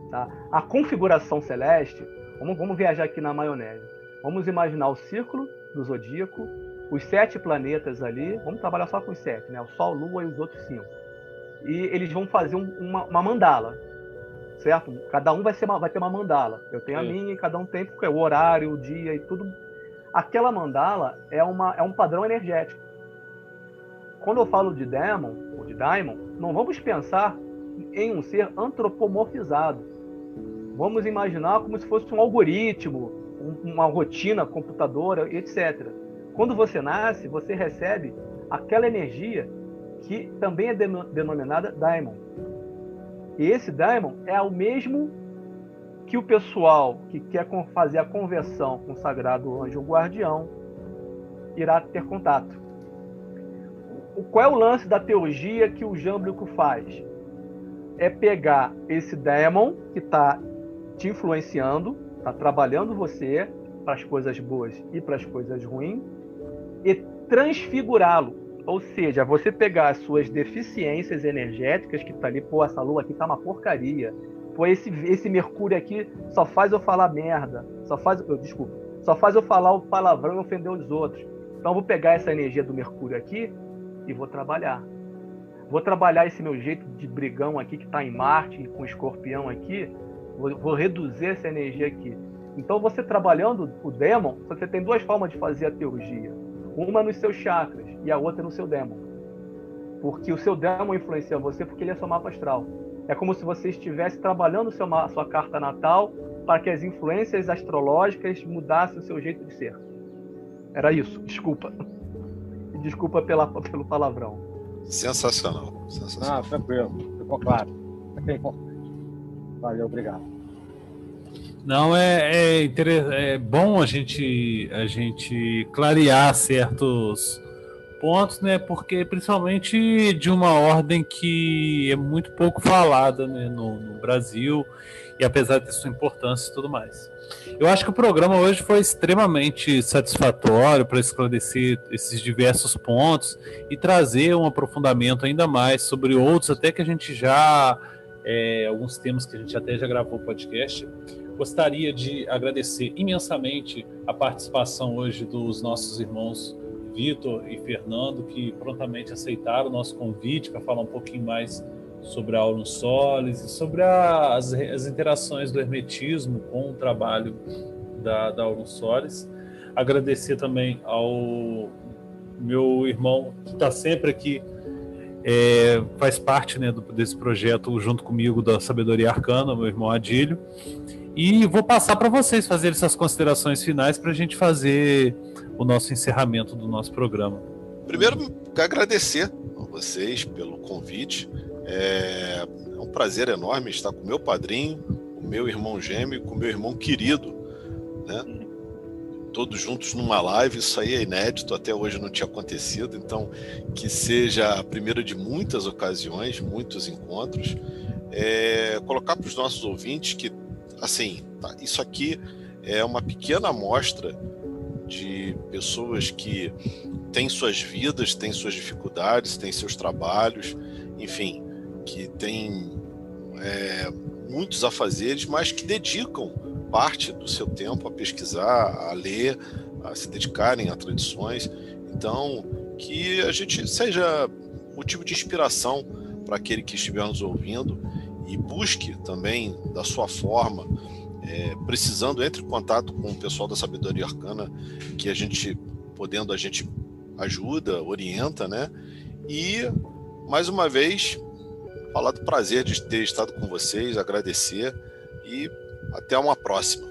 [SPEAKER 5] Tá? A configuração celeste, vamos viajar aqui na maionese. Vamos imaginar o círculo do zodíaco, os 7 planetas ali, vamos trabalhar só com os 7, né? O Sol, Lua e os outros 5. E eles vão fazer uma mandala, certo? Cada um vai ter uma mandala. Eu tenho a minha e cada um tem, porque é o horário, o dia e tudo. Aquela mandala é um padrão energético. Quando eu falo de Daimon, ou de Daimon, não vamos pensar em um ser antropomorfizado. Vamos imaginar como se fosse um algoritmo, uma rotina computadora, etc. Quando você nasce, você recebe aquela energia que também é denominada Daimon. E esse Daimon é o mesmo que o pessoal que quer fazer a conversão com o Sagrado Anjo Guardião irá ter contato. Qual é o lance da teurgia que o Jâmblico faz? É pegar esse Daimon que está te influenciando, está trabalhando você para as coisas boas e para as coisas ruins, e transfigurá-lo. Ou seja, você pegar as suas deficiências energéticas, que tá ali, pô, essa lua aqui tá uma porcaria. Pô, esse Mercúrio aqui só faz eu falar merda. Só faz eu falar o palavrão e ofender os outros. Então eu vou pegar essa energia do Mercúrio aqui e vou trabalhar. Vou trabalhar esse meu jeito de brigão aqui, que tá em Marte, com Escorpião aqui. Vou reduzir essa energia aqui. Então você trabalhando o Daimon, você tem 2 formas de fazer a teurgia. Uma nos seus chakras e a outra no seu Daimon. Porque o seu Daimon influencia você porque ele é seu mapa astral. É como se você estivesse trabalhando a sua carta natal para que as influências astrológicas mudassem o seu jeito de ser. Era isso, desculpa. E desculpa pelo palavrão.
[SPEAKER 4] Sensacional.
[SPEAKER 3] Tranquilo, ficou claro. É importante. Valeu, obrigado.
[SPEAKER 2] Não, é bom a gente clarear certos pontos, né? Porque principalmente de uma ordem que é muito pouco falada, né, no Brasil, e apesar de sua importância e tudo mais. Eu acho que o programa hoje foi extremamente satisfatório para esclarecer esses diversos pontos e trazer um aprofundamento ainda mais sobre outros, até que a gente já... alguns temas que a gente até já gravou o podcast. Gostaria de agradecer imensamente a participação hoje dos nossos irmãos Vitor e Fernando, que prontamente aceitaram o nosso convite para falar um pouquinho mais sobre a Aurum Solis e sobre as interações do hermetismo com o trabalho da Aurum Solis. Agradecer também ao meu irmão, que está sempre aqui, faz parte, né, desse projeto junto comigo da Sabedoria Arcana, meu irmão Adílio. E vou passar para vocês fazerem essas considerações finais para a gente fazer o nosso encerramento do nosso programa.
[SPEAKER 4] Primeiro, agradecer a vocês pelo convite. É um prazer enorme estar com o meu padrinho, com o meu irmão gêmeo, com o meu irmão querido, né? Todos juntos numa live. Isso aí é inédito, até hoje não tinha acontecido. Então, que seja a primeira de muitas ocasiões, muitos encontros. Colocar para os nossos ouvintes que, assim, isso aqui é uma pequena amostra de pessoas que têm suas vidas, têm suas dificuldades, têm seus trabalhos, enfim, que têm muitos afazeres, mas que dedicam parte do seu tempo a pesquisar, a ler, a se dedicarem a tradições. Então, que a gente seja motivo de inspiração para aquele que estiver nos ouvindo e busque também, da sua forma, precisando, entre em contato com o pessoal da Sabedoria Arcana, que a gente, podendo, a gente ajuda, orienta, né? E, mais uma vez, falar do prazer de ter estado com vocês, agradecer e até uma próxima.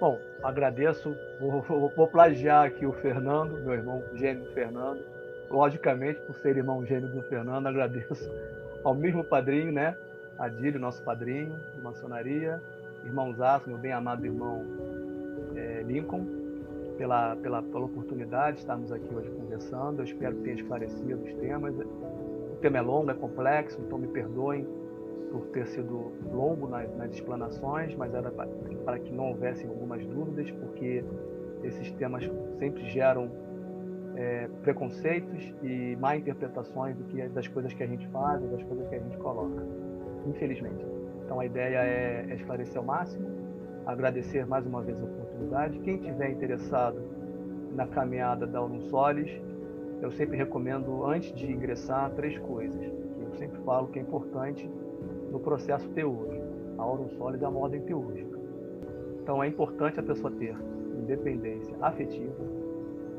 [SPEAKER 5] Bom, agradeço. Vou plagiar aqui o Fernando, meu irmão gêmeo Fernando. Logicamente, por ser irmão gêmeo do Fernando, agradeço ao mesmo padrinho, né? Adílio, nosso padrinho de maçonaria, irmãozaço, meu bem amado irmão Lincoln, pela oportunidade de estarmos aqui hoje conversando. Eu espero que tenha esclarecido os temas. O tema é longo, é complexo, então me perdoem por ter sido longo nas explanações, mas era para que não houvessem algumas dúvidas, porque esses temas sempre geram preconceitos e má interpretações das coisas que a gente faz, das coisas que a gente coloca, infelizmente. Então a ideia é esclarecer ao máximo, agradecer mais uma vez a oportunidade. Quem tiver interessado na caminhada da Aurum Solis, eu sempre recomendo, antes de ingressar, 3 coisas, que eu sempre falo que é importante no processo teúrgico. A Aurum Solis é uma ordem teúrgica. Então é importante a pessoa ter independência afetiva,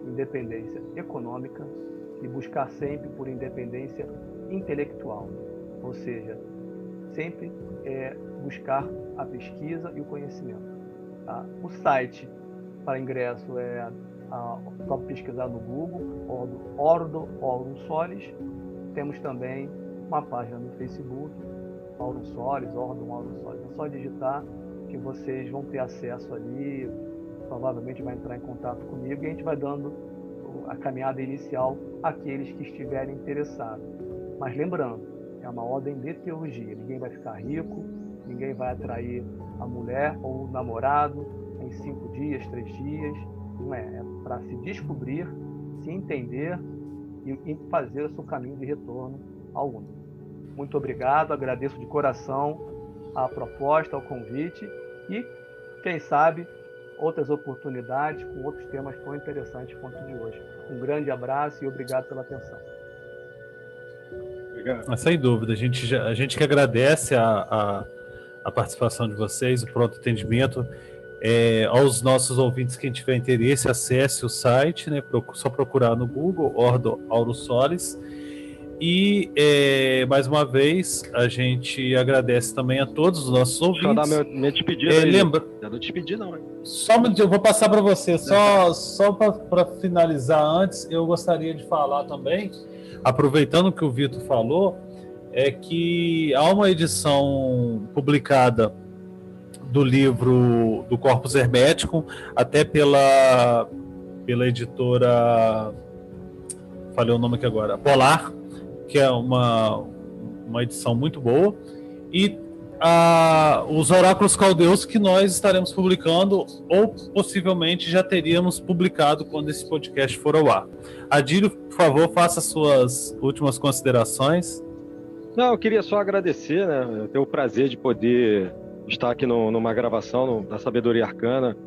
[SPEAKER 5] independência econômica e buscar sempre por independência intelectual. Ou seja, sempre buscar a pesquisa e o conhecimento. Tá? O site para ingresso é só pesquisar no Google, Ordo Aurum Solis. Temos também uma página no Facebook, Aurum Solis, Ordo Aurum Solis. É só digitar que vocês vão ter acesso ali, provavelmente vai entrar em contato comigo e a gente vai dando a caminhada inicial àqueles que estiverem interessados. Mas lembrando, é uma ordem de teurgia, ninguém vai ficar rico, ninguém vai atrair a mulher ou o namorado em 5 dias, 3 dias, não é para se descobrir, se entender e fazer o seu caminho de retorno ao Uno. Muito obrigado, agradeço de coração a proposta, o convite e, quem sabe, outras oportunidades com outros temas tão interessantes quanto o de hoje. Um grande abraço e obrigado pela atenção.
[SPEAKER 3] Obrigado.
[SPEAKER 2] Sem dúvida, a gente que agradece a participação de vocês, o pronto atendimento. Aos nossos ouvintes, quem tiver interesse, acesse o site, né? Só procurar no Google, Ordo Aurum Solis. E, mais uma vez, a gente agradece também a todos os nossos ouvintes.
[SPEAKER 3] Deixa eu dar minha despedida aí.
[SPEAKER 2] Lembra...
[SPEAKER 3] Eu não despedi, não. Hein?
[SPEAKER 2] Eu vou passar para você. Só para finalizar antes, eu gostaria de falar também, aproveitando o que o Vitor falou, é que há uma edição publicada do livro do Corpus Hermeticum, até pela editora, falei o nome aqui agora, Polar, que é uma edição muito boa, e os Oráculos Caldeus, que nós estaremos publicando, ou possivelmente já teríamos publicado quando esse podcast for ao ar. Adílio, por favor, faça suas últimas considerações.
[SPEAKER 3] Não, eu queria só agradecer, né? Eu tenho o prazer de poder estar aqui numa gravação da Sabedoria Arcana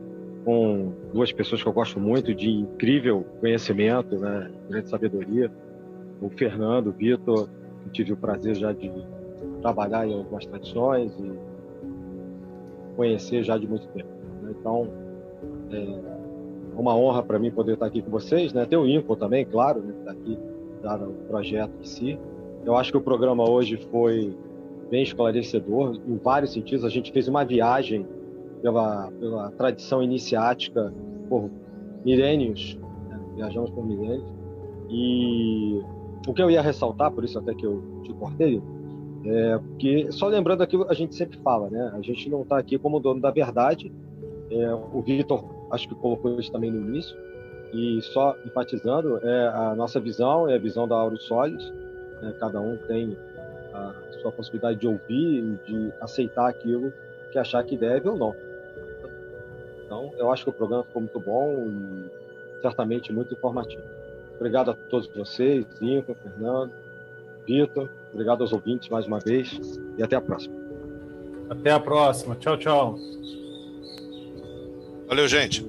[SPEAKER 3] com 2 pessoas que eu gosto muito, de incrível conhecimento, né? Grande sabedoria. O Fernando, o Vitor, eu tive o prazer já de trabalhar em algumas tradições e conhecer já de muito tempo. Né? Então, é uma honra para mim poder estar aqui com vocês, né? Tem o Inco também, claro, né? Que está aqui já no projeto em si. Eu acho que o programa hoje foi bem esclarecedor, em vários sentidos. A gente fez uma viagem pela tradição iniciática por milênios, né? Viajamos por milênios. E o que eu ia ressaltar, por isso até que eu te cortei, porque, só lembrando aquilo que a gente sempre fala, né? A gente não está aqui como dono da verdade. O Vitor, acho que colocou isso também no início, e só enfatizando, a nossa visão é a visão da Aurum Solis. Cada um tem a sua possibilidade de ouvir e de aceitar aquilo que achar que deve ou não. Então, eu acho que o programa ficou muito bom e certamente muito informativo. Obrigado a todos vocês, Inco, Fernando, Vitor. Obrigado aos ouvintes mais uma vez e até a próxima.
[SPEAKER 2] Até a próxima. Tchau, tchau.
[SPEAKER 4] Valeu, gente.